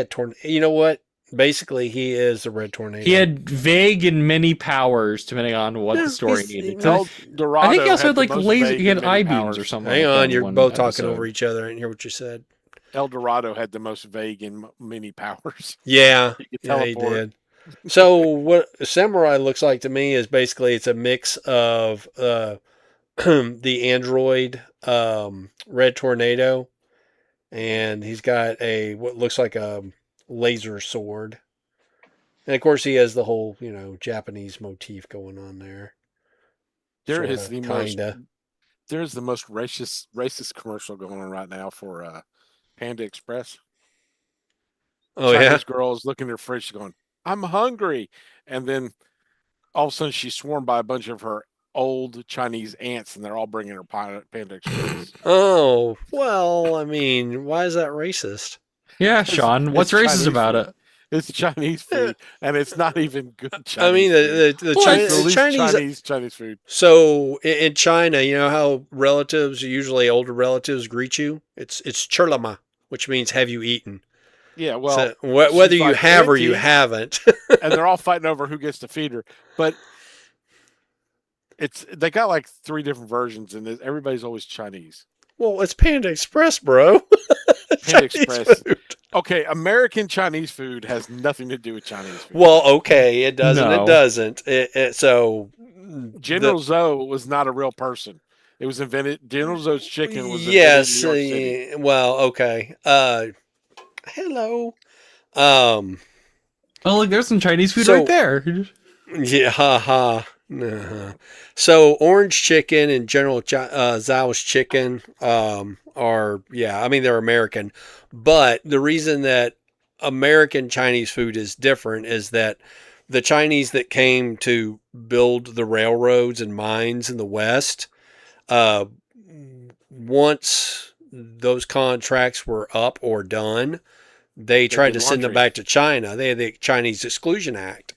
tornado. You know what? Basically, he is the red tornado. He had vague and many powers depending on what Yeah, the story he's- needed. El Dorado I think he also had the like most laser. vague He had and many eye beams powers. or something. Hang like that on, in you're one both talking episode. over each other. I didn't hear what you said. El Dorado had the most vague and many powers. Yeah, He could yeah, he teleport. did. So what Samurai looks like to me is basically it's a mix of the android red tornado, and he's got a what looks like a laser sword, and of course he has the whole Japanese motif going on there. There Sorta, is the kinda. most. There's the most racist commercial going on right now for Panda Express. Oh yeah, Chinese girl is looking at her fridge going, "I'm hungry," and then all of a sudden she's swarmed by a bunch of her old Chinese aunts, and they're all bringing her Panda Express. oh well. I mean, why is that racist? Yeah, Sean. it's What's racist Chinese about food. it? It's Chinese food, and it's not even good Chinese. I mean, food. the Well, It's the Chinese. least Chinese food. So in China, you know how relatives, usually older relatives, greet you? It's chirlama, which means have you eaten? Yeah, well, So whether she's you like, have or you "Auntie," haven't. and they're all fighting over who gets to feed her. But they got like 3 different versions, and everybody's always Chinese. Well, it's Panda Express, bro. Panda Chinese Express. food. Okay, American Chinese food has nothing to do with Chinese food. Well, okay, it doesn't. No. It doesn't. So General Tso was not a real person. It was invented. General Tso's chicken was invented yes. in New York City. Well, okay. Hello. Oh, look, there's some Chinese food So- right there. Yeah, haha. Uh-huh. So orange chicken and General Tso's chicken are, yeah, I mean, they're American. But the reason that American Chinese food is different is that the Chinese that came to build the railroads and mines in the West, once those contracts were up or done, they tried did to send them laundry. back to China. They had the Chinese Exclusion Act.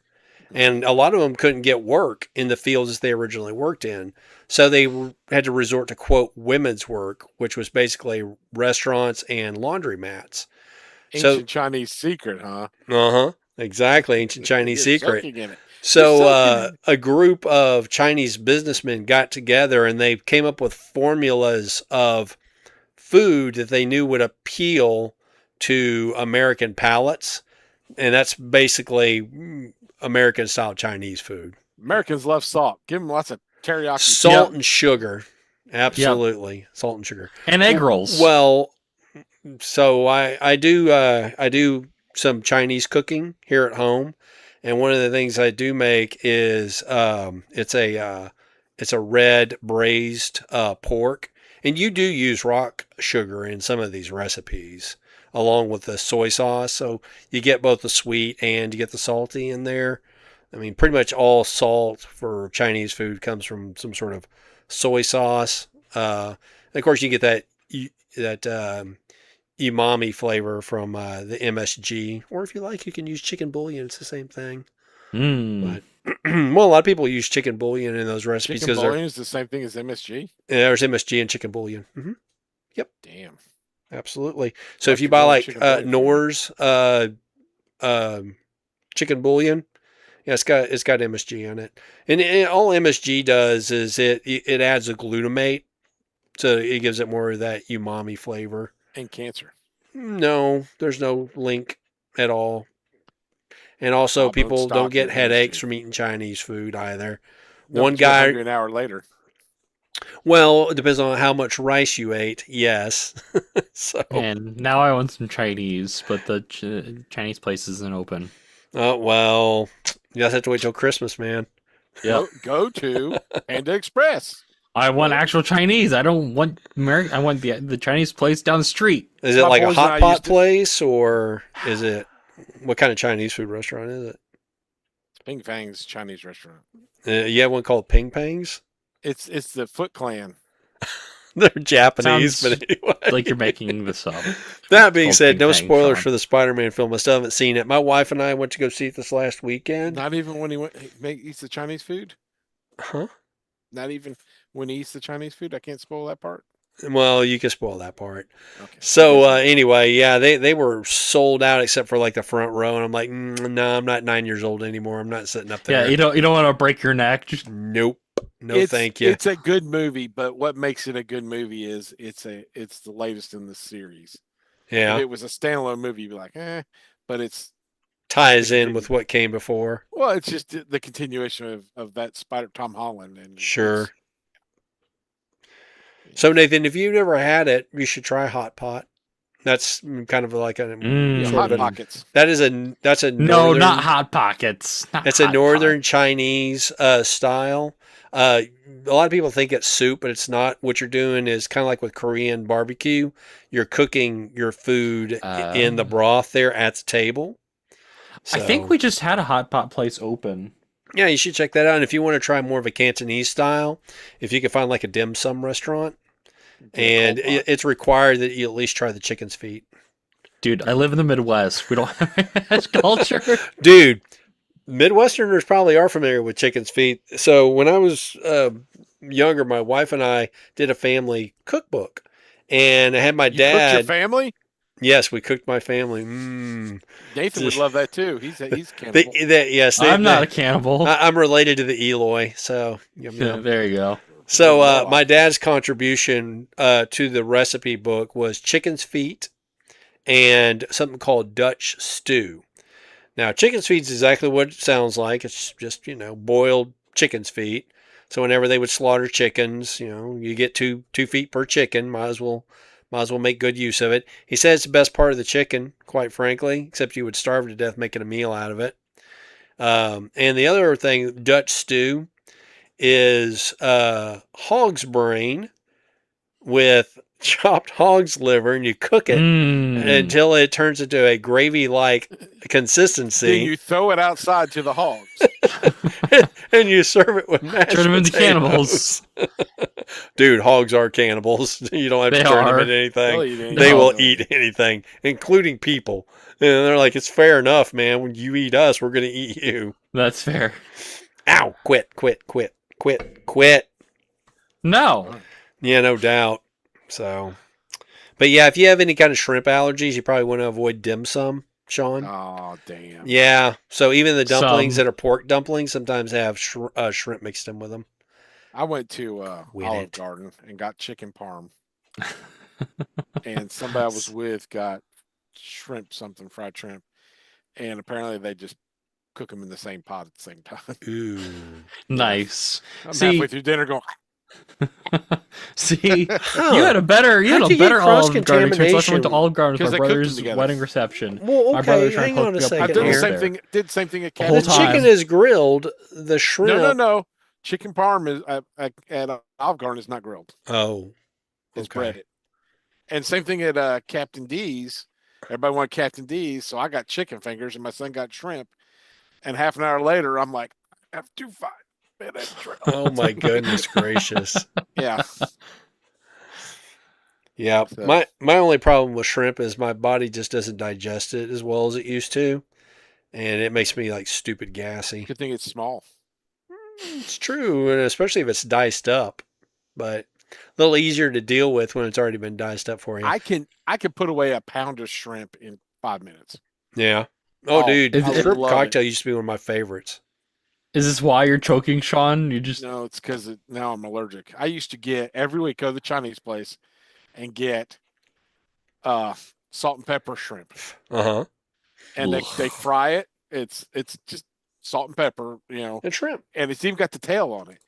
And a lot of them couldn't get work in the fields they originally worked in. So they had to resort to, quote, women's work, which was basically restaurants and laundromats. Ancient Chinese secret, huh? Uh-huh. Exactly. Ancient Chinese You're secret. soaking in it. So You're soaking a group of Chinese businessmen got together and they came up with formulas of food that they knew would appeal to American palates. And that's basically American style Chinese food. Americans love salt. Give them lots of teriyaki. Salt and sugar. Absolutely. Salt and sugar. And egg rolls. Well, so I do some Chinese cooking here at home, and one of the things I do make is it's a It's a red braised pork, and you do use rock sugar in some of these recipes, along with the soy sauce. So you get both the sweet and you get the salty in there. I mean, pretty much all salt for Chinese food comes from some sort of soy sauce. And of course, you get that umami flavor from the MSG, or if you like, you can use chicken bouillon. It's the same thing. Mm. But well, a lot of people use chicken bouillon in those recipes Chicken because bouillon is the same thing as MSG. there's MSG in chicken bouillon. Damn. Absolutely. So if Like you to buy go like chicken bouillon for Knorr's chicken bouillon, yeah, it's got MSG in it, and all MSG does is it adds a glutamate, so it gives it more of that umami flavor. And cancer. No, there's no link at all. And also, Oh, don't people don't stock get your headaches MSG. from eating Chinese food either. No, One but you're guy, hungry an hour later. well, it depends on how much rice you ate. Yes. So, And now I want some Chinese, but the Chinese place isn't open. oh well, you guys have to wait till Christmas, man. Yep. Go to Panda Express. I want actual Chinese. I don't want American. I want the Chinese place down the street. Is it My like a boys and I hot pot used to- place, or is it what kind of Chinese food restaurant is it? Ping Fang's Chinese restaurant. You have one called Ping Pangs. It's the Foot Clan. They're Japanese, Sounds but anyway. Like you're making this up. That being called said, Ping no Pang, spoilers Sean. for the Spider-Man film. I still haven't seen it. My wife and I went to go see it this last weekend. Not even when he eats the Chinese food. Huh? Not even when he eats the Chinese food. I can't spoil that part. Well, you can spoil that part. Okay. So anyway, yeah, they were sold out except for like the front row, and I'm like, no, I'm not 9 years old anymore. I'm not sitting up there. Yeah, you don't want to break your neck. Just Nope. No, It's- thank you. It's a good movie, but what makes it a good movie is it's the latest in the series. Yeah, If it was a standalone movie, you'd be like, but it's ties in with what came before. it's just the continuation of that Spider Tom Holland and Sure. it's- So Nathan, if you've never had it, you should try hot pot. That's kind of like a Mm. Yeah, sort Hot of a- Pockets. that's a no, northern, not hot pockets. Not It's a Hot northern Pot. Chinese style. A lot of people think it's soup, but it's not. What you're doing is kind of like with Korean barbecue. You're cooking your food in the broth there at the table. I think So, we just had a hot pot place open. yeah, you should check that out. And if you want to try more of a Cantonese style, if you can find like a dim sum restaurant, and Cold pot. it's required that you at least try the chicken's feet. Dude, I live in the Midwest. We don't have much culture. Dude, Midwesterners probably are familiar with chicken's feet. So when I was younger, my wife and I did a family cookbook, and I had my You cooked your dad. family? Yes, we cooked my family. Mm. Nathan would love that too. He's cannibal. Yes, I'm not a cannibal. I'm related to the Eloy, so yum, yum. There you go. So Wow. my dad's contribution to the recipe book was chicken's feet and something called Dutch stew. Now, chicken's feet is exactly what it sounds like. It's just, boiled chicken's feet. So whenever they would slaughter chickens, you get two feet per chicken. Might as well make good use of it. He says it's the best part of the chicken, quite frankly, except you would starve to death making a meal out of it. And the other thing, Dutch stew, is hog's brain with chopped hog's liver, and you cook it until it turns into a gravy-like Then consistency, you throw it outside to the hogs. and you serve it with mashed Turn them into potatoes. cannibals. Dude, hogs are cannibals. You don't have to They turn them are. into anything. They'll eat anything. They will No. eat anything, including people. And they're like, it's fair enough, man. When you eat us, we're going to eat you. That's fair. Ow, quit. No. Yeah, no doubt. So, but yeah, if you have any kind of shrimp allergies, you probably want to avoid dim sum, Sean. Oh damn. Yeah. So even the dumplings Some. that are pork dumplings sometimes have shrimp mixed in with them. I went to Win Olive it. Garden and got chicken parm. And somebody I was with got fried shrimp. And apparently they just cook them in the same pot at the same time. Ooh. Nice. I'm See- halfway through dinner going, See, Huh. you had a better How'd you get Olive Garden experience. I went to cross-contamination? Olive Garden with 'Cause my they cooked them brother's together. wedding reception. Well, My brother okay, trying to hang on hook a me up second I've done the here. same there. thing. Did the same thing at The whole Canada. The time. chicken is grilled. The shrimp. No. chicken parm is at Olive Garden is not grilled. Oh, It's okay. breaded. And same thing at Captain D's. Everybody wanted Captain D's, so I got chicken fingers, and my son got shrimp. And half an hour later, I'm like, I have 2 5-minute shrimp. Oh my goodness gracious. Yeah. Yeah, So my only problem with shrimp is my body just doesn't digest it as well as it used to, and it makes me like stupid gassy. good thing it's small. It's true, and especially if it's diced up, but a little easier to deal with when it's already been diced up for you. I can put away a pound of shrimp in 5 minutes. Yeah. Oh, dude, I would shrimp love cocktail it. used to be one of my favorites. Is this why you're choking, Sean? You just No, it's because now I'm allergic. I used to get every week go to the Chinese place and get salt and pepper shrimp, Uh huh. and they Ugh. fry it. It's just salt and pepper, And shrimp. and it's even got the tail on it,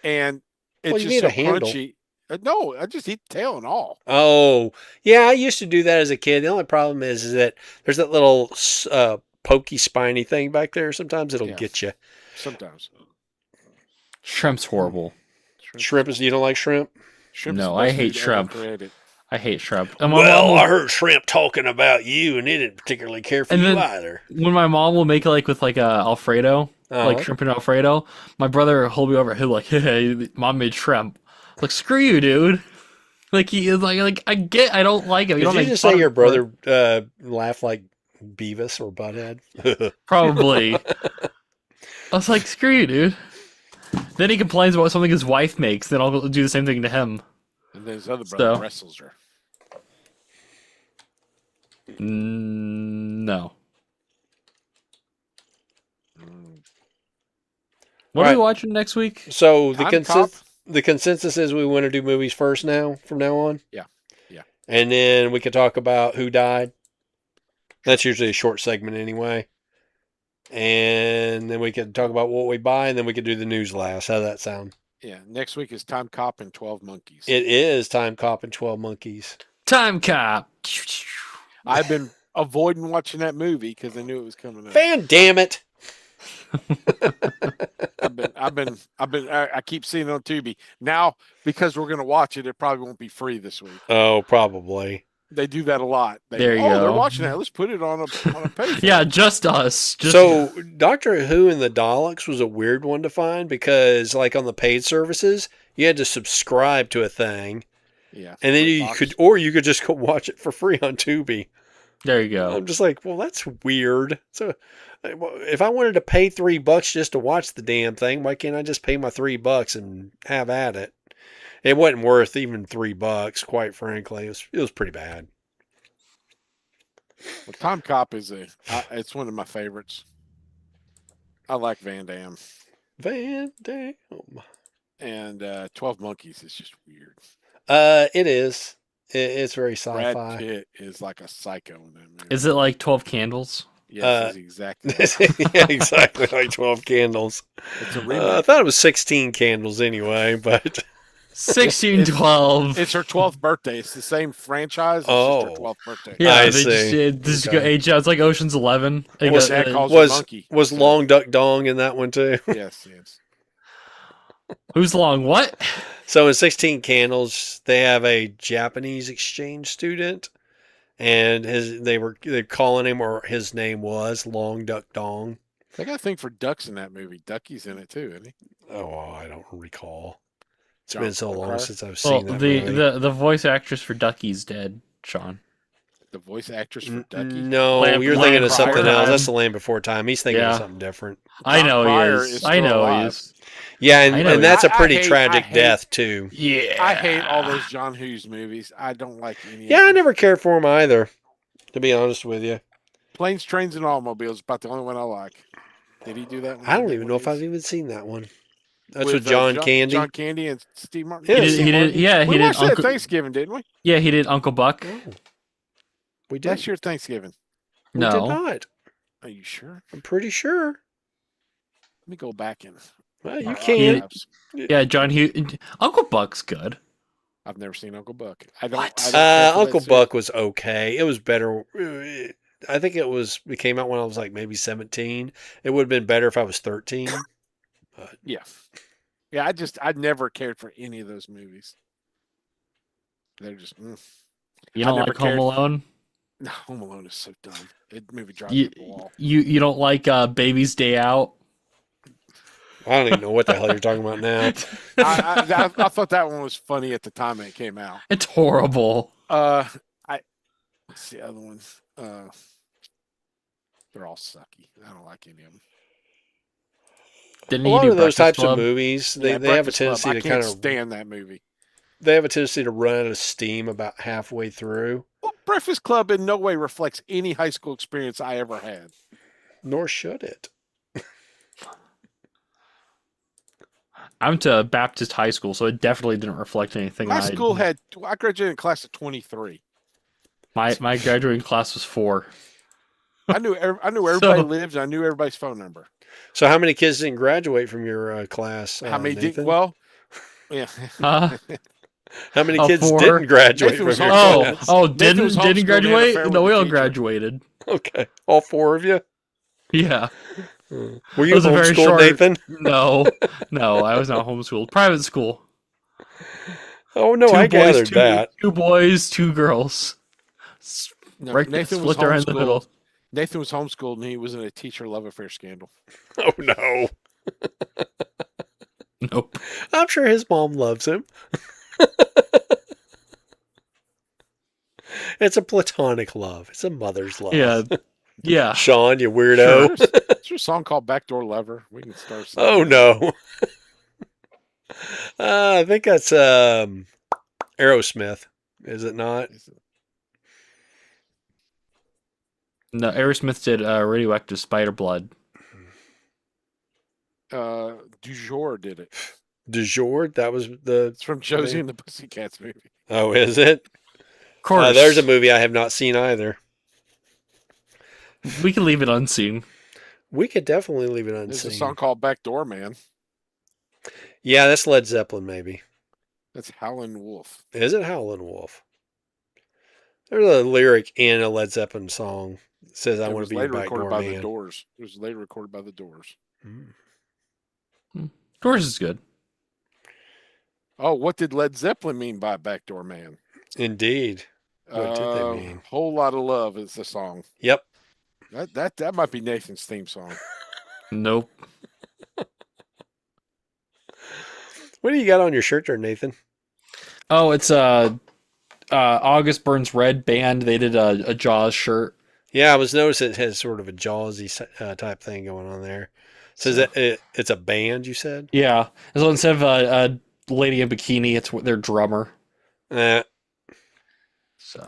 and it's Well, you just need so a handle. crunchy. No, I just eat the tail and all. Oh, yeah, I used to do that as a kid. The only problem is that there's that little pokey, spiny thing back there. Sometimes it'll Yeah. get you. Sometimes shrimp's horrible. Shrimp is, you don't like shrimp? Shrimp's No, the I best hate food ever shrimp. created. I hate shrimp. And my mom will, heard shrimp talking about you, and they didn't particularly care for And you then- either. when my mom will make it like with like a Alfredo, like Uh-huh. shrimp and Alfredo, my brother will be over. He'll be like, "Hey, mom made shrimp." Like, screw you, dude. Like he is like I don't like it. Did don't you make just fun say of your me for it. brother laughed like Beavis or Butthead? Probably. I was like, screw you, dude. Then he complains about something his wife makes. Then I'll do the same thing to him. And then his other brother So- wrestles her. No. Mm. What are we Alright. watching next week? So Time Cop. the consensus is we want to do movies first now, from now on? Yeah. Yeah. And then we can talk about who died. That's usually a short segment anyway. And then we can talk about what we buy, and then we can do the news last. How's that sound? Yeah. Next week is Time Cop and 12 Monkeys. It is Time Cop and 12 Monkeys. Time Cop. I've been avoiding watching that movie because I knew it was coming up. Fan damn it. I keep seeing it on Tubi now because we're gonna watch it. It probably won't be free this week. Oh, probably. They do that a lot. There you They're go. watching that. Let's put it on a page. Yeah, just us. Just So Doctor Who and the Daleks was a weird one to find because, like, on the paid services, you had to subscribe to a thing, yeah. and then you Box. could, or you could just go watch it for free on Tubi. there you go. I'm just like, well, that's weird. So, if I wanted to pay $3 just to watch the damn thing, why can't I just pay my $3 and have at it? It wasn't worth even $3, quite frankly. It was pretty bad. Well, Time Cop is it's one of my favorites. I like Van Damme, Van Damme. and 12 Monkeys is just weird. It is. It's very Brad sci-fi. Pitt is like a psycho in that movie. Is it like 12 Candles? Yes, it's exactly. Yeah, exactly, like 12 candles. It's a I remake. thought it was 16 candles anyway, but 1612. It's her 12th birthday. It's the same franchise. It's Oh. just her 12th birthday. Yeah, I they see. just Okay. go age out. It's like Ocean's 11. They And go- his dad calls was her Monkey. was So, Long Duck Dong in that one too? Yes, yes. Who's long? What? So in 16 Candles, they have a Japanese exchange student, and they're calling him, or his name was Long Duck Dong. They got a thing for ducks in that movie. Ducky's in it too, isn't he? Oh, I don't recall. It's John been so long Carter? since I've Well, seen that the, movie. the voice actress for Ducky's dead, Sean. The voice actress for Ducky. No, Land- you're Land thinking of Before something Time. else. That's the Land Before Time. He's thinking of Yeah. something different. I John know Cryer he is. is I still know he alive. is. Yeah, I know and that's a I pretty hate- tragic I hate- death too. Yeah. I hate all those John Hughes movies. I don't like any Yeah, of I them. never cared for him either, to be honest with you. Planes, Trains, and Automobiles is about the only one I like. Did he do that one? I don't even know if I've even seen that one. That's with, With John Candy. John Candy and Steve Martin. Yeah, He did, Steve he did, Martin. yeah, he We did watched that at Uncle, Thanksgiving, didn't we? yeah, he did Uncle Buck. Oh, we did. Last year at Thanksgiving. We did No. not. Are you sure? I'm pretty sure. Let me go back and. Well, you our can. archives. Yeah, John Hughes. Uncle Buck's good. I've never seen Uncle Buck. I don't. What? I don't care for Uncle that Buck was okay. It was better. I think it came out when I was like maybe 17. It would have been better if I was 13. series. Yeah. Yeah, I never cared for any of those movies. They're just. You I don't never like Home cared. Alone? No, Home Alone is so dumb. It movie drives me You up the wall. you don't like Baby's Day Out? I don't even know what the hell you're talking about now. I thought that one was funny at the time it came out. It's horrible. I what's the other ones? They're all sucky. I don't like any of them. Didn't A you lot do of those Breakfast types of Club? movies, they have a Breakfast Club. tendency I to can't kind of stand that movie. they have a tendency to run out of steam about halfway through. Well, Breakfast Club in no way reflects any high school experience I ever had. Nor should it. I went to Baptist high school, so it definitely didn't reflect anything. My school had. I graduated in class of 23. my graduating class was 4. I knew where everybody So- lived. And I knew everybody's phone number. So, how many kids didn't graduate from your class? How many Nathan? did? Well, yeah. Huh? How many Oh, kids 4? didn't graduate Nathan from was your homeschooled. class? Nathan was didn't homeschooled and had an graduate? affair No, with we a all teacher. graduated. Okay, all 4 of you. Yeah. Were It you was a very homeschooled, short- Nathan? No, I was not homeschooled. Private school. Oh no, 2 I boys, gathered 2, that. 2 boys, 2 girls. No, Right, Nathan was split around the middle. homeschooled. Nathan was homeschooled, and he was in a teacher love affair scandal. Oh no, Nope. I'm sure his mom loves him. It's a platonic love. It's a mother's love. Yeah. Yeah. Sean, you weirdo. Is there a song called "Backdoor Lover"? We can start. Singing Oh that. no. I think that's Aerosmith, is it not? No, Aerosmith did Radioactive Spider Blood. Du jour did it. Du jour? That was the. It's from Josie and the Pussycats movie. Oh, is it? Of course. There's a movie I have not seen either. We can leave it unseen. We could definitely leave it There's a unseen. song called "Backdoor Man." Yeah, that's Led Zeppelin, maybe. That's Howlin' Wolf. Is it Howlin' Wolf? There's a lyric in a Led Zeppelin song that says, "I It want was to be a later recorded backdoor by man." the Doors. It was later recorded by the Doors. Doors is good. Oh, what did Led Zeppelin mean by "Backdoor Man"? Indeed. What did they mean? "Whole Lot of Love" is the song. Yep. That might be Nathan's theme song. Nope. What do you got on your shirt there, Nathan? Oh, it's August Burns Red band. They did a Jaws shirt. Yeah, I was noticing it has sort of a Jawsy type thing going on there. It says that it's a band, you said? Yeah. So instead of a lady in bikini, it's their drummer. Eh. So.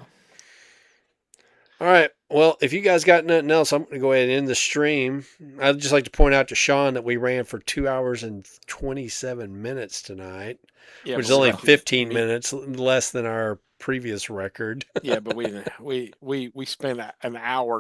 All right. Well, if you guys got nothing else, I'm going to go ahead and end the stream. I'd just like to point out to Sean that we ran for 2 hours and 27 minutes tonight, Yeah, which is but only we- 15 minutes less than our previous record. Yeah, but we spent an hour